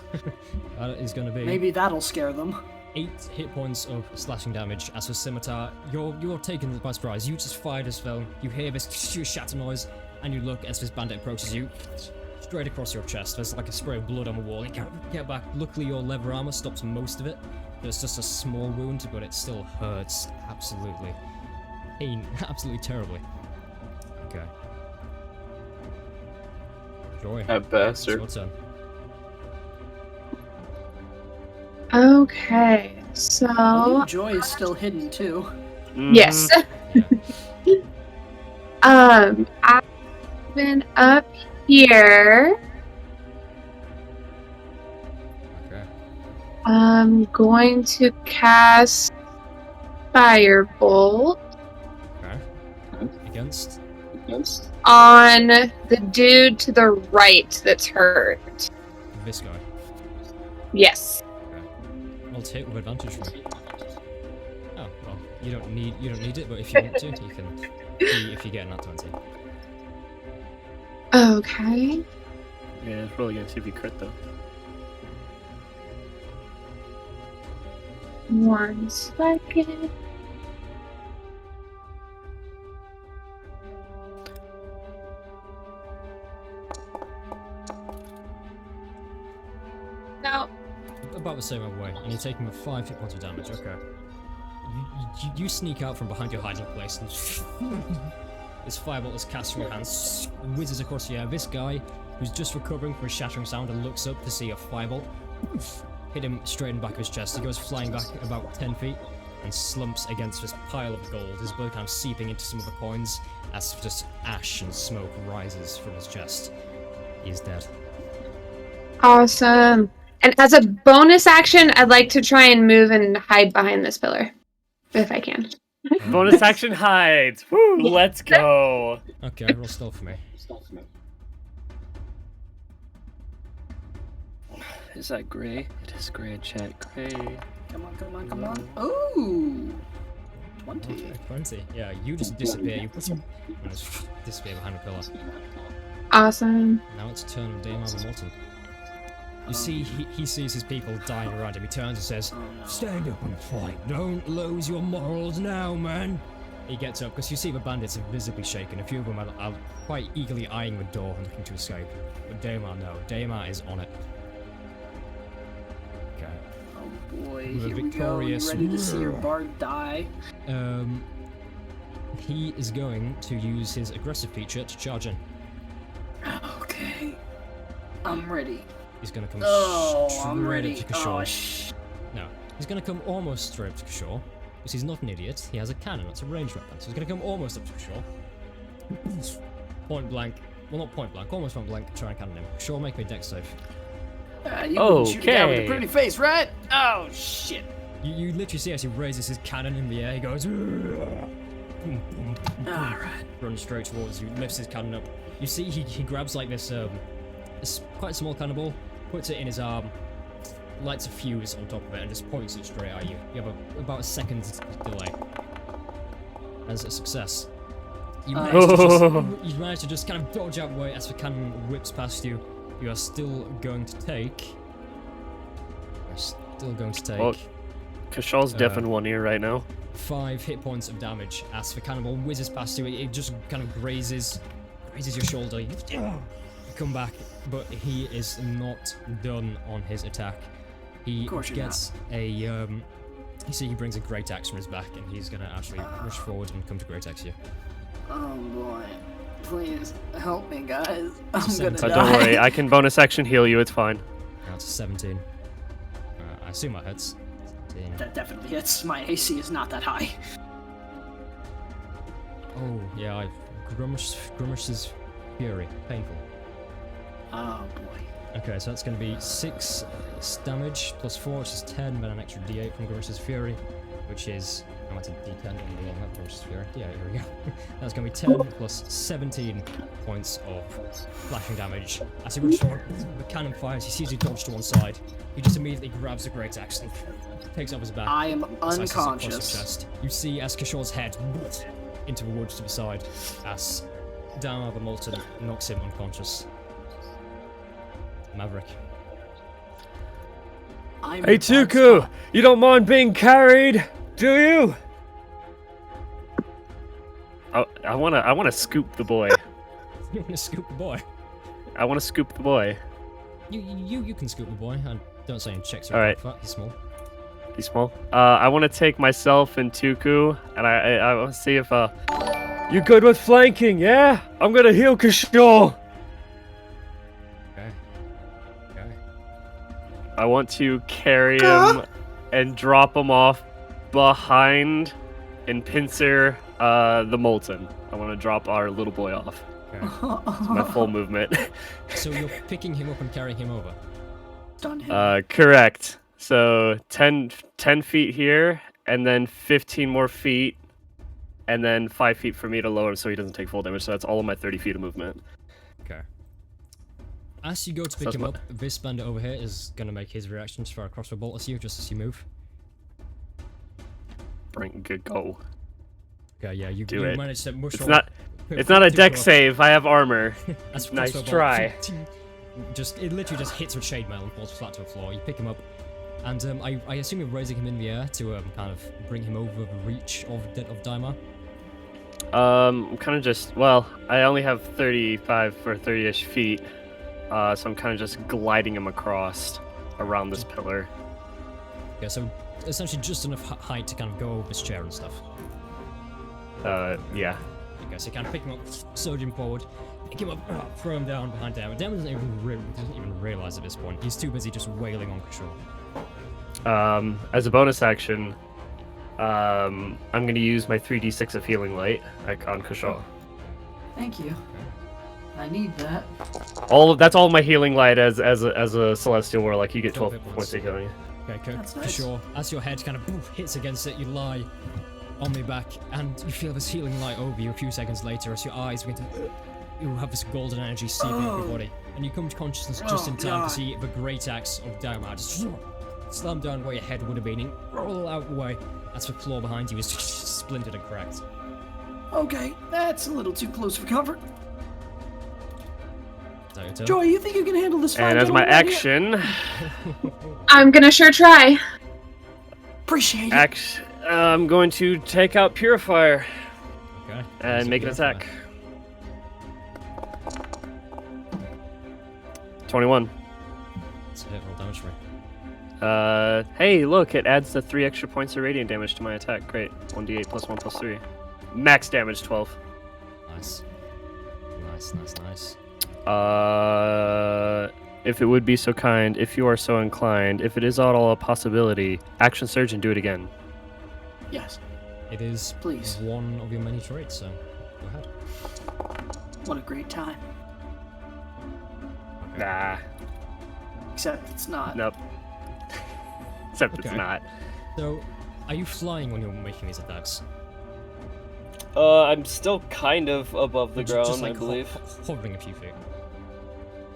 That is gonna be Maybe that'll scare them. 8 hit points of slashing damage. As for scimitar, you're taken by surprise. You just fired as well. You hear this shatter noise, and you look as this bandit approaches you. Straight across your chest. There's like a spray of blood on the wall. You can't get back. Luckily, your leather armor stops most of it. It's just a small wound, but it still hurts absolutely. Absolutely terribly. Okay. Joy. That bastard. It's your turn. Okay, I so believe Joy is still hidden too. yes. Yeah. I've been up here. Okay. I'm going to cast Firebolt Okay. Against? on the dude to the right that's hurt. This guy. Yes. I'll take with advantage from it. Oh, well, you don't need it, but if you want to, you can if you get a nat 20. Okay. Yeah, it's probably gonna see if you crit though. 1 second. No. About the same way, and you're taking 5 hit points of damage. Okay. You sneak out from behind your hiding place, and this firebolt is cast from your hands, whizzes across the air. This guy, who's just recovering from a shattering sound and looks up to see a firebolt, hit him straight in the back of his chest. He goes flying back about 10 feet and slumps against this pile of gold, his blood kind of seeping into some of the coins as just ash and smoke rises from his chest. He is dead. Awesome. And as a bonus action, I'd like to try and move and hide behind this pillar. If I can. Bonus action hides. Woo, let's go. Okay, roll stealth for me. Is that gray? It is gray, chat. Gray. Come on. Ooh! 20. Okay, 20. Yeah, you just disappear. You just disappear behind a pillar. Awesome. Now it's turn of Dame of Morton. You see, he sees his people dying around him. He turns and says, "Stand up and fight. Don't lose your morals now, man." He gets up, because you see the bandits are visibly shaken. A few of them are quite eagerly eyeing the door and looking to escape. But Daemar, no. Daemar is on it. Okay. Oh boy, With a here we go. You victorious ready to see your bard die? He is going to use his aggressive feature to charge in. Okay. I'm ready. He's going to come I'm straight ready. up to Kishore. Oh, shh. No, he's going to come almost straight up to Kishore, because he's not an idiot. He has a cannon. It's a ranged weapon. So he's going to come almost up to Kishore. Point blank. Well, not point blank. Almost point blank. Try and cannon him. Kishore, make me dex save. You wouldn't shoot a guy with a Okay. pretty face, right? Oh, shit. You literally see as he raises his cannon in the air. He goes. Alright. Runs straight towards you. Lifts his cannon up. You see, he grabs like this quite small cannonball, puts it in his arm, lights a fuse on top of it, and just points it straight at you. You have about a second's delay. As a success. You manage to just kind of dodge out the way as the cannon whips past you. You are still going to take. Well, Kashal's deaf in one ear right now. 5 hit points of damage as the cannonball whizzes past you. It just kind of grazes your shoulder. You come back, but he is not done on his attack. He Of course you're gets a You see he brings a great axe from his back, and he's gonna actually rush forward and come to great axe you. Oh boy. Please help me, guys. I'm Seven. gonna die. Don't worry, I can bonus action heal you. It's fine. Now it's 17. I assume that hits. 17. That definitely hits. My AC is not that high. Oh, yeah, I've Grimish's Fury. Painful. Oh boy. Okay, so that's going to be 6 damage plus 4, which is 10, then an extra d8 from Grimish's Fury, which is... I went to d10 on the wall, not Grimish's Fury. Yeah, here we go. That's going to be 10 plus 17 points of flashing damage. As he rushes forward, the cannon fires, he sees you dodge to one side. He just immediately grabs the great axe and takes off his back. I am slices it across unconscious. his chest. You see as Kishore's head into the woods to the side, as Dama the Molten knocks him unconscious. Maverick. Hey Tuku, you don't mind being carried, do you? I wanna scoop the boy. You want to scoop the boy? I wanna scoop the boy. You can scoop the boy, and don't say any checks are Alright. fat, he's small. He's small. I want to take myself and Tuku, and I want to see if you good with flanking? Yeah, I'm gonna heal Kishore. Okay. I want to carry him and drop him off behind and pincer the Molten. I want to drop our little boy off. Okay. It's my full movement. So you're picking him up and carrying him over? Stun him. Correct. So 10 feet here, and then 15 more feet, and then 5 feet for me to lower him so he doesn't take full damage. So that's all of my 30 feet of movement. Okay. As you go to pick him up, this bandit over here is going to make his reaction to fire a crossbow bolt at you just as you move. Good go. Okay, yeah, you Do it. managed to mush It's all- not. It's not a deck save. I have armor. As the Nice crossbow bolt try. it literally just hits with shade mail and falls flat to the floor. You pick him up, and I assume you're raising him in the air to kind of bring him over the reach of Daima. I'm kind of just. Well, I only have 35 or 30-ish feet, so I'm kind of just gliding him across around this pillar. Okay, so essentially just enough height to kind of go over this chair and stuff. Yeah. Okay, so you kind of pick him up, surge him forward, pick him up, throw him down behind Daima. Daima doesn't even realize at this point. He's too busy just wailing on Kishore. As a bonus action, I'm going to use my 3d6 of healing light on Kishore. Thank you. I need that. That's all my healing light as a celestial warlock. You get 12 points of healing. Okay, That's nice. Kishore, as your head kind of hits against it, you lie on the back, and you feel this healing light over you a few seconds later as your eyes begin to... You have this golden energy seeping into your body, and you come to consciousness just in time to see the great axe of Daima just slam down where your head would have been and roll out the way as the floor behind you is splintered and cracked. Okay, that's a little too close for comfort. Is that your turn? Joy, you think you can handle this fine And as my gentleman right here? action, I'm gonna sure try. Appreciate it. I'm going to take out Purifier Okay. and make an attack. 21. It's a hit, roll damage for me. Hey, look, it adds the 3 extra points of radiant damage to my attack. Great. 1d8 plus 1 plus 3. Max damage 12. Nice. Nice. If it would be so kind, if you are so inclined, if it is at all a possibility, action surge and do it again. Yes. It is Please. one of your many traits, so go ahead. What a great time. Nah. Except it's not. Nope. Except it's Okay. not. So, are you flying when you're making these attacks? I'm still kind of above the Just ground, like I believe. hovering a few feet.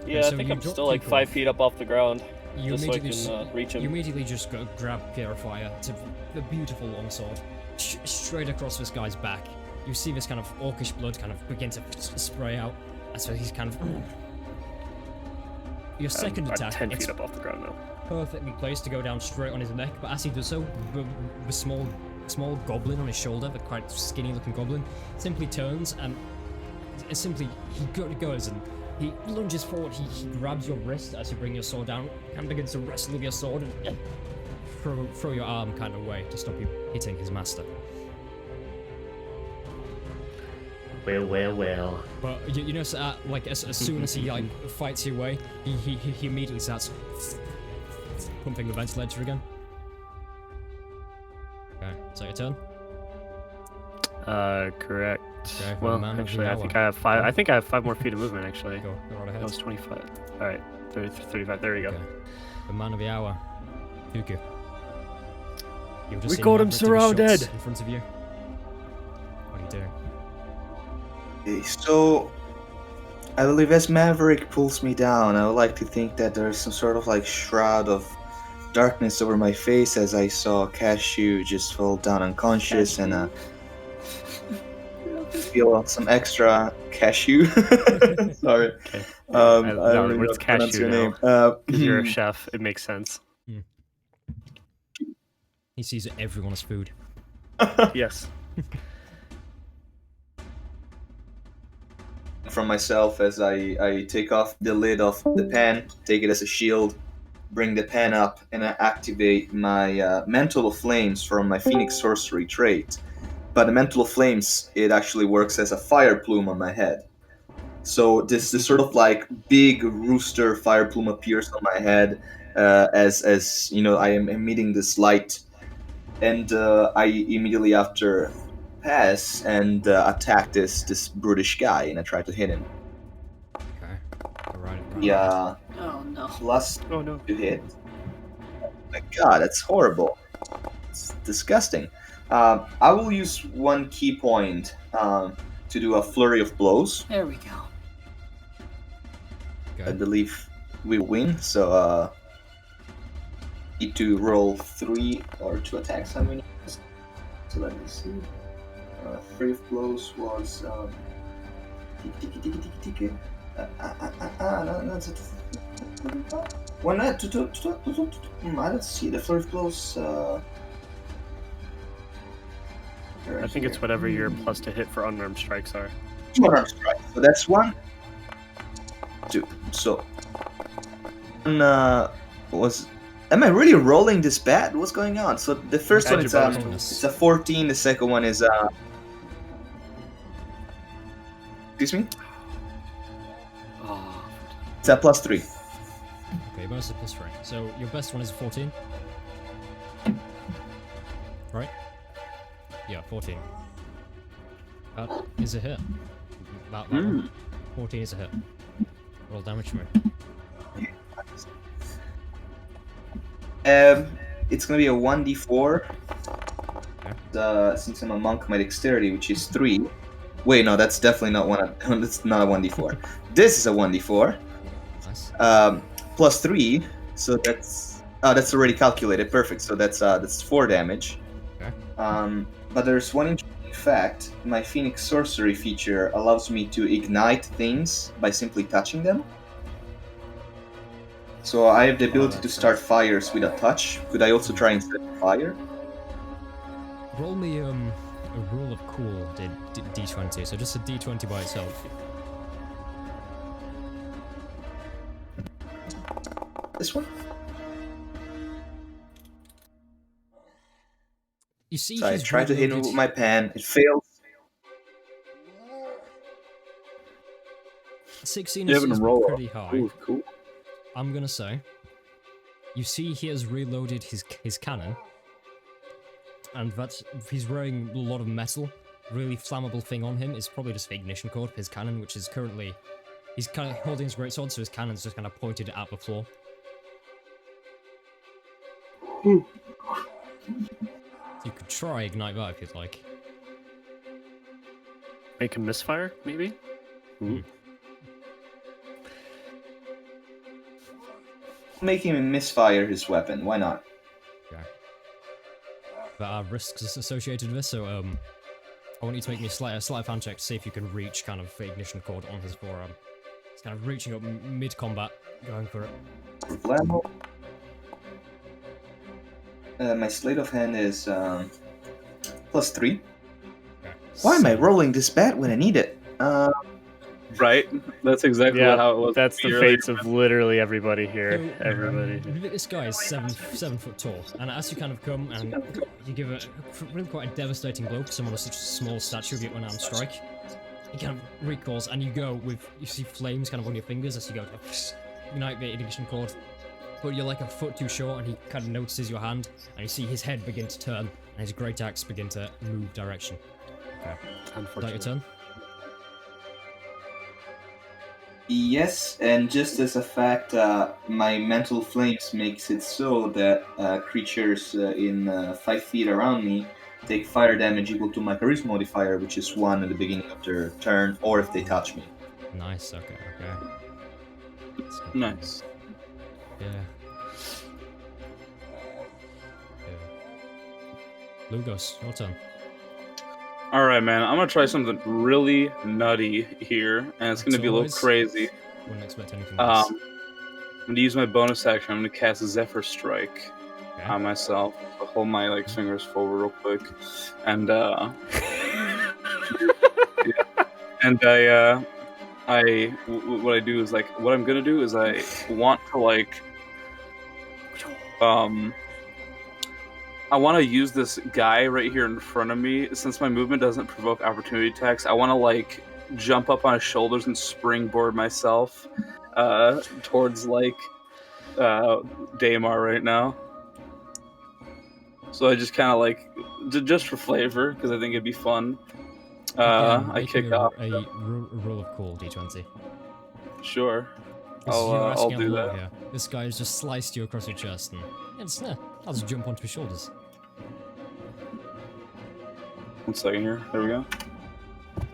Yeah, so I think you I'm drop still like people. 5 feet up off the ground. You Just so I immediately, can reach him. you immediately just go grab Purifier to the beautiful longsword straight across this guy's back. You see this kind of orcish blood kind of begin to spray out. So he's kind of. Your second I'm attack, 10 it's feet up off the ground now. perfectly placed to go down straight on his neck, but as he does so, the small goblin on his shoulder, the quite skinny looking goblin, simply turns and he goes and he lunges forward, he grabs your wrist as you bring your sword down and begins to wrestle with your sword and throw your arm kind of away to stop you hitting his master. Well. But you know, like as soon as he like fights your way, he immediately starts pumping the ventilator again. Okay, is that your turn? Correct. Okay, Well, man of the actually, I hour. think I have 5. I think I have 5 more feet of movement. Actually, Go right ahead. that was 25. All right, 30, 35. There we go. Okay. The man of the hour, Tuku. You've just We seen got him Maverick take surrounded. shots in front of you. What are you doing? Okay, so I believe as Maverick pulls me down, I would like to think that there's some sort of like shroud of darkness over my face as I saw Cashew just fall down unconscious and feel some extra cashew. Sorry. Okay. I No, don't really know it's how to pronounce Cashew your now. name. Because you're a chef, it makes sense. He sees everyone as food. Yes. From myself as I take off the lid of the pan, take it as a shield, bring the pan up, and I activate my Mental Flames from my Phoenix Sorcery trait. But the Mental Flames, it actually works as a fire plume on my head. So this sort of like big rooster fire plume appears on my head as you know I am emitting this light, and I immediately after pass and attack this brutish guy, and I try to hit him. Okay. Right. Yeah, Oh no. plus Oh no. to hit. Oh my god, that's horrible. It's disgusting. I will use 1 key point to do a flurry of blows. There we go. I believe we win, so need to roll 3 or 2 attacks. How many? So let me see. Flurry of blows was no, that's it. One, two. I don't see the flurry of blows. I think it's whatever your plus to hit for unarmed strikes are. 2 unarmed strikes. So that's 1, 2. So one was. Am I really rolling this bad? What's going on? So the first Add one your is bonus bonus. it's a 14. The second one is excuse me. Oh. It's a +3. Okay, bonus is +3. So your best one is 14. Right? Yeah, 14. That is a hit. That one. 14 is a hit. Roll damage for me. It's gonna be a 1d4. Okay. Since I'm a monk, my dexterity, which is 3. Wait, no, that's definitely not one. That's not a 1d4. This is a 1d4. Nice. +3. So that's already calculated. Perfect. So that's 4 damage. Okay. But there's one interesting fact. My Phoenix Sorcery feature allows me to ignite things by simply touching them. So I have the ability to start fires with a touch. Could I also try and set fire? Roll me a rule of cool d20. So just a d20 by itself. This one? You see, So I he's try to hit him reloaded- with my pan. It fails. 16 You is haven't rolled. pretty high. Ooh, cool. I'm gonna say. You see, he has reloaded his cannon, and he's wearing a lot of metal. Really flammable thing on him is probably just the ignition cord for his cannon, which is currently he's kind of holding his greatsword, so his cannon's just kind of pointed at the floor. So you could try ignite that if you'd like. Make him misfire, maybe? Make him misfire his weapon. Why not? Okay. There are risks associated with this, so I want you to make me a sleight of hand check to see if you can reach kind of the ignition cord on his forearm. He's kind of reaching up mid-combat, going for it. Problemo. My sleight of hand is +3. Okay. Why am I So- rolling this bad when I need it? Right? That's exactly how it was. that's the earlier. fates of literally everybody here. So, Everybody. This guy is 7 foot tall, and as you kind of come and you give a really quite a devastating blow to someone of such a small stature with your unarmed strike, he kind of recoils, and you see flames kind of on your fingers as you go unite the ignition cord. But you're like a foot too short, and he kind of notices your hand, and you see his head begin to turn, and his great axe begin to move direction. Okay. Is that your turn? Yes, and just as a fact, my mental flames makes it so that creatures in 5 feet around me take fire damage equal to my charisma modifier, which is 1 at the beginning of their turn, or if they touch me. Nice, okay. Nice. Yeah. Lugos, your turn. All right, man. I'm gonna try something really nutty here, and it's gonna be a little Always. crazy. Wouldn't expect anything else. I'm gonna use my bonus action. I'm gonna cast a Zephyr Strike Okay. on myself. I'll hold my fingers forward real quick, and what I do is what I'm gonna do is I want to I want to use this guy right here in front of me. Since my movement doesn't provoke opportunity attacks, I want to jump up on his shoulders and springboard myself towards Daymar right now. So I just kind of just for flavor, because I think it'd be fun. I kick off. A roll of cool, D20. Sure. This is you I'll asking do a lot that. here. This guy has just sliced you across your chest, and I'll just jump onto his shoulders. 1 second here. There we go. Oh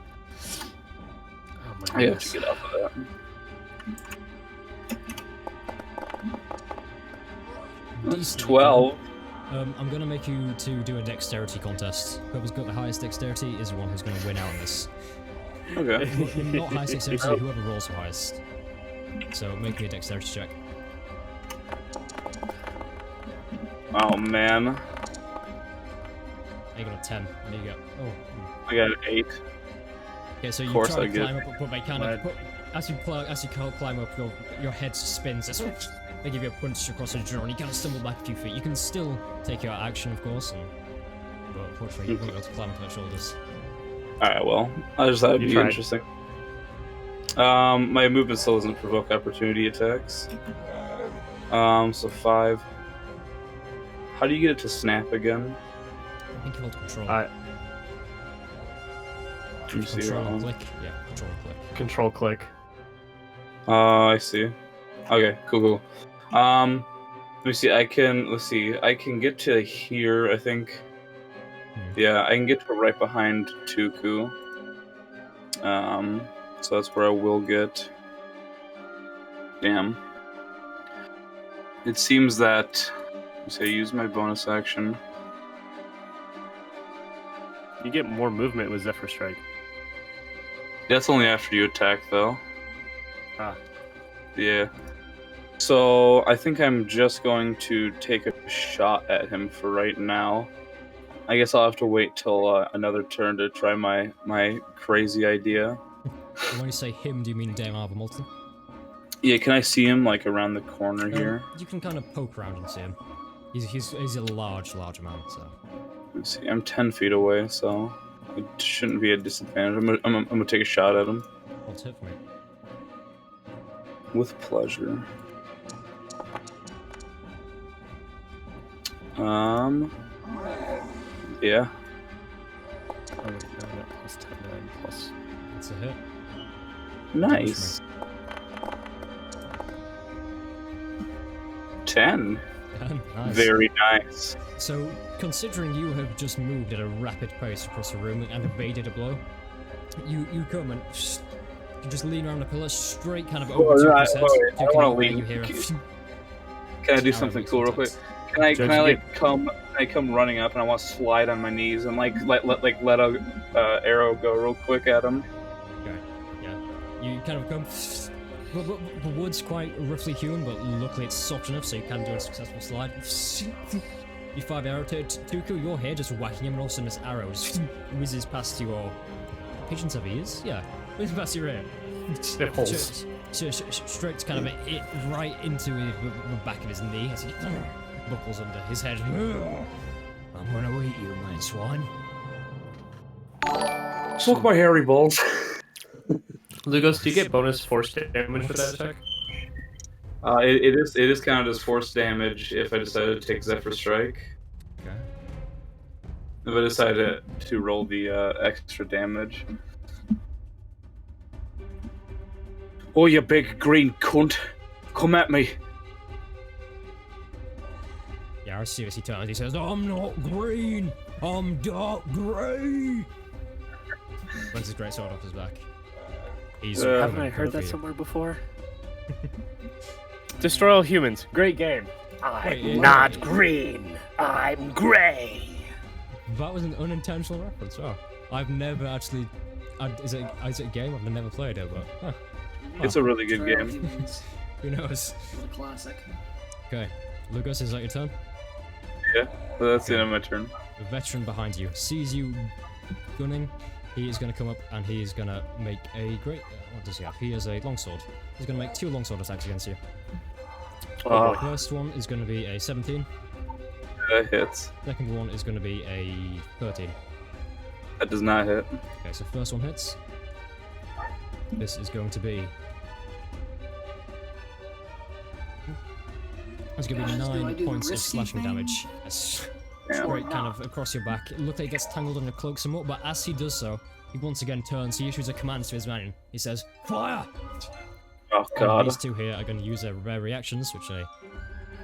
my I have goodness. to get off of that. That's 12. I'm gonna make you to do a dexterity contest. Whoever's got the highest dexterity is the one who's gonna win out on this. Okay. Not highest dexterity, whoever rolls the highest. So make me a dexterity check. Oh man, I got a 10. There you go. Oh. I got an 8. Okay, so you Of course try I to get- climb up, but they kind of as you climb up, your head spins. They give you a punch across the jaw, and you kind of stumble back a few feet. You can still take your action, of course, but unfortunately you won't be able to climb up their shoulders. All right. Well, I just thought it'd You be tried. interesting. My movement still doesn't provoke opportunity attacks. So 5. How do you get it to snap again? I think you hold control. Let me see. Control and click. Yeah, control and click. Control click. I see. Okay, cool. Let me see. I can get to here. I think. Yeah, I can get to right behind Tuku. So that's where I will get. Damn. It seems that. So I use my bonus action. You get more movement with Zephyr Strike. That's only after you attack, though. Ah. Yeah. So I think I'm just going to take a shot at him for right now. I guess I'll have to wait till another turn to try my crazy idea. And when you say him, do you mean Dame Arbormolten? Yeah, can I see him around the corner here? You can kind of poke around and see him. He's a large man, so. Let's see, I'm 10 feet away, so it shouldn't be a disadvantage. I'm gonna take a shot at him. What's hit for me? With pleasure. Yeah. Oh, wait, no, I got plus 10 and plus. That's a hit. Nice. 10. Nice. Very nice. So, considering you have just moved at a rapid pace across the room and evaded a blow, you come and you just lean around the pillar straight kind of over to his head. I don't want to where lean. you hear a Can I do something cool real quick? Can I come running up and I want to slide on my knees and let a arrow go real quick at him? Okay, yeah. You kind of come. The wood's quite roughly hewn, but luckily it's soft enough so you can do a successful slide. You fire the arrow to Tuku, your head just whacking him, and all of a sudden this arrow just whizzes past your... Pigeons have ears? Yeah. Whizzes past your ear. Sniffles. Strikes kind of it right into the back of his knee as he buckles under his head. I'm gonna eat you, man, swine. Suck my hairy balls. Lugos, do you get bonus force damage for that attack? It is counted as force damage if I decided to take Zephyr Strike. Okay. If I decided to roll the extra damage. Oh, you big green cunt! Come at me! Yeah, I seriously turns. He says, "I'm not green. I'm dark grey." Runs his great sword off his back. He's Haven't I heard that somewhere before? Destroy all humans. Great game. I'm not green. I'm grey. That was an unintentional reference. Oh, I've never actually. Is it a game? I've never played it, but huh. It's a really good game. Who knows? What a classic. Okay, Lugos, is that your turn? Yeah, so that's the end of my turn. The veteran behind you sees you gunning. He is going to come up and he is going to make a great. What does he have? He has a longsword. He's going to make 2 longsword attacks against you. The first one is going to be a 17. That hits. Second one is going to be a 13. That does not hit. Okay, so first one hits. This is going to be. It's going to be 9 points of slashing damage. Straight kind of across your back. It looks like he gets tangled in your cloak somewhat, but as he does so, he once again turns. He issues a command to his man. He says, "Fire!" Oh god. And these two here are going to use their rare reactions, which they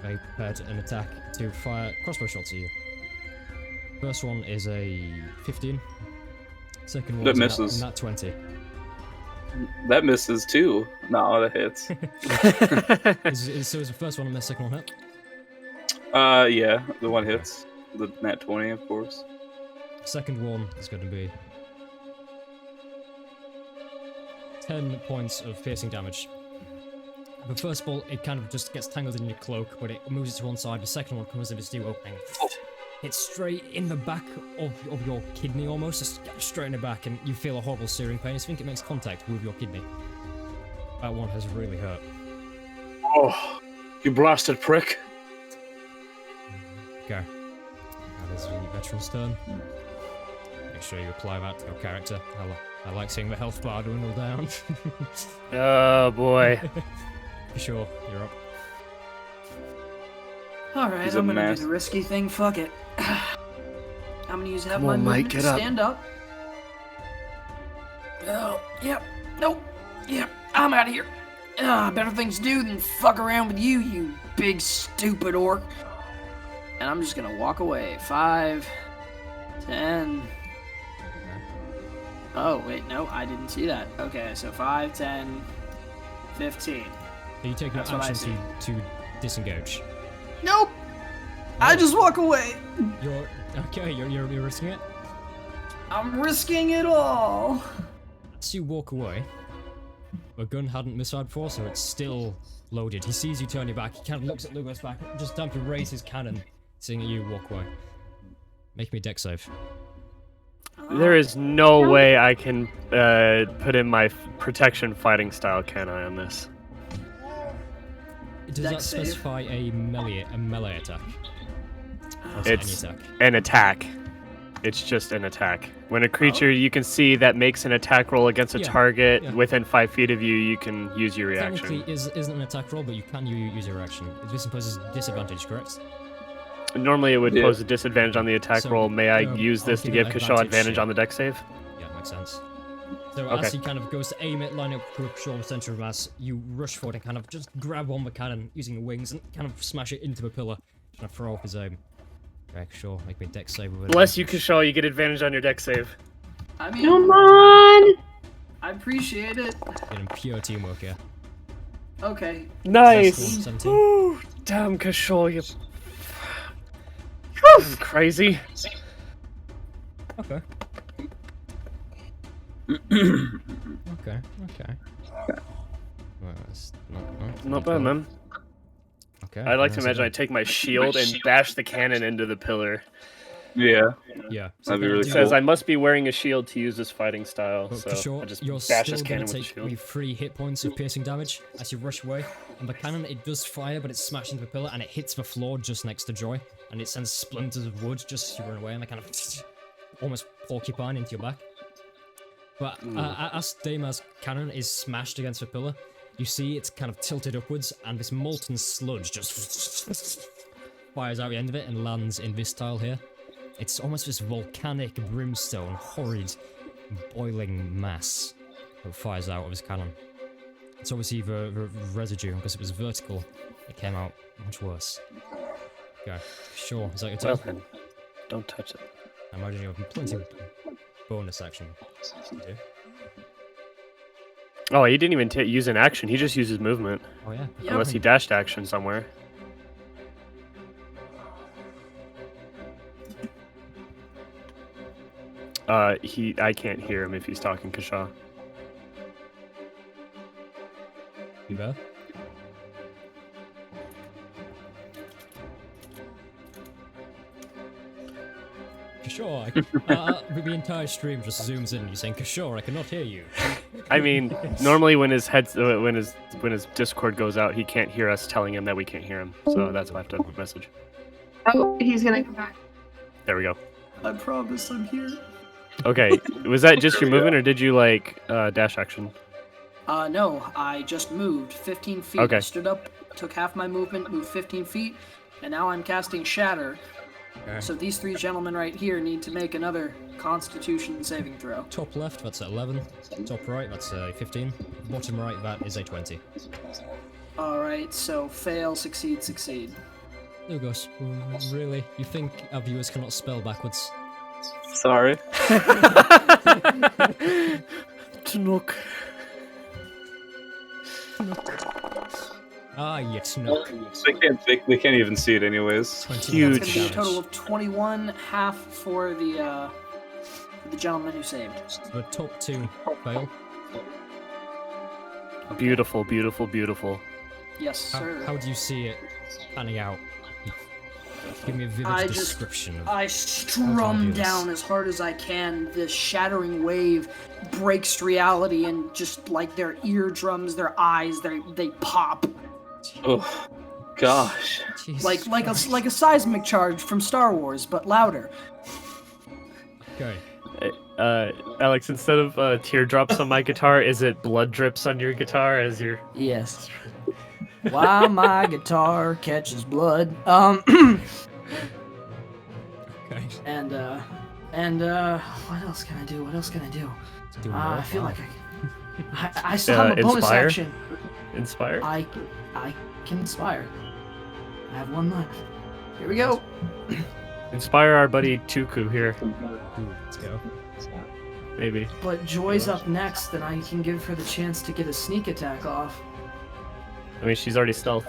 prepared an attack to fire crossbow shots at you. First one is a 15. Second one That is misses. Nat 20. That misses too. No, that hits. So is the first one and the second one hit? Yeah, the one hits. The nat 20, of course. Second one is going to be 10 points of piercing damage. The first ball, it kind of just gets tangled in your cloak, but it moves it to one side. The second one comes in a steel opening. It's straight in the back of your kidney almost, just straight in the back, and you feel a horrible searing pain. I think it makes contact with your kidney. That one has really hurt. Oh, you blasted prick. Okay. That is the veteran's turn. Make sure you apply that to your character. I like seeing the health bar dwindle down. Oh boy. Sure, you're up. Alright, He's I'm a gonna mess. do the risky thing, fuck it. I'm gonna use half Come my on, Mike, movement get to up. stand up. Oh, yep, nope, yep, I'm out of here. Better things to do than fuck around with you, you big stupid orc. And I'm just gonna walk away. 5, 10. Oh, wait, no, I didn't see that. Okay, so 5, 10, 15. Are you taking That's what I action to disengage? Nope! I just walk away. You're okay. You're risking it. I'm risking it all. As you walk away, the gun hadn't misfired before, so it's still loaded. He sees you turn your back. He kind of looks at Lugos back, just time to raise his cannon, seeing you walk away. Make me a dex save. There is no way I can put in my protection fighting style, can I, on this? Does that Dex save. specify a melee attack? Or is it It's any attack? an attack. It's just an attack. When a creature you can see that makes an attack roll against a Yeah, target yeah. within 5 feet of you, you can use your reaction. Technically, isn't an attack roll, but you can use your reaction. This imposes disadvantage, correct? Normally it would Yeah. pose a disadvantage on the attack So, roll. May I um, use I'll this to give give it Kashaw advantage, advantage yeah. on the deck save? Yeah, makes sense. So Okay. as he kind of goes to aim it, line up to Shaw in the center of mass, you rush forward and kind of just grab on the cannon using your wings and kind of smash it into the pillar, trying to throw off his aim. Okay, sure, make me a dex save with it. Bless you, Kashaw, you get advantage on your deck save. I mean, Come on! I appreciate it. In pure teamwork, yeah. Okay. Nice! First one, 17. Ooh, damn, Kashaw, you... I'm crazy. Okay. Okay. Well, that's Not bad, man. Okay. I'd like to that's imagine I it. take my shield and bash the cannon into the pillar. Yeah. Yeah. That'd be really It do- says I must be wearing a shield to use this fighting style, But so for sure, I just you're bash still his going cannon to with the take shield. me 3 hit points of piercing damage as you rush away. And the cannon, it does fire, but it's smashed into the pillar, and it hits the floor just next to Joy. And it sends splinters of wood just as you run away, and they kind of almost porcupine into your back. But as Dama's cannon is smashed against the pillar, you see it's kind of tilted upwards, and this molten sludge just fires out the end of it and lands in this tile here. It's almost this volcanic brimstone, horrid, boiling mass that fires out of his cannon. It's obviously the residue, because it was vertical, it came out much worse. Okay, sure, is that your turn? Well then, don't touch it. I imagine you have plenty of bonus action to do. Oh, he didn't even use an action. He just uses movement. Oh yeah. Yep. Unless he dashed action somewhere. I can't hear him if he's talking Kashaw. You there? Sure, the entire stream just zooms in and you're saying, "Sure, I cannot hear you." I mean, normally when his when his Discord goes out, he can't hear us telling him that we can't hear him. So that's why I have to message. Oh, he's gonna come back. There we go. I promise I'm here. Okay, was that just your movement, or did you like dash action? No, I just moved 15 feet. Okay. I stood up, took half my movement, moved 15 feet, and now I'm casting Shatter. Okay. So these 3 gentlemen right here need to make another Constitution saving throw. Top left, that's 11. Top right, that's 15. Bottom right, that is a 20. Alright, so fail, succeed, succeed. Lugos, really? You think our viewers cannot spell backwards? Sorry. Tanook. Ah, yes, no. They can't even see it anyways. 20 Huge. It's gonna be a total of 21, half for the gentleman who saved. The top 2 fail. Beautiful, beautiful, beautiful. Yes, How, sir. how do you see it panning out? Give me a vivid I just- description of I How strum do I do down this? as hard as I can. This shattering wave breaks reality, and just like their eardrums, their eyes, they pop Oh, gosh. Jesus like Christ. a seismic charge from Star Wars, but louder. Okay. Alex, instead of teardrops on my guitar, is it blood drips on your guitar as you're... Yes. While my guitar catches blood. Okay. And what else can I do? What else can I do? Do more. I feel Wow. like I still have a bonus Inspire? action. Inspire? I can inspire. I have 1 left. Here we go. Inspire our buddy Tuku here, Ooh, let's go. maybe. But Joy's up next, and I can give her the chance to get a sneak attack off. I mean, she's already stealth.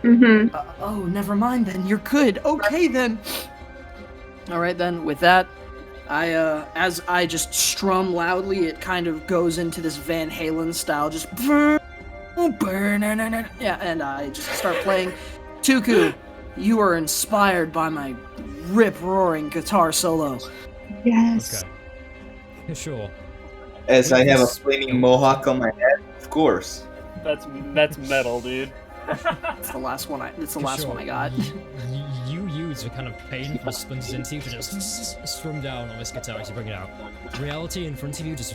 Mm-hmm. Oh, never mind then. You're good. Okay then. All right then. With that, as I just strum loudly, it kind of goes into this Van Halen style, just yeah, and I just start playing. Tuku, you are inspired by my rip-roaring guitar solo. Yes. Okay. Sure. As I have a flaming mohawk on my head, of course. That's metal, dude. It's the last one I got. You use the kind of pain from the splinters into you to just strum down on this guitar as you bring it out. Reality in front of you just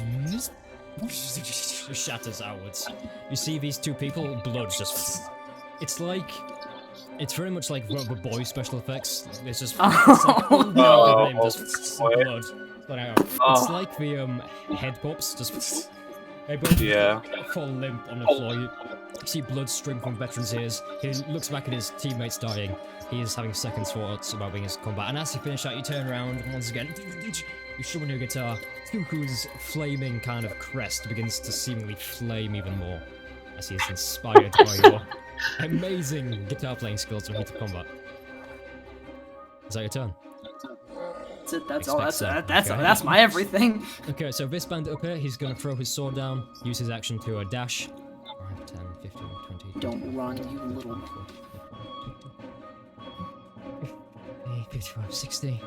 shatters outwards. You see these 2 people, blood just... It's very much like Rubber Boy special effects. It's just... just boy. blood. Splatting out. It's like the head pops, just... They both fall limp on the floor. You see blood stream from veteran's ears. He looks back at his teammates dying. He is having second thoughts about being his combat. And as you finish that, you turn around and once again, you summon your guitar. Tuku's flaming kind of crest begins to seemingly flame even more as he is inspired by your amazing guitar playing skills when heat of combat. Is that your turn? That's it. That's all. Expect That's so. Okay. that's my everything. Okay, so this bandit up here, he's gonna throw his sword down, use his action to a dash. 5, 10, 15, 20. Don't run, you little. 55, 60.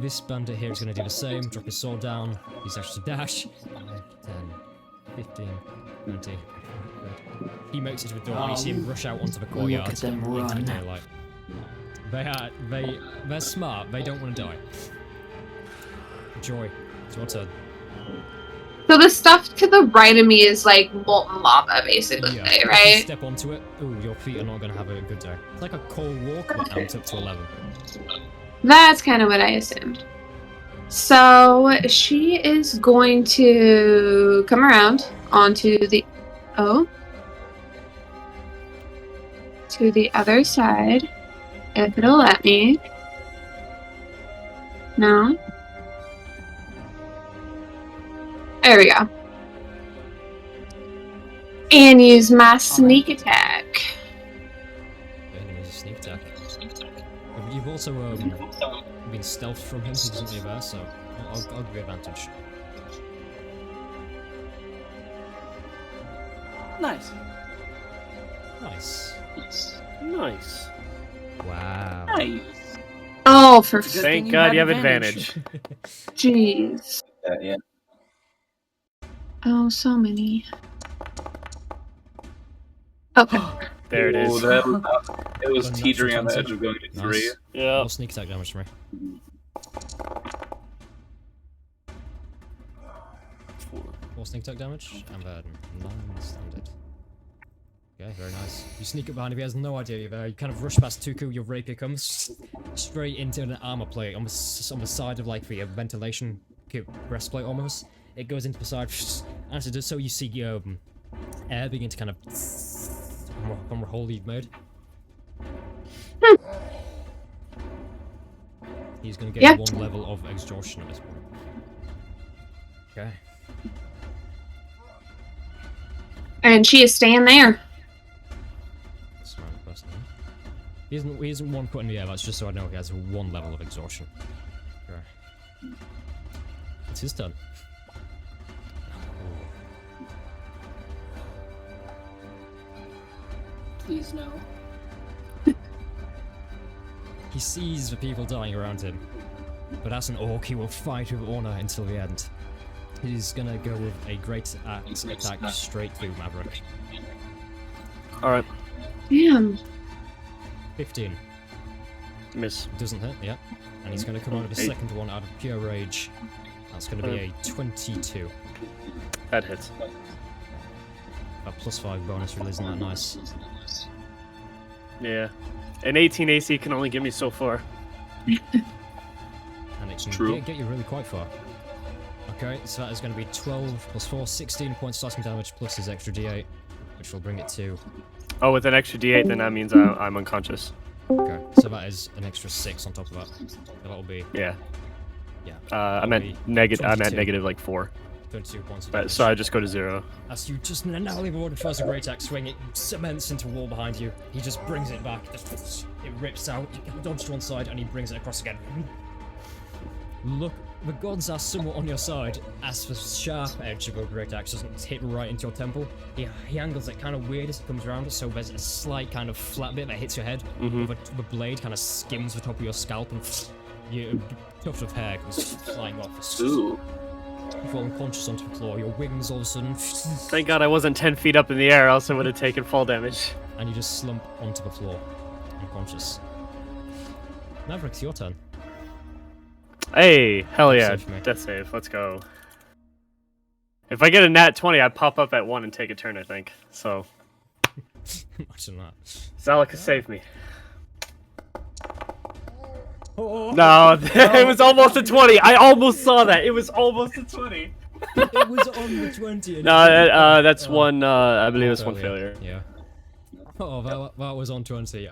This bandit here is going to do the same. Drop his sword down. Use extra dash. 5, 10, 15, 20. He makes it to the door. You see him rush out onto the courtyard. Look at them into the run. daylight. They're smart. They don't want to die. Joy, it's your turn. So the stuff to the right of me is like molten lava, basically, If you right? step onto it, ooh, your feet are not going to have a good day. It's like a cold walk, but amped up to 11. That's kind of what I assumed. So she is going to come around onto the to the other side, if it'll let me. No. There we go. And use my sneak attack. You're going to use a sneak attack. You've also been stealthed from him, he doesn't leave there, so I'll give you advantage. Nice. Nice. Nice. Wow. Nice. Oh, for Good Thank thing God had you have advantage. jeez. Yeah. Oh, so many. Okay. There it Oh, is. it was Unnatural teetering on the 20. edge of going to 3. Nice. Yeah. Roll sneak attack damage to me. 4. Roll sneak attack damage, and then 9 standard. Okay, very nice. You sneak up behind him, he has no idea you're there. You kind of rush past Tuku, your rapier comes straight into an armor plate on the side of like the ventilation breastplate almost. It goes into the side, and as it does so, you see air begin to kind of from a holy mode. He's going to get 1 level of exhaustion at this point. Okay. And she is staying there. Smart person. He isn't 1 foot in the air, that's just so I know he has 1 level of exhaustion. Okay. It's his turn. Please no. He sees the people dying around him, but as an orc, he will fight with honor until the end. He's gonna go with a great axe attack straight through Maverick. Alright. Damn. 15. Miss. Doesn't hit, yeah. And he's gonna come out with a second one out of pure rage. That's gonna be a 22. That hits. A +5 bonus really isn't that nice. Yeah. An 18 AC can only get me so far. And it can True. get you really quite far. Okay, so that is going to be 12 plus 4, 16 points slashing damage plus his extra d8, which will bring it to... Oh, with an extra D8, then that means I'm unconscious. Okay, so that is an extra 6 on top of that. So that'll be... Yeah. Yeah. I meant negative. I meant 22. negative like 4. 22 points of But, damage. so I just go to 0. As you just narrowly avoid first a great axe swing, it cements into a wall behind you. He just brings it back. It rips out. You dodge to one side, and he brings it across again. Look, the gods are somewhat on your side, as the sharp edge of a great axe doesn't hit right into your temple. He angles it kind of weird as it comes around, so there's a slight kind of flat bit that hits your head. The blade kind of skims the top of your scalp, and your tuft of hair goes flying off. Ooh. You fall unconscious onto the floor, your wings all of a sudden... Thank God I wasn't 10 feet up in the air, else I would have taken fall damage. And you just slump onto the floor, unconscious. Maverick, it's your turn. Hey, hell yeah. Save for me. Death save, let's go. If I get a nat 20, I pop up at 1 and take a turn, I think. So, Imagine that. Zalika save me. Oh, No, it was almost a 20. I almost saw that. It was almost a 20. it was on the 20. and No, that's Oh. one, I believe it's one failure. Yeah. Oh, that was on 20.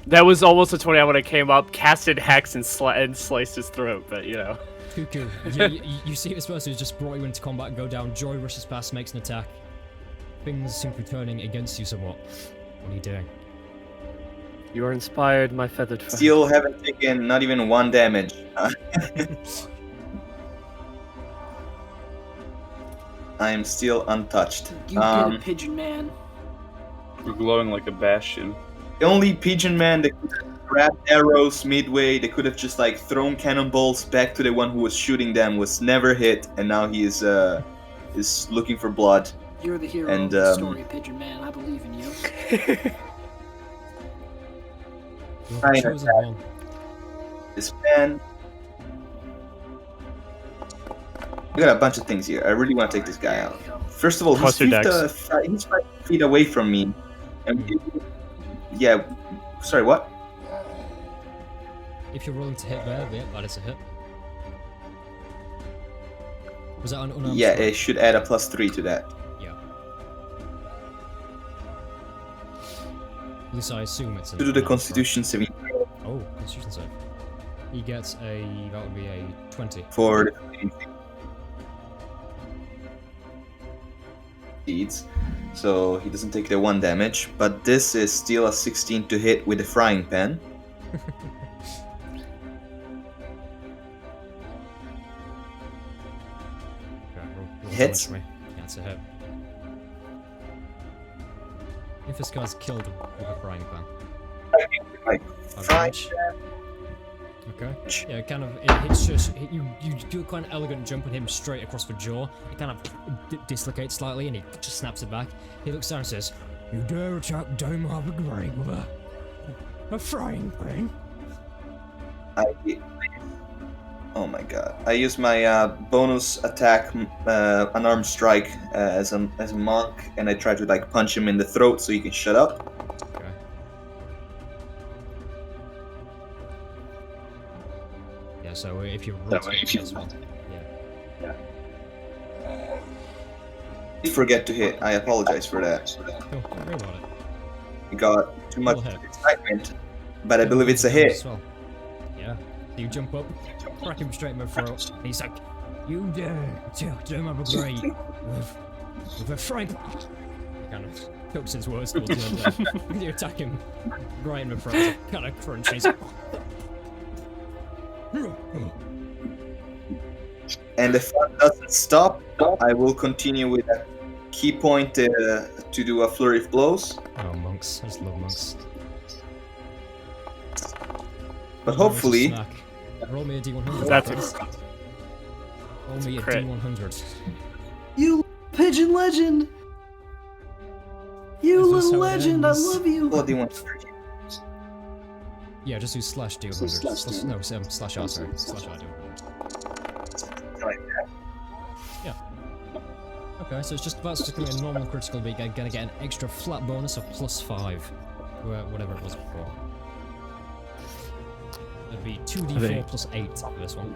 That was almost a 20. I would have came up, casted Hex, and sliced his throat, but you know. Cuckoo. You see this person who's just brought you into combat go down. Joy rushes past, makes an attack. Things seem to be turning against you somewhat. What are you doing? You are inspired, my feathered friend. Still haven't taken not even 1 damage. I am still untouched. You did it, Pigeon Man. You're glowing like a bastion. The only pigeon man that could have grabbed arrows midway, they could have just like thrown cannonballs back to the one who was shooting them, was never hit, and now he is looking for blood. You're the hero And, of the story, Pigeon Man. I believe in you. You're I the chosen one. This man. We got a bunch of things here. I really want to take this guy out. First of all, Plus your dex. he's 5 feet away from me. And yeah, sorry, what? If you're rolling to hit there, yeah, that is a hit. Was that an unarmed Yeah, strike? it should add a +3 to that. Yeah. At least I assume it's an To do the unarmed Constitution saving strike. Oh, Constitution save. He gets that would be a 20. for the deeds, so he doesn't take the 1 damage. But this is still a 16 to hit with the frying pan. Okay, roll Hits. damage for me. Yeah, it's a hit. If this guy's killed with a frying pan. Like, Five frying damage. Okay. Yeah, kind of. It hits just. You do a kind of elegant jump and hit him straight across the jaw. It kind of dislocates slightly, and he just snaps it back. He looks down and says, "You dare attack Dame Harvard Grey with a frying pan?" Oh my god! I use my bonus attack, unarmed strike, as a monk, and I try to like punch him in the throat so he can shut up. Okay. Yeah. So if you roll to hit as well. Yeah. I forget to hit. I apologize for that. Cool. Don't worry about it. I got too much Roll hit. excitement, but I believe it's a hit. As well. Yeah. You jump up, crack him straight in the throat, and he's like, "You dare attack Dame Harvard Grey with a frying pan?" He kind of cooks his words towards the end. You attack him right in the throat, kind of crunch. He's like, And if that doesn't stop, I will continue with a key point to do a flurry of blows. "Oh, monks! I just love monks." But hopefully, Smack. Roll me a D100. That's please. Roll me a crit. D100. You pigeon legend. You Is this little how it legend, I ends? love you. what do you want? Yeah, just do slash D100. No, slash R, sorry. Slash R D100. Like Yeah. Okay, so it's just that's just gonna be a normal critical, but you're gonna get an extra flat bonus of +5. Whatever it was before. It'd be 2d4 plus 8 for this one.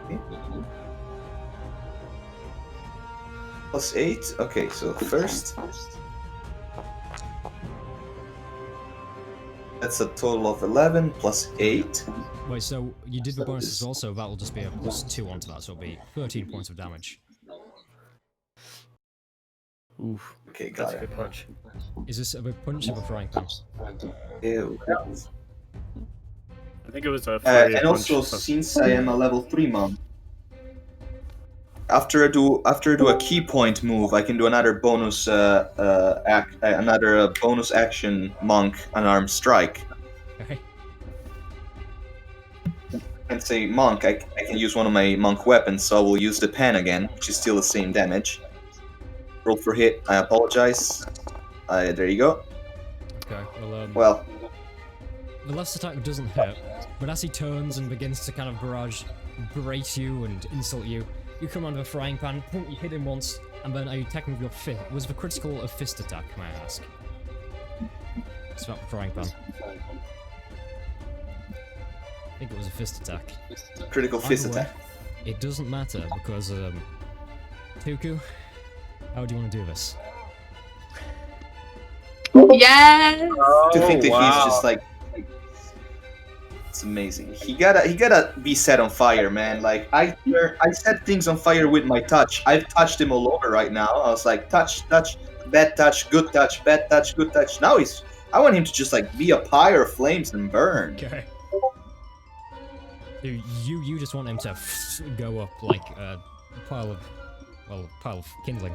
+8. Okay, so first, that's a total of 11 plus 8. Wait, so you did the bonuses also, that'll just be a +2 onto that, so it'll be 13 points of damage. Oof. Okay, That's got a it. good punch. Is this a punch of a frying pan? Ew. I think it was a flurry And of also, punch, so- since I am a level 3 monk, after I do a key point move, I can do another bonus bonus action monk unarmed strike. Okay. And say monk, I can use one of my monk weapons, so I will use the pen again, which is still the same damage. Roll for hit. I apologize. There you go. Okay, Well, the last attack doesn't hit, but as he turns and begins to kind of berate you and insult you, you come under a frying pan, you hit him once, and then are you attacking with your fist? Was the critical a fist attack, may I ask? It's about the frying pan. I think it was a fist attack. critical fist Either way, attack. It doesn't matter, because, Tuku, how do you want to do this? Yes. To think that he's just like it's amazing. He gotta be set on fire, man. Like I set things on fire with my touch. I've touched him all over right now. I was like touch, bad touch, good touch, bad touch, good touch. Now I want him to just like be a pyre of flames and burn. Okay. You just want him to go up like a pile of kindling.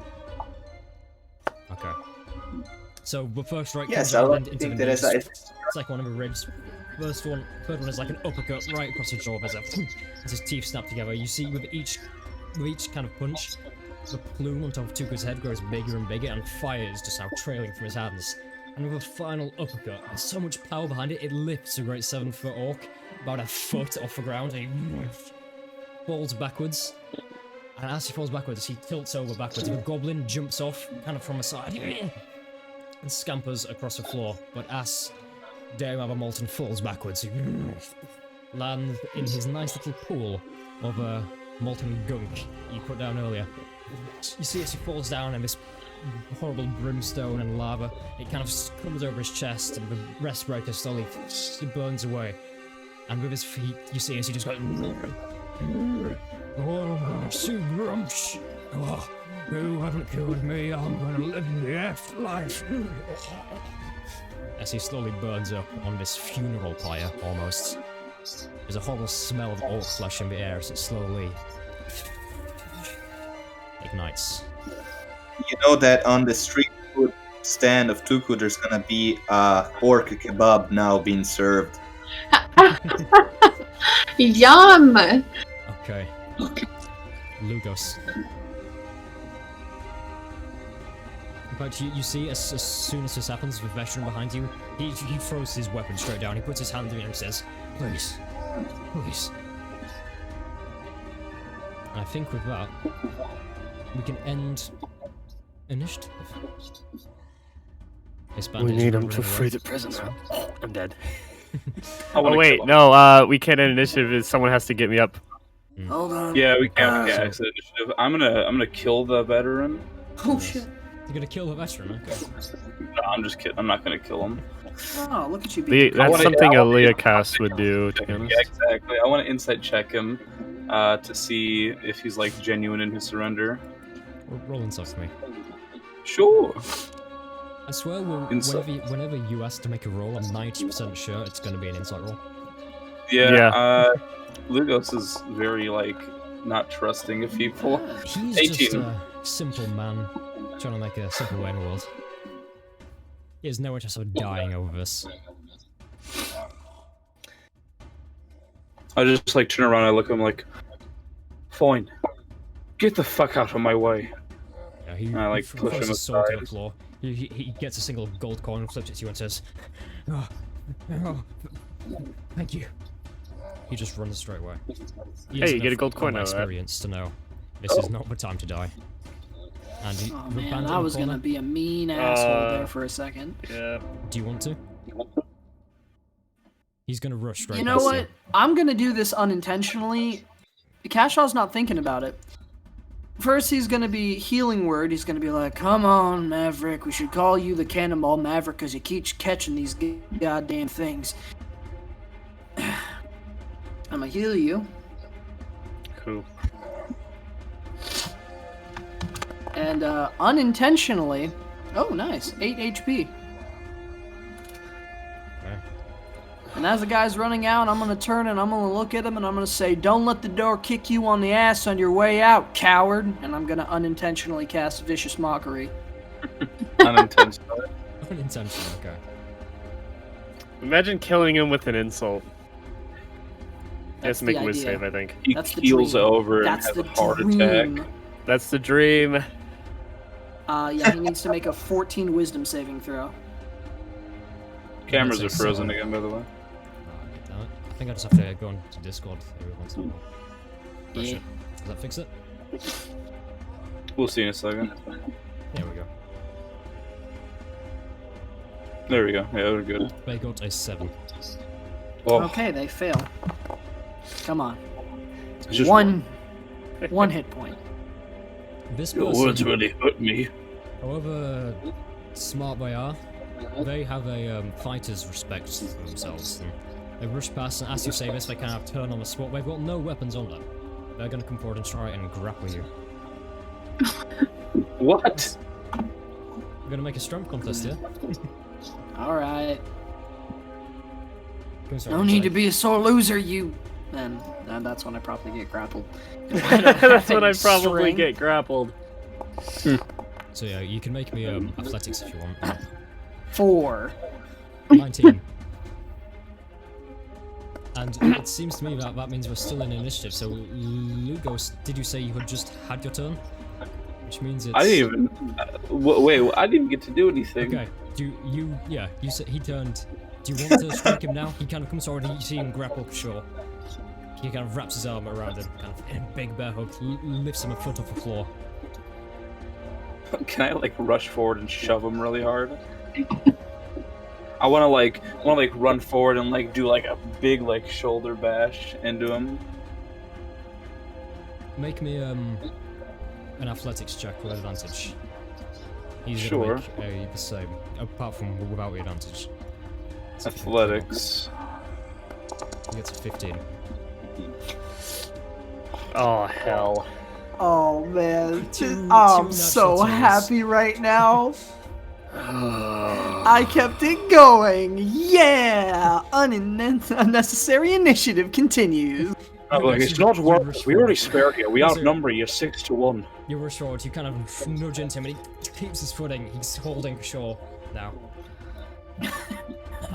Okay. So the first right Yes, comes I out like to into the think that knees. as Second one in the ribs. Third one is like an uppercut right across the jaw. As his teeth snap together. You see with each kind of punch, the plume on top of Tuku's head grows bigger and bigger, and fire is just now trailing from his hands. And with a final uppercut, there's so much power behind it, it lifts a great 7-foot orc about a foot off the ground, and he falls backwards. And as he falls backwards, he tilts over backwards. The goblin jumps off, kind of from a side, and scampers across the floor. But as Dalry Molten falls backwards, he lands in his nice little pool of molten gunk you put down earlier. You see as he falls down, and this horrible brimstone and lava, it kind of comes over his chest, and the respirator slowly burns away. And with his feet, you see as he just goes, "Oh, Sue Grumsh, oh, you haven't killed me, I'm gonna live in the afterlife." As he slowly burns up on this funeral pyre, almost. There's a horrible smell of orc flesh in the air as it slowly ignites. you know that on the street food stand of Tuku, there's gonna be a pork kebab now being served. Yum! Okay. Lugos. But you see, as soon as this happens, with Veteran behind you, he throws his weapon straight down. He puts his hand in it and says, "Please, please." And I think with that, we can end initiative. We need him to free the prisoner. I'm dead. Oh wait, no. We can't end initiative. Someone has to get me up. Hold on. Yeah, we can't get exit initiative. I'm gonna kill the veteran. Oh shit. You're gonna kill the Veteran, okay? No, I'm just kidding. I'm not gonna kill him. Oh, look at you being That's something a Leocast would do, to be honest. Yeah, exactly. I want to insight check him to see if he's like genuine in his surrender. Roll insight for me. Sure. I swear, whenever you ask to make a roll, I'm 90% sure it's gonna be an insight roll. Yeah. Lugos is very like not trusting of people. He's 18. just a simple man trying to make a simple way in the world. He has no interest of dying over this. I just like turn around. I look at him like, fine, get the fuck out of my way. Yeah, he I like push throws him his sword to the aside. floor. He gets a single gold coin and flips it to you and says, "Oh, thank you." He just runs straight away. He Hey, has you get a enough gold coin combat out of that. experience to know this is not the time to die. And he, Oh the man, bandit I in was the gonna corner, be a mean asshole there for a second. Yeah. do you want to? He's gonna rush straight You know past what? I'm gonna do this unintentionally. Cashaw's not thinking about it. First, he's gonna be healing word. He's gonna be like, "Come on, Maverick. We should call you the Cannonball Maverick because you keep catching these goddamn things." I'm gonna heal you, Cool. and unintentionally, oh nice, 8 HP. Okay. And as the guy's running out, I'm gonna turn and I'm gonna look at him and I'm gonna say, "Don't let the door kick you on the ass on your way out, coward." And I'm gonna unintentionally cast Vicious Mockery. Unintentionally. Unintentional, okay. Imagine killing him with an insult. He has That's to make the a whiz idea. save, I think. He That's the keels dream. over and That's has the a heart dream. attack. That's the dream. Yeah, he needs to make a 14 Wisdom saving throw. Cameras are That's like frozen 7. again, by the way. Oh, get that. I think I just have to go on to Discord every once in a while. Oh, Yeah. shit. Does that fix it? We'll see in a second. There we go. There we go. Yeah, we're good. They got a 7. Oh, Okay, they fail. Come on. it's just One hit point. This Your words person, really hurt me. however smart they are, they have a fighter's respect for themselves. And they rush past, and as you say this, they kind of turn on the spot. They've got no weapons on them. They're going to come forward and try and grapple you. What? We're going to make a strength contest here. Alright. Goes No right need to inside. be a sore loser, you. Then that's when I probably get grappled. That's when I probably String. get grappled. So yeah, you can make me athletics if you want. 4. 19. And it seems to me that means we're still in initiative. So, Lugos, did you say you had just had your turn? Which means it's... I didn't even. Wait, I didn't even get to do anything. Okay. You said he turned. Do you want to strike him now? He kind of comes forward and you see him grapple Shaw. He kind of wraps his arm around him, kind of in a big bear hug, lifts him a foot off the floor. Can I like rush forward and shove him really hard? I want to run forward and like do like a big like shoulder bash into him. Make me an athletics check with advantage. He's Sure. gonna make the same, apart from without the advantage. So Athletics. he gets a 15. Oh hell. Oh man, Two I'm natural so 20s. happy right now. I kept it going. Yeah, unnecessary initiative continues. I'm like, it's not worth. We already spared you. We outnumber you 6-1. You rush forward, you kind of nudge into him, and he keeps his footing. He's holding Shaw now.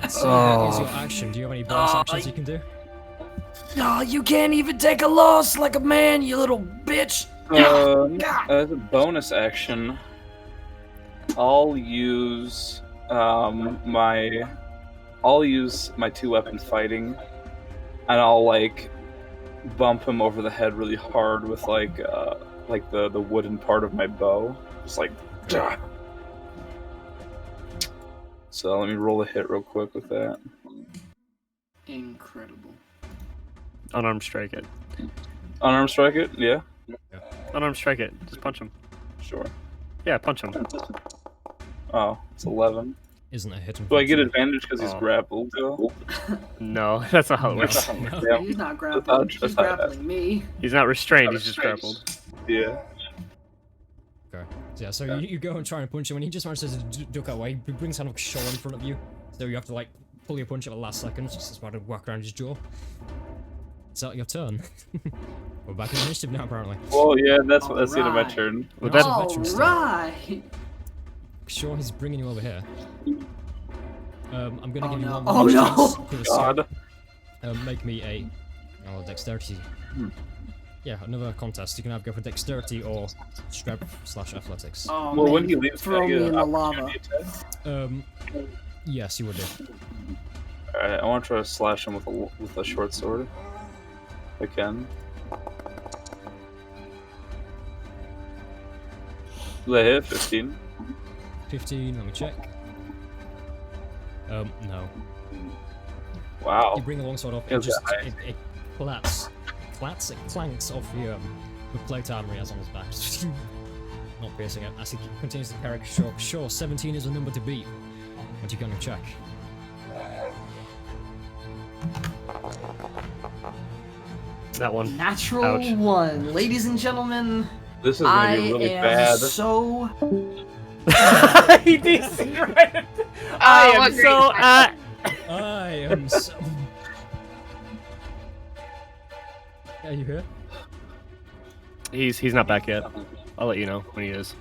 So that is your action. Do you have any bonus actions you can do? Oh, you can't even take a loss like a man, you little bitch. As a bonus action, I'll use my 2-weapon fighting, and I'll like bump him over the head really hard with like the wooden part of my bow. Just like. Duh. So let me roll a hit real quick with that. Incredible. Unarmed strike it. Unarmed strike it? Yeah. Unarmed strike it. Just punch him. Sure. Yeah, punch him. Oh, it's 11. Isn't a hit. Do I get advantage because he's Oh. grappled, though? No, that's not how it works. Yeah. He's not grappling. He's grappling me. He's not restrained, he's just grappled. Yeah. Okay. So, yeah, so you go and try and punch him, and he just manages to duck away. He brings kind of Shaw in front of you, so you have to like pull your punch at the last second, just to whack around his jaw. Is that your turn? We're back in initiative now, apparently. Oh yeah, that's the end of my Alright. turn. Well, that- All veteran style. right. Shaw, he's bringing you over here. I'm gonna give you no. one Oh, more no. chance for the God. make me a dexterity. Yeah, another contest. You can either go for dexterity or strength/athletics. Oh Well, man. when he leaves, Throw can I me get in an the lava. opportunity attack? Yes, you would do. Alright, I want to try to slash him with a short sword. If I can. Did I hit 15? 15. Let me check. No. Wow. You bring the longsword off. Yeah, It just okay. it it clanks off the plate armor he has on his back. Not piercing it. As he continues to carry Shaw. Sure, 17 is a number to beat. What you gonna check? That one. Natural Ouch. 1. Ladies and gentlemen, This is gonna I be really am bad. so... He did right. Oh, what great time. I am so... Are you here? He's not back yet. I'll let you know when he is.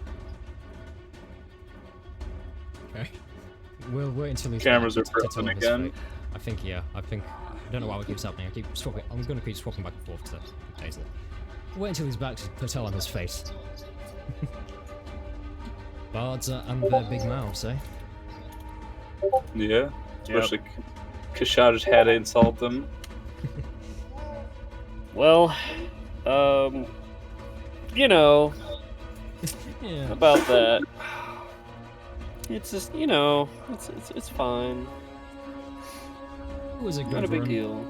Okay. We'll wait until he's Cameras back are to tell frozen him his again. fate. I think, yeah. I don't know why it keeps happening. I'm gonna keep swapping back and forth to update it. Wait until he's back to tell him his fate. Bards and their big mouths, eh? Yeah. Especially Kashad just had to insult them. Well, you know, Yeah. about that. It's just, you know, it's fine. It was a good Not a big run. deal.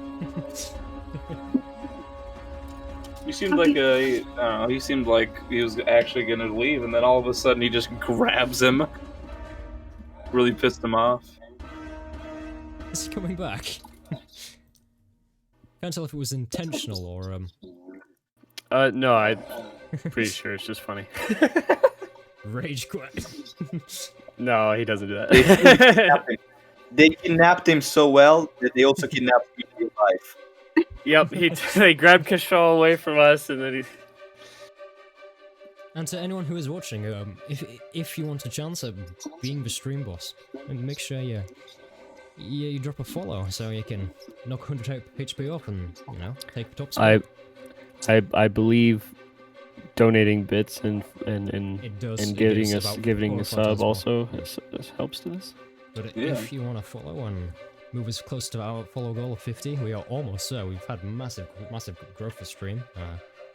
He seemed like I don't know, he seemed like he was actually gonna leave, and then all of a sudden he just grabs him. Really pissed him off. Is he coming back? Can't tell if it was intentional or No, I'm pretty sure it's just funny. rage quit. No, he doesn't do that. They kidnapped him so well that they also kidnapped me in real life. Yep, they grabbed Kashal away from us, and then And to anyone who is watching, if you want a chance at being the stream boss, make sure you drop a follow so you can knock 100 HP off and take the top spot. I believe donating bits and It does. and It is giving about giving 4 or a 5 sub times more. also helps to this. But Yeah. if you want to follow and move us close to our follow goal of 50, we are almost there. We've had massive growth for stream.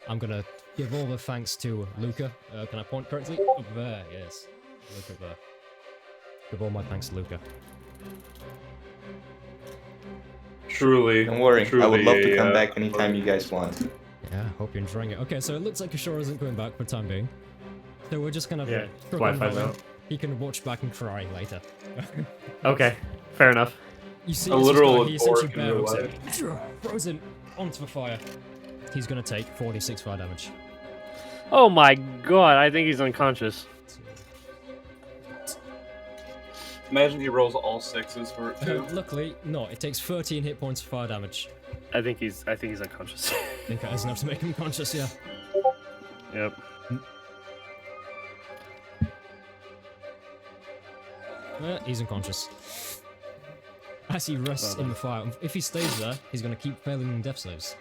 I'm gonna give all the thanks to Luca. Can I point correctly? Up there, yes. Look up there. Give all my thanks to Luca. Truly. Don't worry, I would truly love to a, come back anytime you guys want. Yeah, hope you're enjoying it. Okay, so it looks like Kishore isn't coming back for the time being. So we're just gonna Yeah, throw Wi-Fi's him away. out. He can watch back and cry later. Okay, fair enough. You see, A it's just literal like he essentially dork in bare real hooks him, throws him onto the fire. He's gonna take 46 fire damage. Oh my god, I think he's unconscious. Imagine he rolls all 6s for it too. Luckily, no. It takes 13 hit points of fire damage. I think he's unconscious. I think that is enough to make him conscious. Yeah. Yep. He's unconscious. As he rests in the fire, if he stays there, he's gonna keep failing in death saves.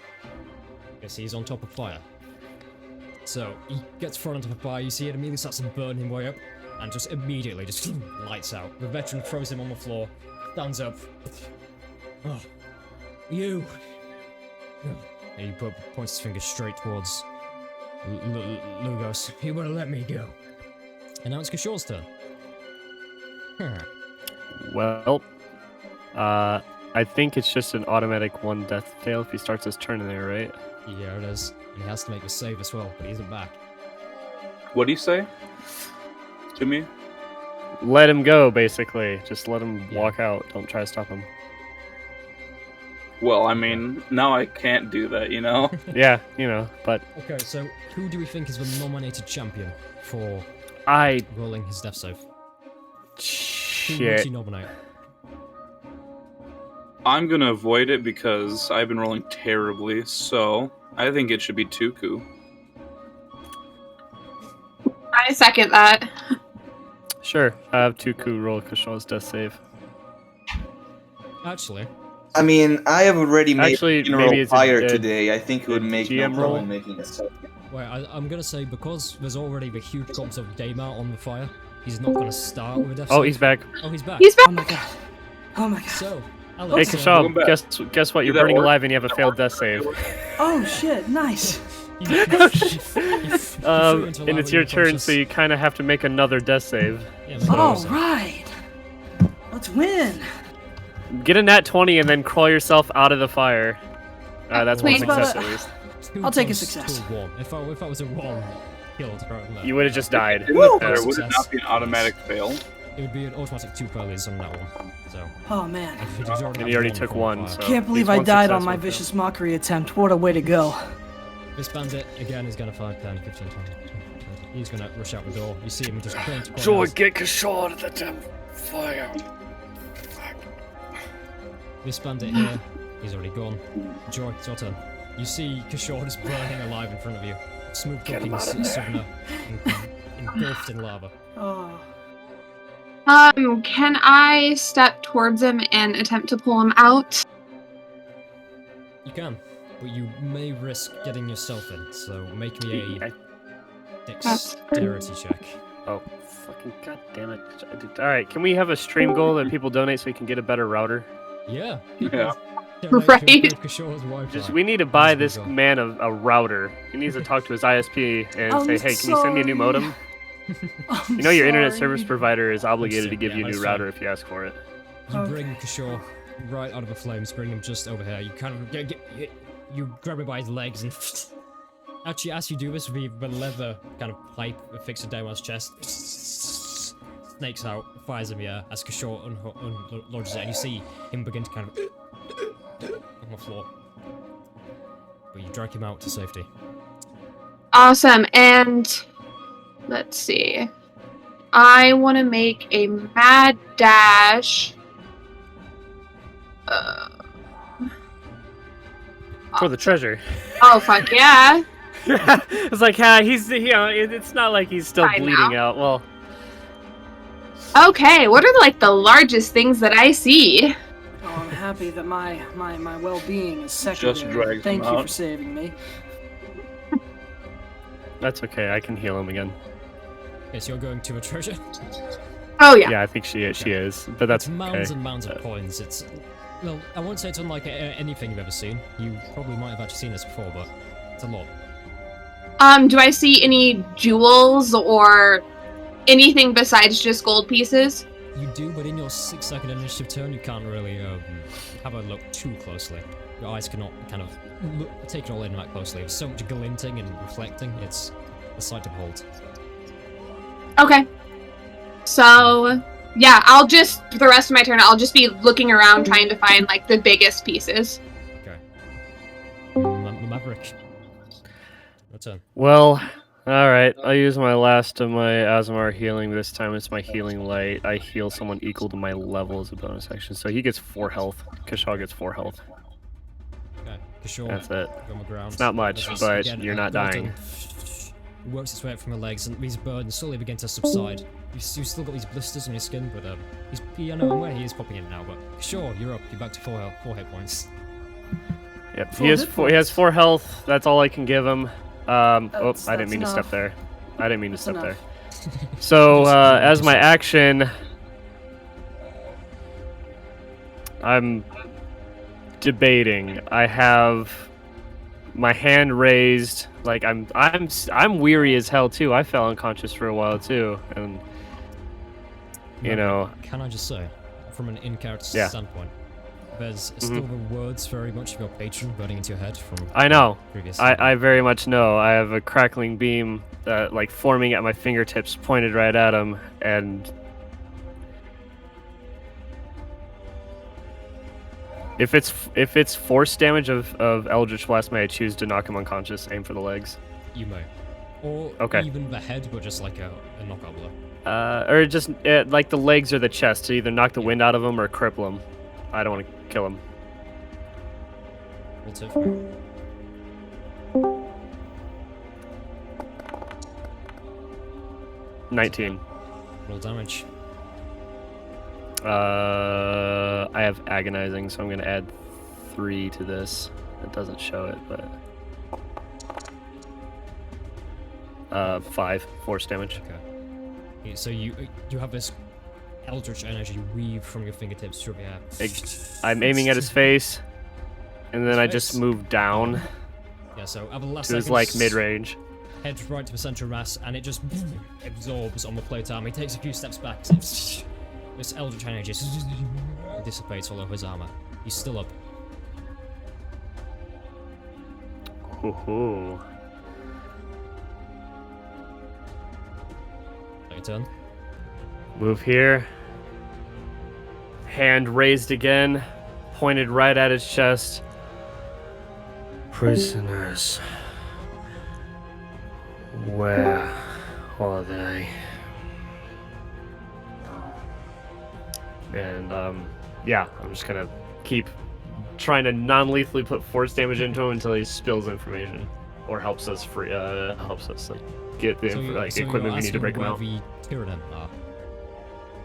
You see, he's on top of fire. So he gets thrown into the fire. You see it immediately starts to burn him way up, and just immediately just lights out. The veteran throws him on the floor, stands up. Oh, you. And he points his finger straight towards Lugos. You better let me go. And now it's Kishore's turn. Well, I think it's just an automatic 1 death fail if he starts his turn in there, right? Yeah, it is. And he has to make a save as well, but he isn't back. What do you say to me? Let him go, basically. Just let him Yeah. walk out. Don't try to stop him. Well, I mean, now I can't do that, you know? Yeah, but Okay, so who do we think is the nominated champion for I rolling his death save? Who would shit. you nominate? I'm gonna avoid it because I've been rolling terribly, so I think it should be Tuku. I second that. Sure, I have Tuku roll Kishore's death save. Actually, I mean, I have already made Actually, funeral maybe it's a- fire a- today. I think it would make no GM roll? problem making a second. wait, I'm gonna say because there's already the huge corpse of Gamer on the fire, he's not gonna start with a death Oh, save. he's back. Oh, he's back. He's back. Oh my god. Oh my god. So, Hey, Alex, Welcome Kishore, back. guess what? You're that burning work? alive and you have a failed death save. Oh shit, nice. And it's your turn, so you kind of have to make another death save. Yeah, make All it right. Let's win. Get a nat 20 and then crawl yourself out of the fire. That's one Wait, success but- at least. Too I'll take a close success. to a 1. If I was a 1 killed, right, You would have just died. In the Woo! fair, would it Success. not be an automatic fail? it would be an automatic 2 failures on that one. So, Oh man. if you'd already And had you already one took from one, fire. so Can't believe it's I one died success, on my one fail. vicious mockery attempt. What a way to go. This bandit again is gonna 5, 10, 15, 20. He's gonna rush out the door. You see him just turn to corners. get Kishore out of the damn fire. This bandit here, he's already gone. Joy, it's your turn. You see Kishore just burning alive in front of you. Smooth talking southerner, engulfed in lava. Oh. Can I step towards him and attempt to pull him out? You can, but you may risk getting yourself in, so make me a dexterity check. Oh, fucking goddamn it. Alright, can we have a stream goal that people donate so we can get a better router? Yeah. Yeah. Right. Kishore's Wi-Fi. Just, we need to buy That's this a good man a router. He needs to talk to his ISP and I'm say, hey, can you send me a new sorry. modem? I'm You know your internet sorry. service provider is obligated to give Yeah, you a new that's router fine. if you ask for it. You Okay. bring Kishore right out of the flames, bring him just over here. You kind of you grab him by his legs and actually, as you do this, the leather kind of pipe affixed to Damon's chest snakes out, fires in the air as Kishore unlodges it, and you see him begin to kind of on the floor. But you drag him out to safety. Awesome. And let's see. I want to make a mad dash. For the treasure. Oh fuck yeah! It's like, it's not like he's still Fine bleeding now. out. Well, Okay, what are like the largest things that I see? Oh, I'm happy that my well-being is Just secondary. drags Thank him you out. for saving me. that's okay. I can heal him again. Yes, you're going to a treasure. Oh yeah. Yeah, I think she is, but that's It's mounds okay. and mounds of coins. It's, well, I won't say it's unlike anything you've ever seen. You probably might have actually seen this before, but it's a lot. Do I see any jewels or anything besides just gold pieces? You do, but in your 6-second initiative turn, you can't really have a look too closely. Your eyes cannot kind of take it all in that closely. There's so much glinting and reflecting, it's a sight to behold. Okay. So, yeah, I'll just, for the rest of my turn, I'll just be looking around trying to find, like, the biggest pieces. Okay. Maverick. Your turn. Well, alright. I'll use my last of my Azamar healing. This time it's my healing light. I heal someone equal to my level as a bonus action. So he gets 4 health. Kishal gets 4 health. Okay. Kishore, That's it. you're on the ground. It's not much, This is, but again, you're a not burden. dying. It works its way up from your legs, and these burdens slowly begin to subside. You've still got these blisters on your skin, but I know where he is popping in now. But sure, you're up. You're back to 4 hit points. Yep. Four He has hit 4. He has points. 4 health. That's all I can give him. I That's didn't mean to step enough. there. I didn't mean to That's step enough. there. So as my action, I'm debating. I have my hand raised. Like I'm weary as hell too. I fell unconscious for a while too, and you know. Can I just say, from an in-character Yeah. standpoint, there's still the words very much of your patron burning into your head from I know. previous. I very much know. I have a crackling beam, like forming at my fingertips, pointed right at him, and if it's force damage of Eldritch Blast, may I choose to knock him unconscious, aim for the legs, You may. Or Okay. even the head, but just like a knockout blow. or just like the legs or the chest to either knock the wind out of him or cripple him. I don't want to kill him. Roll 2 for me. $19. Roll damage. I have agonizing, so I'm gonna add 3 to this. It doesn't show it, but 5 force damage. Okay. So you have this eldritch energy weave from your fingertips through the air. I'm aiming at his face, and then His I just face? move down Yeah, so at the last to his second, like mid-range. head right to the center of mass, and it just absorbs on the plate arm. He takes a few steps back. This eldritch energy just dissipates all over his armor. He's still up. Hoo-hoo. Your turn. Move here. Hand raised again, pointed right at his chest. Prisoners. Where are they? And yeah, I'm just gonna keep trying to non-lethally put force damage into him until he spills information, or helps us like get the equipment we need to break him out. The Tyrannim are.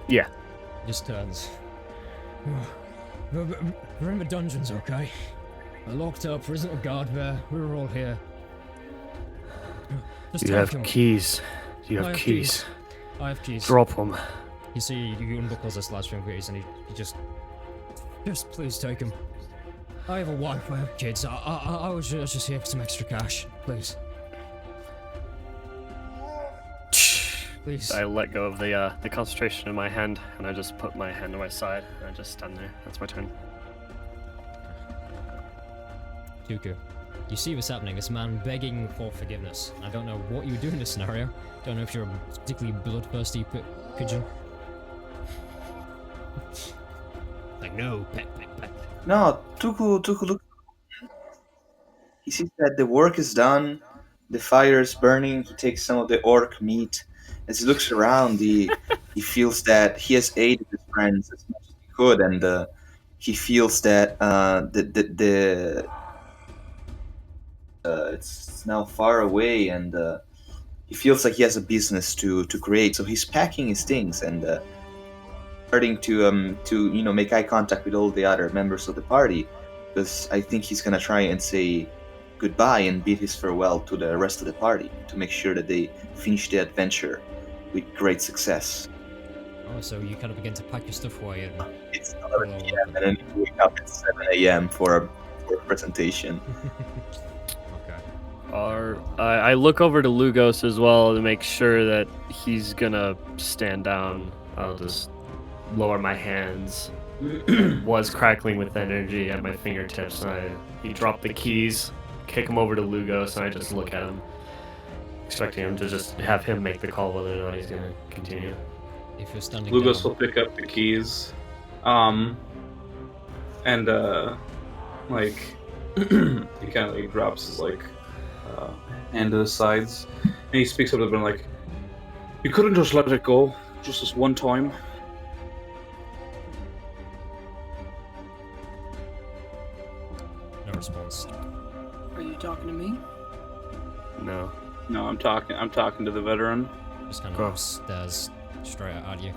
Yeah. Just turns. We're in the dungeons, okay? We're locked up. There isn't a guard there. We're all here. Just You take have them. keys. You I have have keys. I have keys. Drop them. You see, he unbuckles his last string keys and he just please take him. I have a wife, I have kids. I was just here for some extra cash, please. Please. I let go of the concentration in my hand, and I just put my hand to my side, and I just stand there. That's my turn. Dooku. You see what's happening, this man begging for forgiveness. I don't know what you would do in this scenario. Don't know if you're a particularly bloodthirsty pigeon. Like, no, peck. No, Tuku, look. He sees that the work is done, the fire is burning. He takes some of the orc meat. As he looks around, he feels that he has aided his friends as much as he could, and he feels that the It's now far away, and he feels like he has a business to create. So he's packing his things and starting to make eye contact with all the other members of the party, because I think he's gonna try and say goodbye and bid his farewell to the rest of the party to make sure that they finish the adventure with great success. Oh, so you kind of begin to pack your stuff away and It's follow 11 up p.m. with- and then you wake up at 7 a.m. for a presentation. Okay. I look over to Lugos as well to make sure that he's gonna stand down. I'll just lower my hands. Was crackling with energy at my fingertips, and he dropped the keys, kick him over to Lugos, and I just look at him, expecting him to just have him make the call whether or not he's gonna continue. If you're standing Lugos down, will pick up the keys, and like he kind of like drops his hand to the sides, and he speaks up to them like, "You couldn't just let it go, just this one time." no response. Are you talking to me? No. No, I'm talking to the veteran. Just kind Go. of stares straight at you.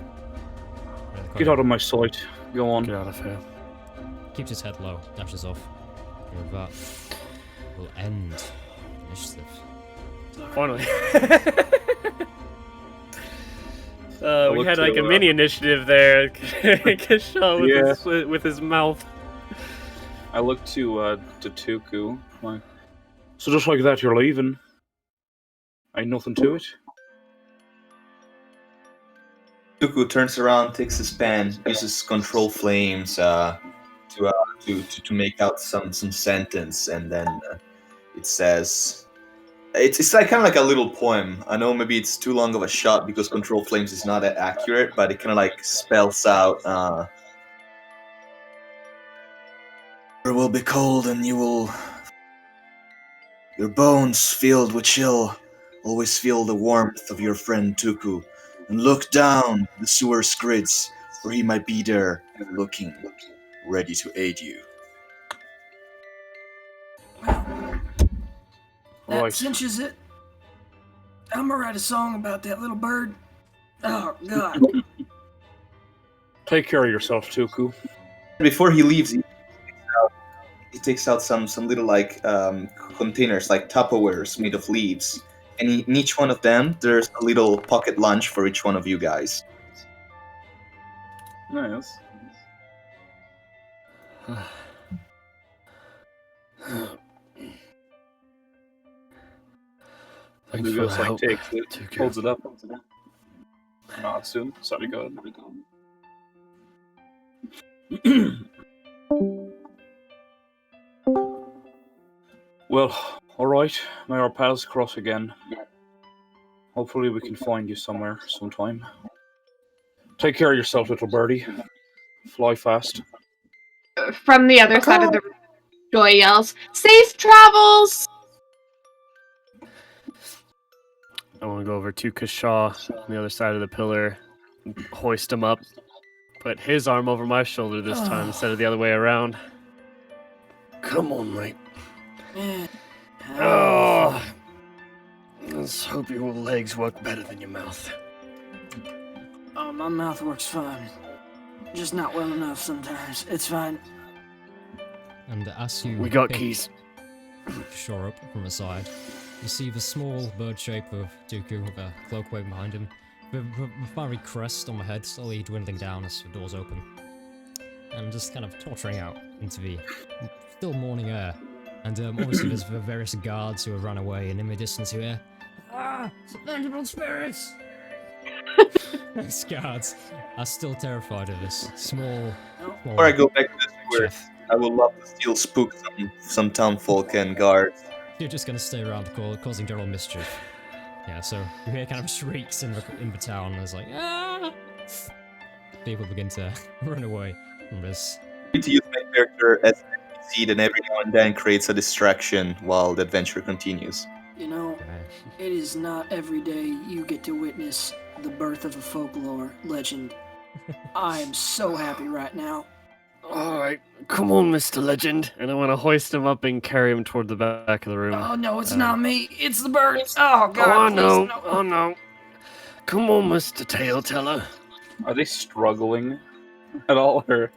Get out of my sight. Go on. Get out of here. Keeps his head low, dashes off. And with that, we'll end initiative. Finally. I we look had like to, a mini initiative there. Kashaw Yeah. with his mouth. I look to Tuku. Like, so just like that, you're leaving? Ain't nothing to it. Tuku turns around, takes his pen, uses control flames to make out some sentence, and then it says, it's like kind of like a little poem. I know maybe it's too long of a shot because control flames is not that accurate, but it kind of like spells out. It will be cold, and your bones filled with chill. Always feel the warmth of your friend Tuku, and look down the sewer skids, for he might be there, looking, ready to aid you. That Right. cinches it. I'm gonna write a song about that little bird. Oh, God. Take care of yourself, Tuku. Before he leaves, he takes out some little like containers, like Tupperwares made of leaves, and in each one of them, there's a little pocket lunch for each one of you guys. Nice. Thanks for Lugos the like help. takes it, Tuku. holds it up. Nods to him. Sorry, go ahead. Well, alright. May our paths cross again. Hopefully we can find you somewhere, sometime. Take care of yourself, little birdie. Fly fast. From the other side of the room, Joy yells, "Safe travels!" I want to go over to Kashaw on the other side of the pillar, hoist him up, put his arm over my shoulder this time instead of the other way around. Come on, mate. Man. Oh, let's hope your legs work better than your mouth. Oh, my mouth works fine. Just not well enough sometimes. It's fine. And as you We got pick keys. Shore up from the side, you see the small bird shape of Dooku with a cloak waving behind him, the fiery crest on the head slowly dwindling down as the doors open, and just kind of tottering out into the still morning air. And obviously there's the various guards who have run away, and in the distance you hear, "Ah, subliminal spirits!" These guards are still terrified of this small... Before I go back to the earth, I would love to still spook some townfolk and guards. You're just gonna stay around causing general mischief. Yeah, so you hear kind of shrieks in the town, and it's like, ah! People begin to run away from this. I need to use my character as an NPC, and every now and then creates a distraction while the adventure continues. You know, it is not every day you get to witness the birth of a folklore legend. I am so happy right now. All right, come on, Mr. Legend. And I want to hoist him up and carry him toward the back of the room. Oh no, it's not me. It's the bird. Oh god, Oh please, no! no. Oh no! Come on, Mr. Tale Teller. Are they struggling at all, or?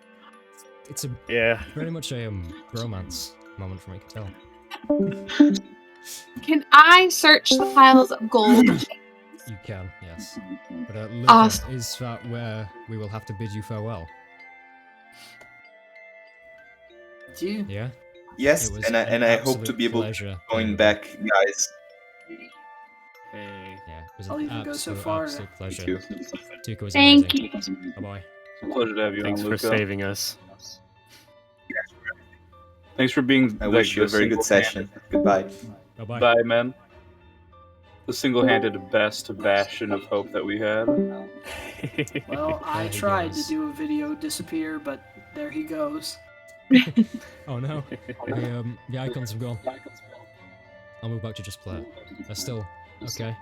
It's a Yeah. very much a romance moment from what you can tell. Can I search the piles of gold? You can, yes. But Luca, Awesome. is that where we will have to bid you farewell? It's you. Yeah? Yes, It was and I an hope to absolute be able to pleasure going being back, guys. Hey. Yeah, it was I'll an even go so absolute, far. absolute pleasure. You. Tuco was Thank amazing. you. Bye-bye. Pleasure to have you Thanks on, for Luca. saving us. Thanks for being. I wish you a very good session. Goodbye. Bye-bye. Bye, man. The single-handed best bastion of hope that we had. Well, I There he tried to goes. do a video disappear, but there he goes. Oh no, the icons have gone. I'll move back to just player. They're still okay.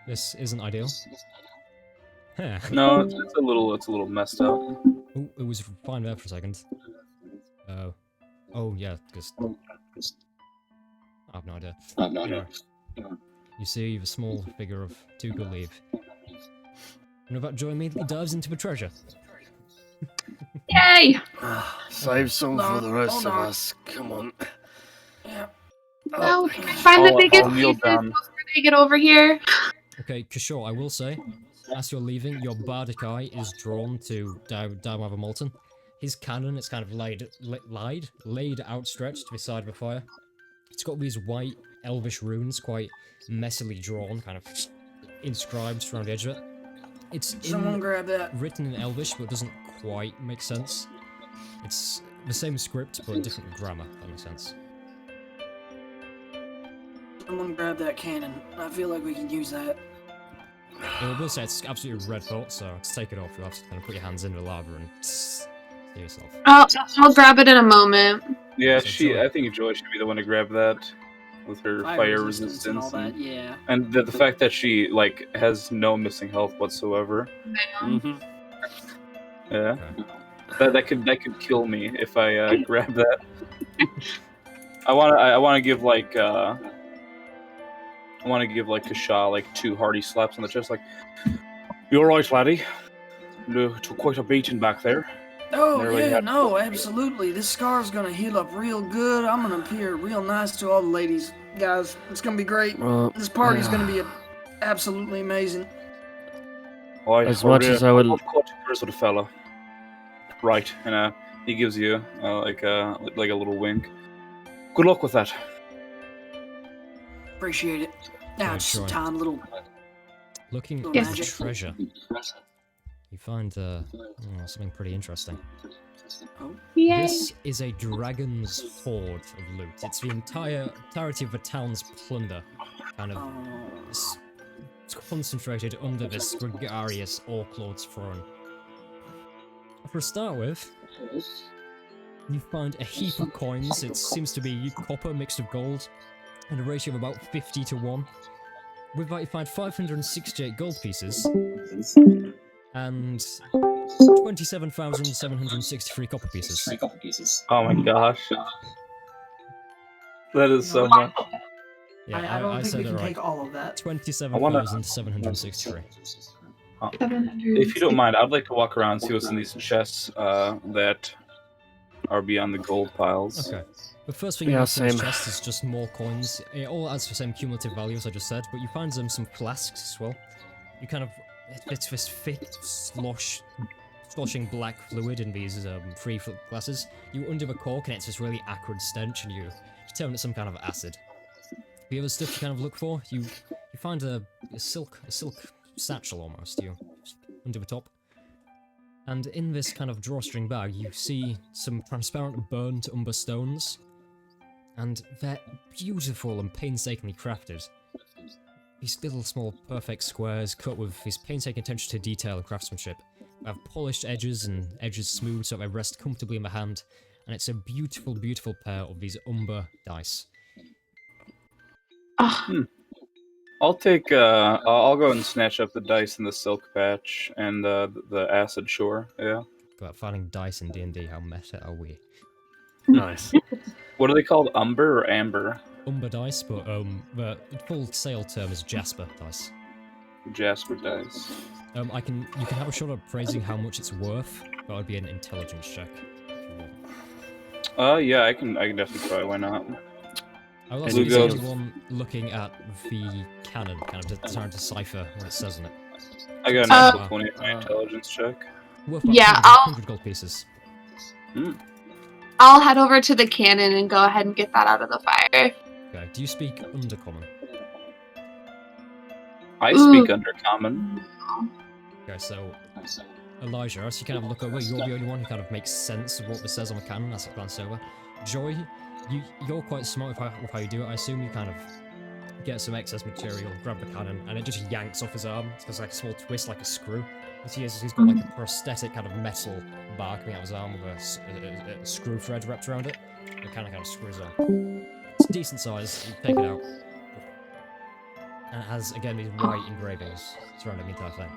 This isn't ideal. Huh. No, it's a little messed up. Ooh, it was fine there for a second. Oh yeah, because I have no idea. Anyway, you see the small figure of Tuco leave, and that joy immediately dives into the treasure. Yay! Save some for the rest Hold of on. us. Come on. Yeah. Oh, can I find the I'll biggest kneel pieces down. before they get over here? Okay, Kishore, I will say, as you're leaving, your bardic eye is drawn to Darmother Molten. His cannon is kind of laid outstretched beside the fire. It's got these white elvish runes, quite messily drawn, kind of inscribed around the edge of it. It's Someone grab that. written in Elvish, but it doesn't quite make sense. It's the same script, but different grammar, if that makes sense. Someone grab that cannon. I feel like we can use that. I will say it's absolutely red hot, so to take it off, you'll have to kind of put your hands in the lava and see yourself. I'll grab it in a moment. Yeah, So Joy. I think Joy should be the one to grab that with her fire resistance and all that. Yeah. and the fact that she has no missing health whatsoever. Mm-hmm. Yeah, Okay. that could kill me if I grab that. I want to give Kasha 2 hearty slaps on the chest. You all right, laddie? You took quite a beating back there. Oh, Nearly yeah, had- no, absolutely. This scar's gonna heal up real good. I'm gonna appear real nice to all the ladies. Guys, it's gonna be great. This party's gonna be absolutely amazing. As much as I would- love clutching yours with a fella. Right, and he gives you like a little wink. Good luck with that. Appreciate it. Now, Yeah, just sure. a tiny little... Looking at Yes. the treasure, you find something pretty interesting. Yay! This is a dragon's hoard of loot. It's the entirety of the town's plunder, kind of Oh, it's concentrated under this gregarious Orc Lord's throne. For a start with, you find a heap of coins. It seems to be copper mixed with gold, and a ratio of about 50 to 1. With that, you find 568 gold pieces, and 27,763 copper pieces. Oh my gosh. That is so much. Yeah, I don't I think said we it can right. take all of that. 27,763. If you don't mind, I'd like to walk around and see what's in these chests that are beyond the gold piles. Okay. The first thing you Yeah, have in this same. chest is just more coins. It all adds the same cumulative value as I just said, but you find some flasks as well. You kind of... It's this thick, sloshing black fluid in these free glasses. You undo the cork and it's this really acrid stench, and you determine it's some kind of acid. The other stuff you kind of look for, you find a silk satchel almost. You undo the top. And in this kind of drawstring bag, you see some transparent burnt umber stones. And they're beautiful and painstakingly crafted. These little small perfect squares cut with this painstaking attention to detail and craftsmanship. They have polished edges and edges smooth so they rest comfortably in the hand. And it's a beautiful, beautiful pair of these umber dice. I'll take. I'll go and snatch up the dice and the silk patch and the acid shore. Yeah. about finding dice in D&D. How meta are we? Nice. What are they called? Umber or amber? Umber dice, but the full sale term is Jasper dice. Jasper dice. You can have a shot at appraising how much it's worth. That would be an intelligence check. If you want. Yeah, I can definitely try. Why not? I will also Blue use Ghost. anyone looking at the canon, kind of trying to decipher what it says on it. I got a Uh, natural 20 for my intelligence check. Worth about Yeah, 100 gold pieces. I'll head over to the cannon and go ahead and get that out of the fire. Okay. Do you speak Undercommon? I speak Undercommon. Okay, so Elijah, as you kind of look over, you're the only one who kind of makes sense of what this says on the canon as it glance over. Joy, you're quite smart with how you do it. I assume you kind of get some excess material, grab the cannon, and it just yanks off his arm. It's like a small twist, like a screw. He's got like a prosthetic kind of metal bar coming out of his arm with a screw thread wrapped around it. It kind of screws on. It's decent size. You take it out. And it has, again, these white engravings surrounding the entire thing.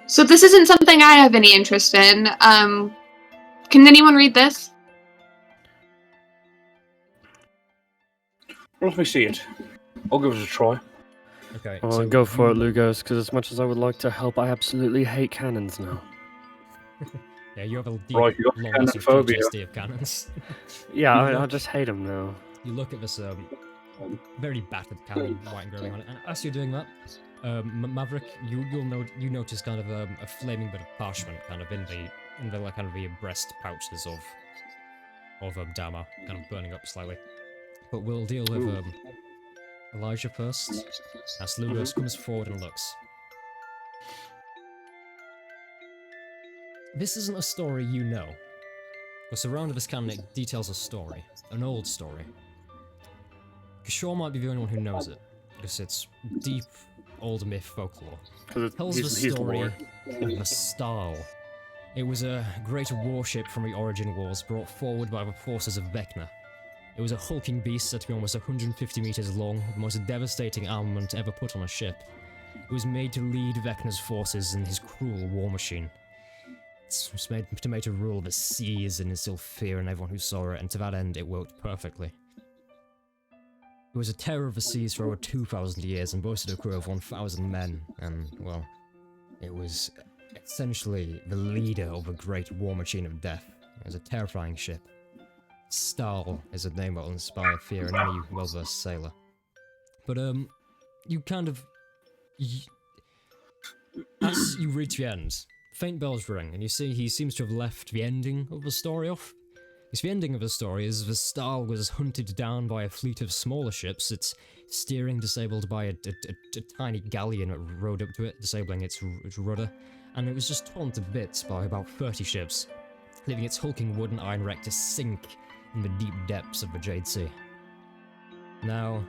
So this isn't something I have any interest in. Can anyone read this? Let me see it. I'll give it a try. Okay, Well, so go for it, Lugos, because as much as I would like to help, I absolutely hate cannons now. Yeah, you have a deep, Right, you got long cannon list of phobia. PTSD of cannons. Yeah, I just hate them now. You look at this very battered cannon, white engraving on it, and as you're doing that, Maverick, you notice kind of a flaming bit of parchment kind of in the like kind of the breast pouches of Dama, kind of burning up slightly. But we'll deal with Elijah first. As Lugos comes forward and looks. This isn't a story you know. Because around this canon it details a story, an old story. Kishore might be the only one who knows it, because it's deep, old myth folklore. It tells the story of the Stahl. It was a great warship from the Origin Wars brought forward by the forces of Vecna. It was a hulking beast said to be almost 150 meters long, the most devastating armament ever put on a ship. It was made to lead Vecna's forces in his cruel war machine. It was made to rule the seas and instill fear in everyone who saw it, and to that end it worked perfectly. It was a terror of the seas for over 2,000 years and boasted a crew of 1,000 men, and, well, it was essentially the leader of a great war machine of death. It was a terrifying ship. Stahl is a name that will inspire fear in any well-versed sailor. But, you kind of... as you reach the end, faint bells ring, and you see he seems to have left the ending of the story off. Because the ending of the story is the Stahl was hunted down by a fleet of smaller ships, its steering disabled by a tiny galleon that rode up to it, disabling its rudder, and it was just torn to bits by about 30 ships, leaving its hulking wooden iron wreck to sink in the deep depths of the Jade Sea. Now,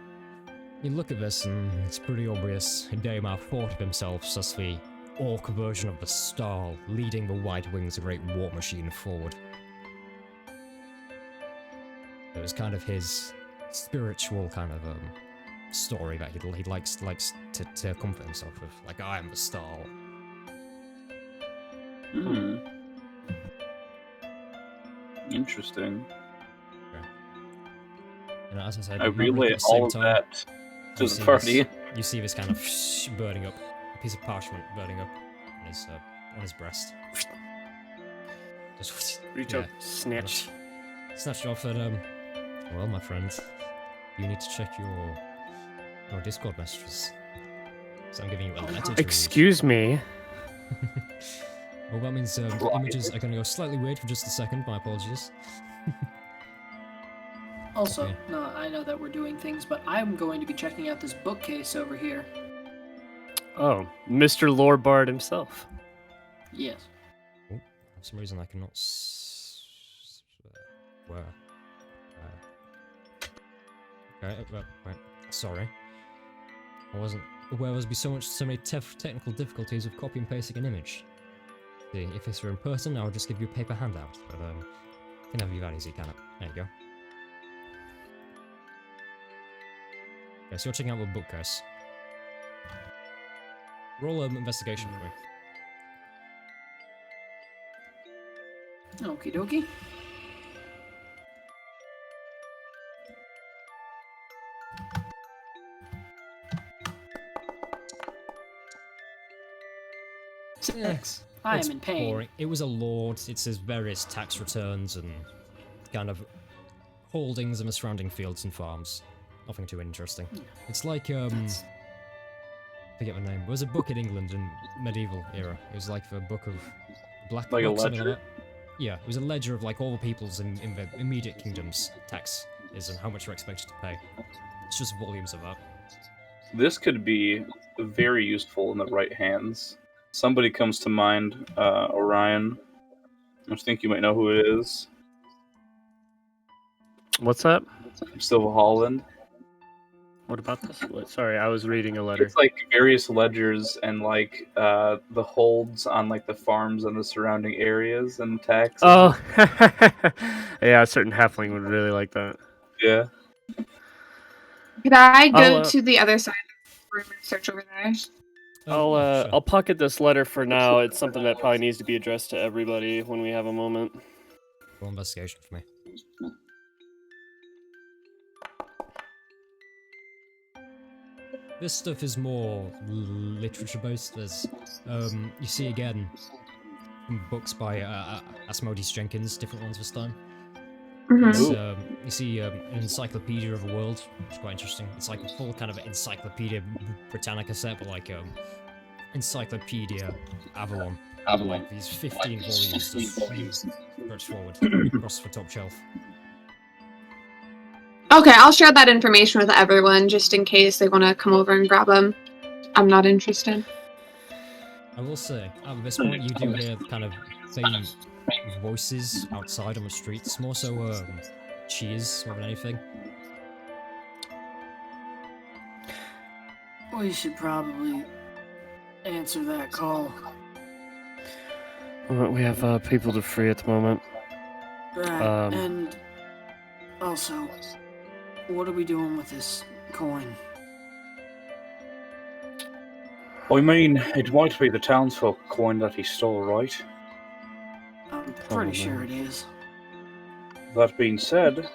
you look at this and it's pretty obvious Daemar thought of himself as the orc version of the Stahl, leading the White Wings' great war machine forward. It was kind of his spiritual kind of story that he likes to comfort himself with, like, I am the Stahl. Interesting. And as I said, I Maverick relay at the same all of time, that to you the see party. you see this kind of burning up, a piece of parchment burning up on his breast. Just Reach yeah, out, snatch. snatched off and well, my friends, you need to check your Discord messages. So I'm giving you a letter to read. Excuse me. Well, that means the images are going to go slightly weird for just a second. My apologies. Also, Okay. no, I know that we're doing things, but I'm going to be checking out this bookcase over here. Oh, Mr. Lore Bard himself. Yes. Oh, for some reason I cannot. Where? Okay, right. Sorry. I wasn't aware there would be so many technical difficulties with copy and pasting an image. See, if this were in person, I would just give you a paper handout, but can never be that easy, can it? There you go. Okay, so you're checking out the bookcase. Roll investigation for me. Okie dokie. Six. I It's am in pain. boring. It was a lord. It's his various tax returns and kind of holdings in the surrounding fields and farms. Nothing too interesting. It's like forget the name. There was a book in England in medieval era. It was like the book of Black Like a Book, something ledger? like that. Yeah, it was a ledger of like all the peoples in the immediate kingdoms tax is and how much you're expected to pay. It's just volumes of that. This could be very useful in the right hands. Somebody comes to mind, Orion. I think you might know who it is. What's that? From Silver Holland. What about this? What? Sorry, I was reading a letter. It's like various ledgers and like the holds on like the farms and the surrounding areas and taxes. Oh, yeah, a certain halfling would really like that. Yeah. Could I go I'll, to the other side of the room and search over there? Sure. I'll pocket this letter for now. It's something that probably needs to be addressed to everybody when we have a moment. Roll investigation for me. This stuff is more literature based. There's, you see again, books by Asmodeus Jenkins, different ones this time. It's, you see an encyclopedia of the world, which is quite interesting. It's like a full kind of Encyclopedia Britannica set, but like Encyclopedia Avalon. Like these 15 volumes just stretched forward across the top shelf. Okay, I'll share that information with everyone just in case they want to come over and grab them. I'm not interested. I will say, at this point, you do hear kind of faint voices outside on the streets, more so cheers more than anything. We should probably answer that call. Well, we have people to free at the moment. Right, and also, what are we doing with this coin? I mean, it might be the townsfolk coin that he stole, right? I'm pretty sure it is. That being said,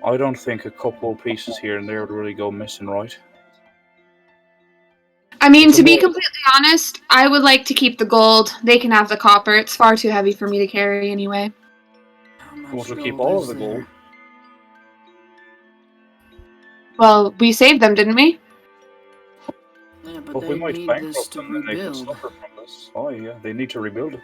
I don't think a couple pieces here and there would really go missing, right? I mean, It's a to be more- completely honest, I would like to keep the gold. They can have the copper. It's far too heavy for me to carry anyway. How much Want to keep gold all is of the gold? there? Well, we saved them, didn't we? Yeah, but But they we might need this bankrupt to them and they can rebuild. suffer from this. Oh yeah, they need to rebuild.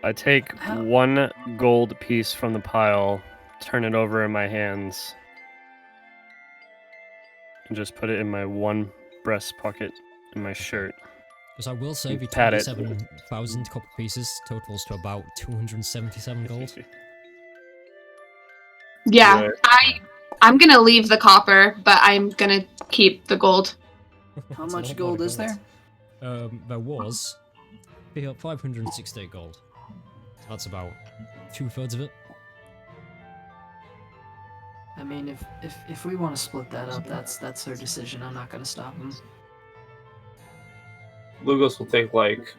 I take How- 1 gold piece from the pile, turn it over in my hands, and just put it in my one breast pocket in my shirt. Because I will say, You the pat it. 27,000 copper pieces totals to about 277 gold. Yeah, Right. I'm gonna leave the copper, but I'm gonna keep the gold. How That's a much lot gold of is there? There was 568 gold. So that's about 2/3 of it. I mean, if we want to split that up, that's their decision. I'm not gonna stop them. Lugos will take like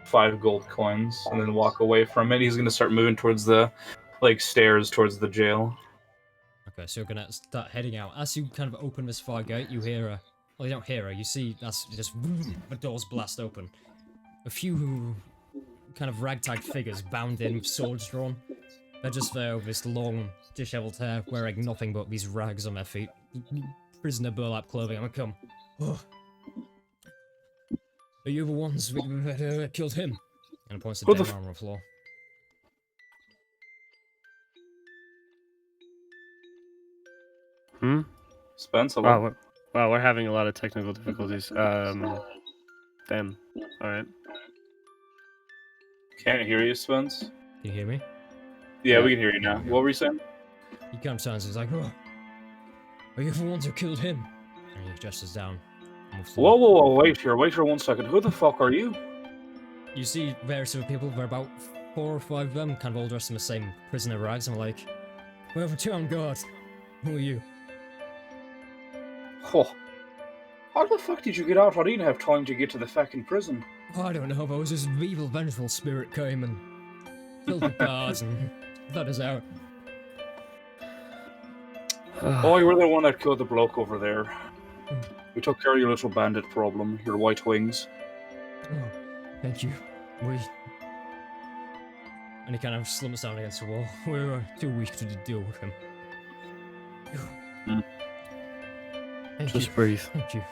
5 gold coins and then walk away from it. He's gonna start moving towards the stairs towards the jail. Okay, so you're gonna start heading out. As you kind of open this far gate, you hear a... Well, you don't hear her. You see that's just... The doors blast open. A few kind of ragtag figures bound in with swords drawn. They're just there with this long, disheveled hair, wearing nothing but these rags on their feet. Prisoner burlap clothing. I'm gonna come. Oh. Are you the ones that killed him? And points to Who the dead arm on the floor. Hmm? Spencer, Wow, we're having a lot of technical difficulties. Them. Alright. can't hear you, Spence. Can you hear me? Yeah, we can hear you now. What were you saying? He kind of turns and he's like, oh, are you the ones who killed him? And he gestures down on the floor. Whoa, wait here 1 second. Who the fuck are you? You see various other people, there are about 4 or 5 of them, kind of all dressed in the same prisoner rags, and I'm like, we have 2 on guard. Who are you? Oh. How the fuck did you get out? I didn't have time to get to the fucking prison. I don't know, but it was this evil, vengeful spirit came and killed the guards and let us out. Oh, you were the one that killed the bloke over there. We took care of your little bandit problem, your white wings. Oh, thank you. And he kind of slumps down against the wall. We were too weak to deal with him. Thank Just you. breathe. Thank you.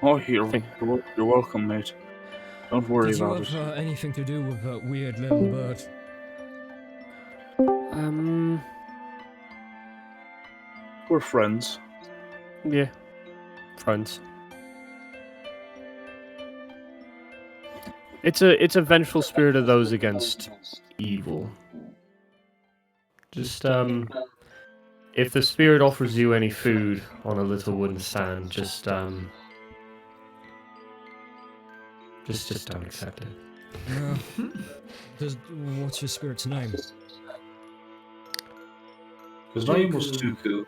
Oh, you're welcome, mate. Don't worry Did you about have it. anything to do with that weird little bird? We're friends. Yeah. Friends. It's a vengeful spirit of those against evil. Just if the spirit offers you any food on a little wooden stand, just don't accept it. No. What's your spirit's name? His name was Tuku.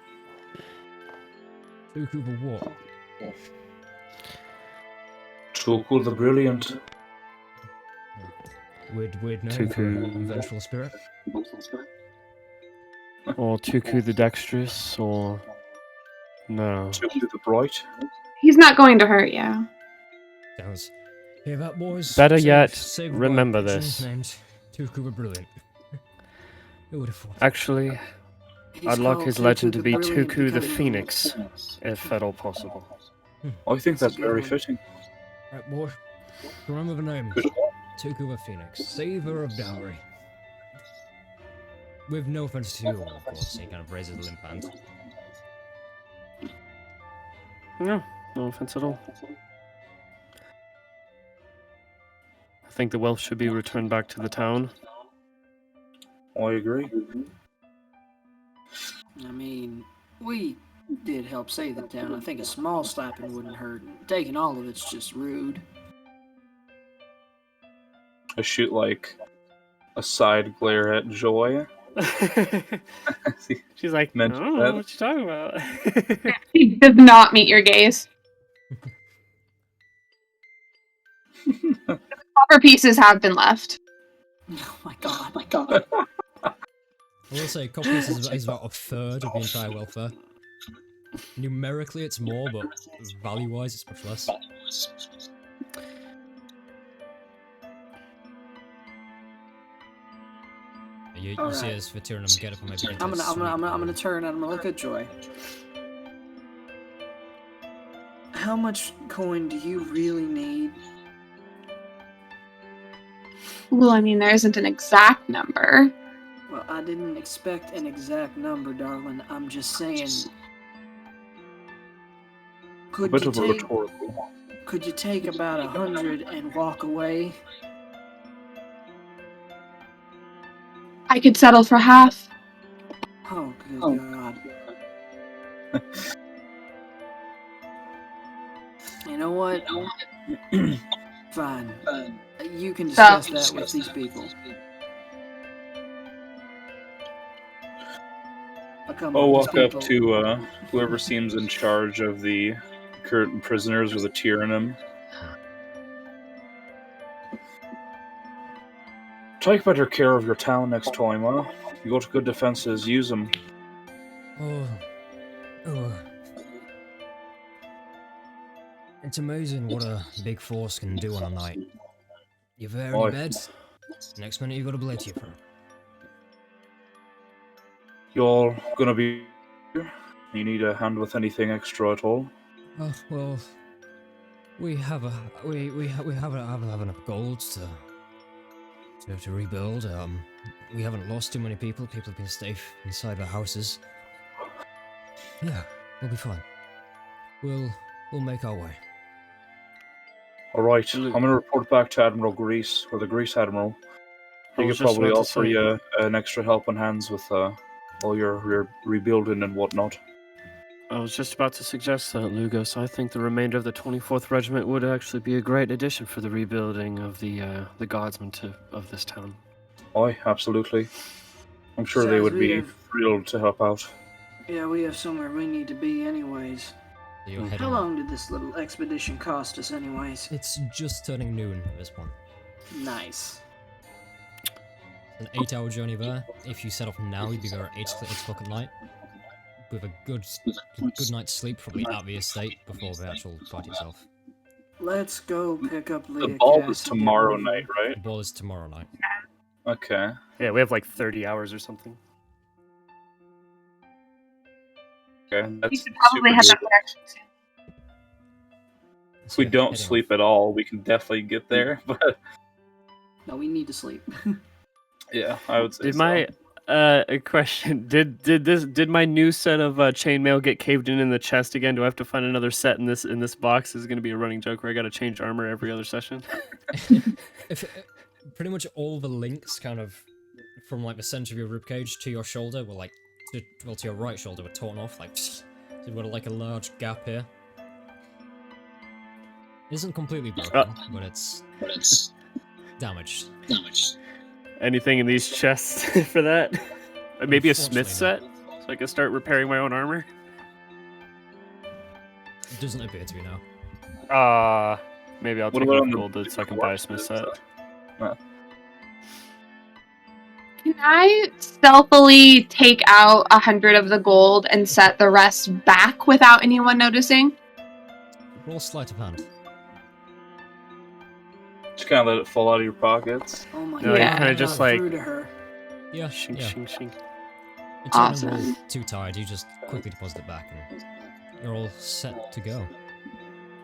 Tuku the what? Tuku the Brilliant. Weird name Tuku. for a vengeful spirit. Or Tuku the Dexterous, or... No. Tuku the Bright. He's not going to hurt you. Sounds. Yeah, that boy's Better yet, saved by a remember pigeon this. named Tuku the Brilliant. Who would have thought? Actually, He's I'd like called his Tuku legend the to be Brilliant Tuku the because- Phoenix, if at all possible. I think that's a good very one. fitting. Right, boy. Remember the name. Good. Tuku the Phoenix, saver of Dalry. With no offense to you, of course. He kind of raises a limp hand. No, no offense at all. I think the wealth should be returned back to the town. I agree. I mean, we did help save the town. I think a small slapping wouldn't hurt. Taking all of it's just rude. I shoot like a side glare at Joy. She's like, I Mention don't know that. what you're talking about. He does not meet your gaze. Copper pieces have been left. Oh my god. I will say, copper pieces is about a third of the entire welfare. Numerically, it's more, but value-wise, it's much less. You All see right. as for Tyrannum get up and maybe I'm gonna turn and I'm gonna look at Joy. How much coin do you really need? Well, I mean, there isn't an exact number. Well, I didn't expect an exact number, darling. I'm just saying. A Could bit you of a take rhetorical. Could you take about 100 and walk away? I could settle for half. Oh, good God. You know what? Fine. You can discuss that with these people. I'll walk up to whoever seems in charge of the current prisoners with a tear in him. Take better care of your town next time, huh? You got good defenses, use them. Oh. It's amazing what a big force can do on a night. You're there in your Aye. bed, next minute you got a blade to your throat. You all gonna be here? You need a hand with anything extra at all? Well, we have enough gold to rebuild. We haven't lost too many people. People have been safe inside their houses. Yeah, we'll be fine. We'll make our way. Alright, I'm gonna report back to Admiral Grease, or the Grease Admiral. I He was could just probably about to offer say. you an extra helping hands with all your rebuilding and whatnot. I was just about to suggest that, Lugos. I think the remainder of the 24th Regiment would actually be a great addition for the rebuilding of the guardsmen of this town. Aye, absolutely. I'm sure they Besides, would we be have- thrilled to help out. Yeah, we have somewhere we need to be anyways. You're How heading. long did this little expedition cost us, anyways? It's just turning noon at this point. Nice. An 8-hour journey there. If you set off now, you'd be there at 8 o'clock at night. With a good night's sleep, probably at the estate before the actual party itself. Let's go pick up Leah. The ball Cass is and get tomorrow moving. night, right? The ball is tomorrow night. Okay. Yeah, we have like 30 hours or something. Okay. We That's should probably super have good. that connection soon. If we So, don't heading sleep at all, we can definitely get there. But No, we need to sleep. yeah, I would say Did so. my a question? Did my new set of chainmail get caved in the chest again? Do I have to find another set in this box? This is going to be a running joke where I got to change armor every other session. if pretty much all the links, kind of from like the center of your ribcage to your shoulder, were like to your right shoulder, were torn off. Like so you've got like a large gap here. It isn't completely broken, but it's damaged. Anything in these chests for that? Maybe a smith set, Unfortunately so I can start repairing my own armor. It doesn't appear to be now. Maybe I'll What take about off on the gold so I can buy a smith set. Can I stealthily take out 100 of the gold and set the rest back without anyone noticing? Roll sleight of hand. Just kind of let it fall out of your pockets. Oh my No, god! you I kinda just, got like- through to her. Yeah, Shing, yeah. shing, shing. It's not Awesome. roll too tired. You just quickly deposit it back, and you're all set to go.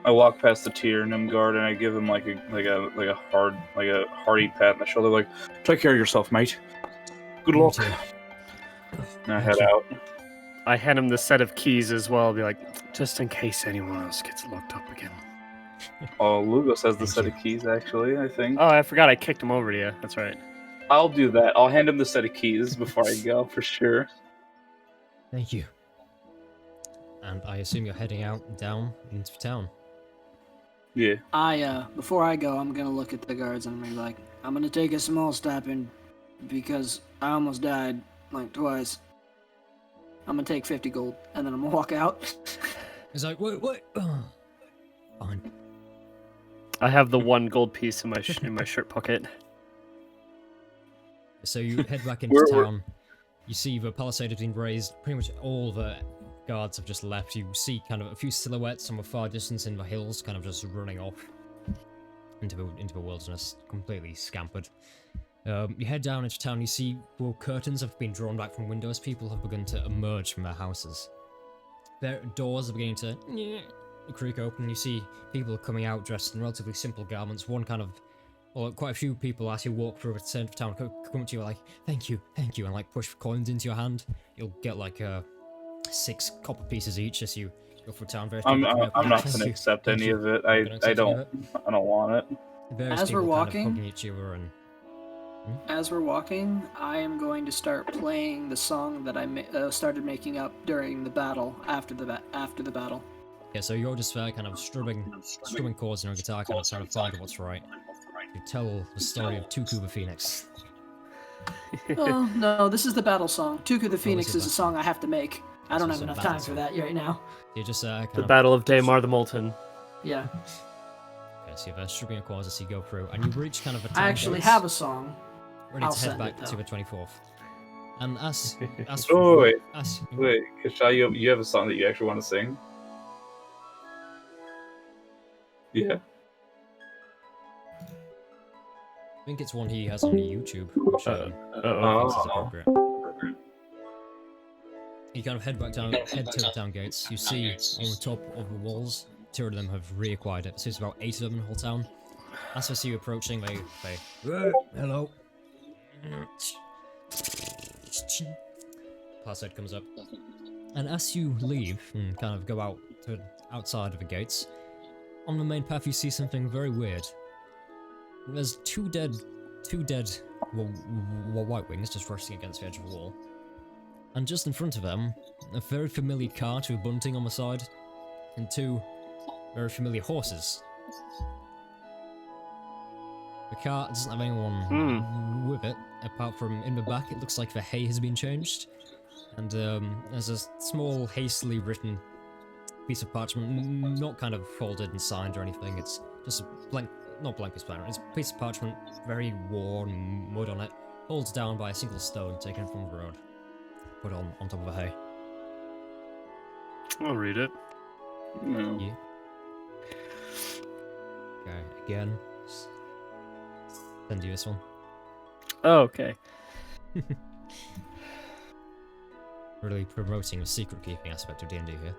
I walk past the Tyrannim guard and I give him like a hearty pat on the shoulder, like, take care of yourself, mate. Good You luck. too. And I head out. I hand him the set of keys as well. Be like, just in case anyone else gets locked up again. Oh, Lugos has the Thank set you. of keys, actually, I think. Oh, I forgot I kicked him over to you. That's right. I'll do that. I'll hand him the set of keys before I go, for sure. Thank you. And I assume you're heading out down into town. Yeah. Before I go, I'm gonna look at the guards and I'm gonna be like, I'm gonna take a small step in because I almost died like twice. I'm gonna take 50 gold and then I'm gonna walk out. It's like, wait. Oh. Fine. I have the one gold piece in my in my shirt pocket. So you head back into We're- town. You see the palisade has been raised. Pretty much all the guards have just left. You see kind of a few silhouettes from a far distance in the hills, kind of just running off into the wilderness, completely scampered. You head down into town. You see, well, curtains have been drawn back from windows. People have begun to emerge from their houses. Their doors are beginning to creak open. You see people coming out dressed in relatively simple garments. One kind of, well, quite a few people as you walk through a center of town come up to you like, thank you, and like push coins into your hand. You'll get like 6 copper pieces each as you go through town. Various I'm people come up, not "Thank gonna you, accept thank any you." of it. You're gonna accept any of it? I don't want it. Various As we're people kind of walking- hugging each other and As we're walking, I am going to start playing the song that I started making up during the battle after the battle. yeah, so you're just there kind of strumming chords on your guitar, kind of trying to find what's right. You tell the story of Tuku the Phoenix. Oh no, this is the battle song. Tuku the Phoenix is is a that? song I have to make. I don't So have it's a enough battle time for song. that right now. You just kind The of Battle of Daymar the Molten. Yeah, okay, so you're strumming your chords as you go through, and you reach kind of a town I actually gates, have a song. ready I'll to head send back it, to though. the 24th. And as Oh, wait. as Wait, Kashai, you have a song that you actually want to sing? Yeah. I think it's one he has on YouTube, which I think is Oh. appropriate. You kind of head to the town gates. You see on the top of the walls, 2 of them have reacquired it. So there's about 8 of them in the whole town. As they see you approaching, they hello. Palisade comes up, and as you leave and kind of go out to outside of the gates, on the main path you see something very weird. There's two dead white wings just resting against the edge of the wall. And just in front of them, a very familiar cart with bunting on the side, and 2 very familiar horses. The cart doesn't have anyone with it, apart from in the back it looks like the hay has been changed. And there's a small, hastily written piece of parchment, not kind of folded and signed or anything. It's just a blank, not blank piece of parchment. It's a piece of parchment, very worn, mud on it, holds down by a single stone taken from the road, put on top of a hay. I'll read it. No. Yeah. Okay, again. Send you this one. Oh, okay. Really promoting the secret keeping aspect of D&D here.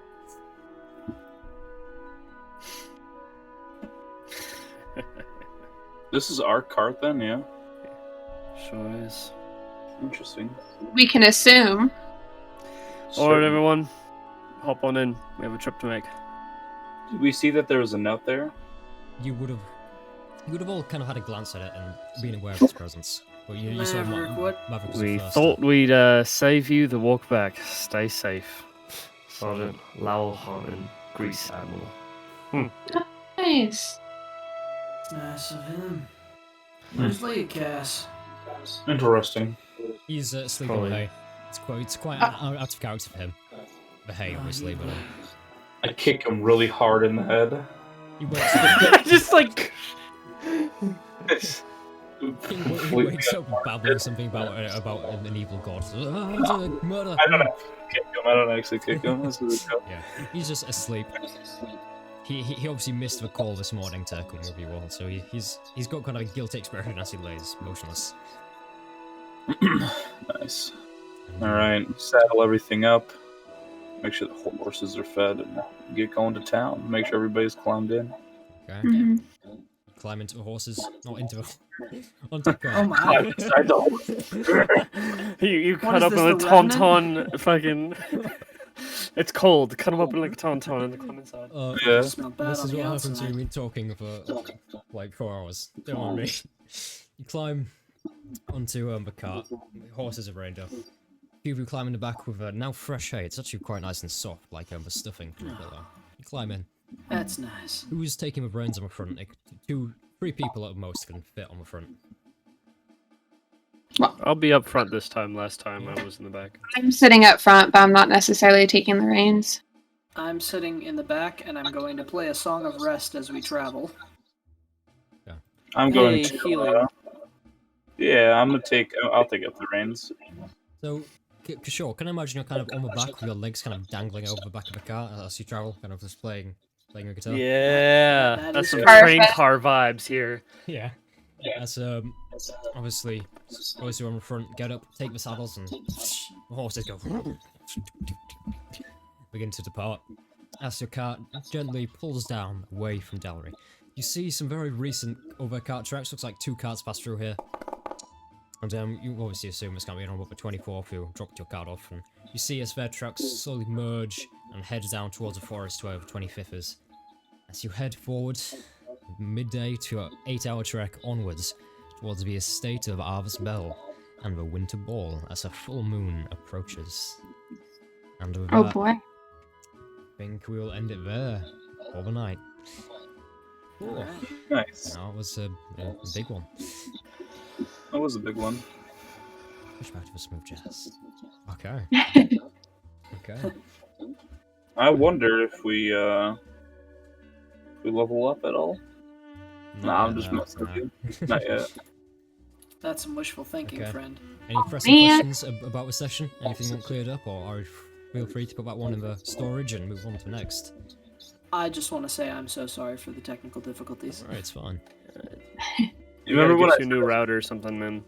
This is our cart then, yeah? Sure is. Interesting. We can assume. Alright, everyone. Hop on in. We have a trip to make. Did we see that there was a note there? You would have all kind of had a glance at it and been aware of its presence. But you saw Maverick, what? Maverick was We the first thought to- we'd save you the walk back. Stay safe. Sergeant Lowell Harmon, Grease Admiral. Nice. Nice of him. Where's late, Cass? Interesting. He's asleep on the Probably. hay. It's quite out of character for him. The hay, obviously, but I kick him really hard in the head. he wakes up. Just like. He wakes up babbling something about an evil god. It's a murder. I don't kick him. I don't actually kick him. That's what it's called. Yeah, he's just asleep. He obviously missed the call this morning to come with you all, so he's got kind of a guilty expression as he lays motionless. Nice. Alright, saddle everything up. Make sure the horses are fed and get going to town. Make sure everybody's climbed in. Okay, Mhm. climb into the horses, not into onto the car. Oh my. Inside the horse. You What cut is up this, in a the Revenant? tauntaun fucking. It's cold. Cut him up in like a tauntaun and climb inside. Yeah. Smell bad This on is the what happens outside. when we've been talking for like 4 hours. Don't mind me. You climb onto the cart. The horses are reined up. A few of you climb in the back with now fresh hay. It's actually quite nice and soft, like the stuffing from the pillow. You climb in. That's nice. Who's taking the reins on the front? Like, 3 people at most can fit on the front. I'll be up front this time. Last time I was in the back. I'm sitting up front, but I'm not necessarily taking the reins. I'm sitting in the back, and I'm going to play a song of rest as we travel. I'm going Hey, to. healing. Yeah, I'm gonna take. I'll take up the reins. So, sure, can I imagine you're kind of on the back with your legs kind of dangling over the back of the car as you travel, kind of just playing a guitar? Yeah, That that's is some perfect. train car vibes here. Yeah. That's obviously those who are on the front get up, take the saddles, and the horses go begin to depart. As your cart gently pulls down away from Dalry, you see some very recent other cart tracks. Looks like 2 carts pass through here. And you obviously assume it's going to be on about the 24th who dropped your cart off, and you see as their trucks slowly merge and head down towards the forest where the 25th is. As you head forward, midday to an 8-hour trek onwards towards the estate of Arvis Bell and the winter ball as a full moon approaches. And with Oh that, boy. I think we'll end it there for the night. Cool. Nice. That was a big one. That was a big one. Push back to the smooth jazz. Okay. Okay. I wonder if we level up at all. Nah, I'm just messing with you. Not yet. That's some wishful thinking, Okay. friend. Any pressing Man. questions about the session? Anything not cleared up, or feel free to put that one in the storage and move on to the next. I just want to say I'm so sorry for the technical difficulties. Alright, it's fine. You Remember gotta when get I your new router or something, man.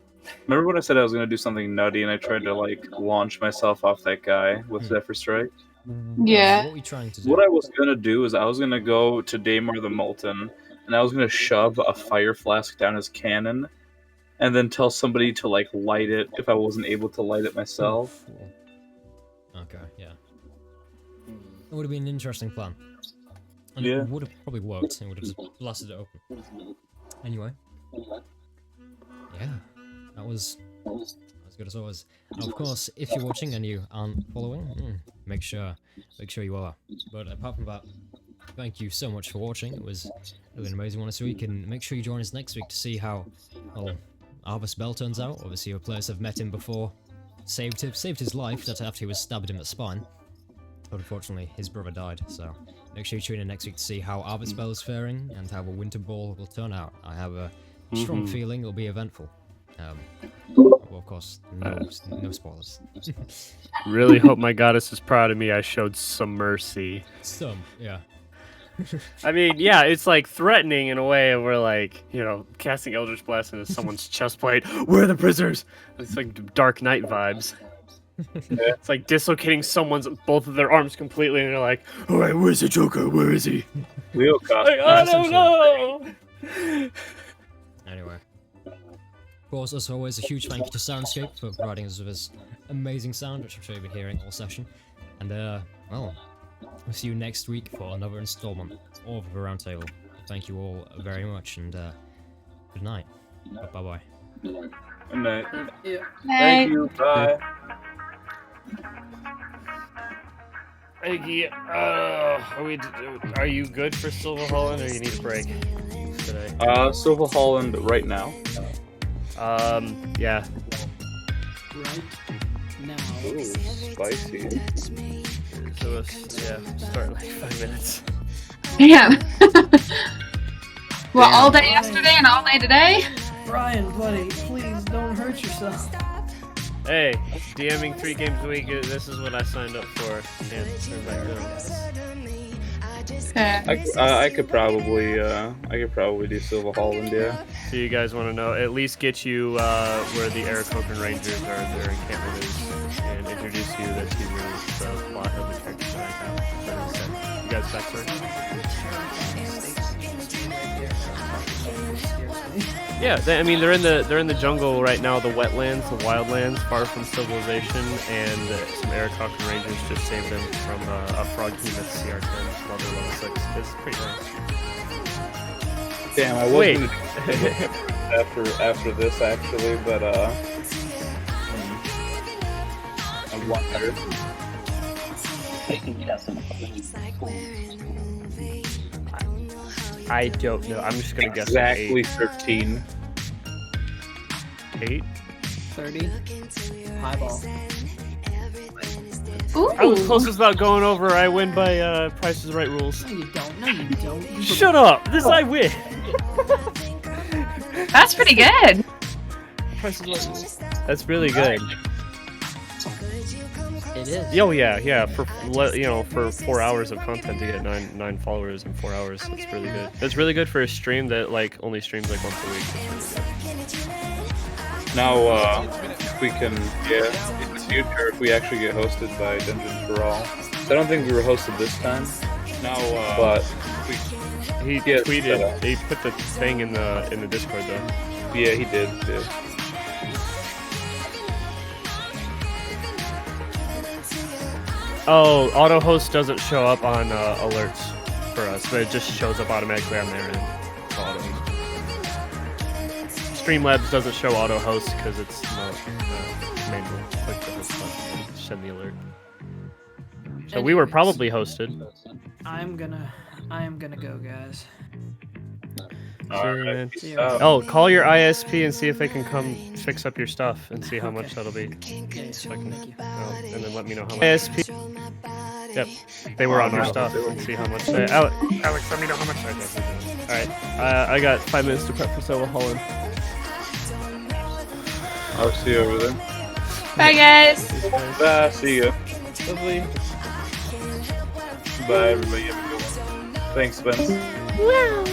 Remember when I said I was gonna do something nutty and I tried to like launch myself off that guy with Zephyr Strike? Yeah. What are we trying to do? What I was gonna do is I was gonna go to Daymar the Molten and I was gonna shove a fire flask down his cannon and then tell somebody to like light it if I wasn't able to light it myself. Okay, yeah. It would have been an interesting plan. And Yeah. it would have probably worked. It would have just blasted it open. Anyway. Yeah. That was as good as always. And of course, if you're watching and you aren't following, make sure you are. But apart from that, thank you so much for watching. It was really an amazing one this week, and make sure you join us next week to see how Arvis Bell turns out. Obviously, your players have met him before, saved his life. That's after he was stabbed in the spine. But unfortunately, his brother died, so make sure you tune in next week to see how Arbitspell is faring and how the Winter Ball will turn out. I have a strong feeling it'll be eventful. Well, of course, no spoilers. Really hope my goddess is proud of me. I showed some mercy. Some, yeah. I mean, yeah, it's like threatening in a way of where, like, you know, casting Eldritch Blast into someone's chest plate. Where are the prisoners? It's like Dark Knight vibes. It's like dislocating both of their arms completely, and they're like, "All right, where's the Joker? Where is he?" Leo cost. Like, I don't know. Anyway. Of course, as always, a huge thank you to Soundscape for providing us with his amazing sound, which I'm sure you've been hearing all session. And, well, we'll see you next week for another installment of the Roundtable. Thank you all very much, and good night. Bye-bye. Good night. Yeah. Thank you. Bye. Iggy, are you good for Silver Holland, or you need a break today? Silver Holland right now. Yeah. Right now. Ooh, spicy. So start in like 5 minutes. Yeah. Well, Damn. all day yesterday and all day today? Brian, buddy, please don't hurt yourself. Hey, DMing 3 games a week, this is what I signed up for. And everybody knows. Okay. I could probably do Silver Holland, yeah. So you guys want to know, at least get you where the Aarakocra Rangers are, their encampment is, and introduce you to the plot of the characters that I have. You guys back, sorry? Yeah, I mean they're in the jungle right now, the wetlands, the wildlands, far from civilization, and some Aarakocra Rangers just saved them from a frog behemoth CR10 level 6. It's pretty nice. Damn, I wasn't after this actually, but I'm better. I don't know. I'm just gonna guess Exactly 8. 13. 8? 30. Highball. Ooh. I was close without going over. I win by Price is Right rules. No, you don't. No, you don't. Shut up! I win. That's pretty good. Price is Right rules. That's really good. It is. Oh yeah. For 4 hours of content to get nine followers in 4 hours, that's really good. That's really good for a stream that like only streams like once a week. That's really good. Now, if we can, in the future, if we actually get hosted by Dungeons for All. So I don't think we were hosted this time. Now, but he tweeted. He put the thing in the Discord though. Yeah, he did. Oh, auto host doesn't show up on alerts for us, but it just shows up automatically on their end. Auto host. Streamlabs doesn't show auto host because it's not manual. Click the host button and send the alert. So we were probably hosted. I am gonna go, guys. Alright. See you. Oh, call your ISP and see if they can come fix up your stuff and see how much that'll be. Yeah, So I can, thank you. and then let me know how much. ISP. Yep, they were on our stuff and see how much. Alex, let me know how much. All right, I got 5 minutes to prep for Silver Holland. I'll see you over there. Bye, guys. Bye, see ya. Lovely. Bye, everybody. Have a good one. Thanks, Spence. Wow.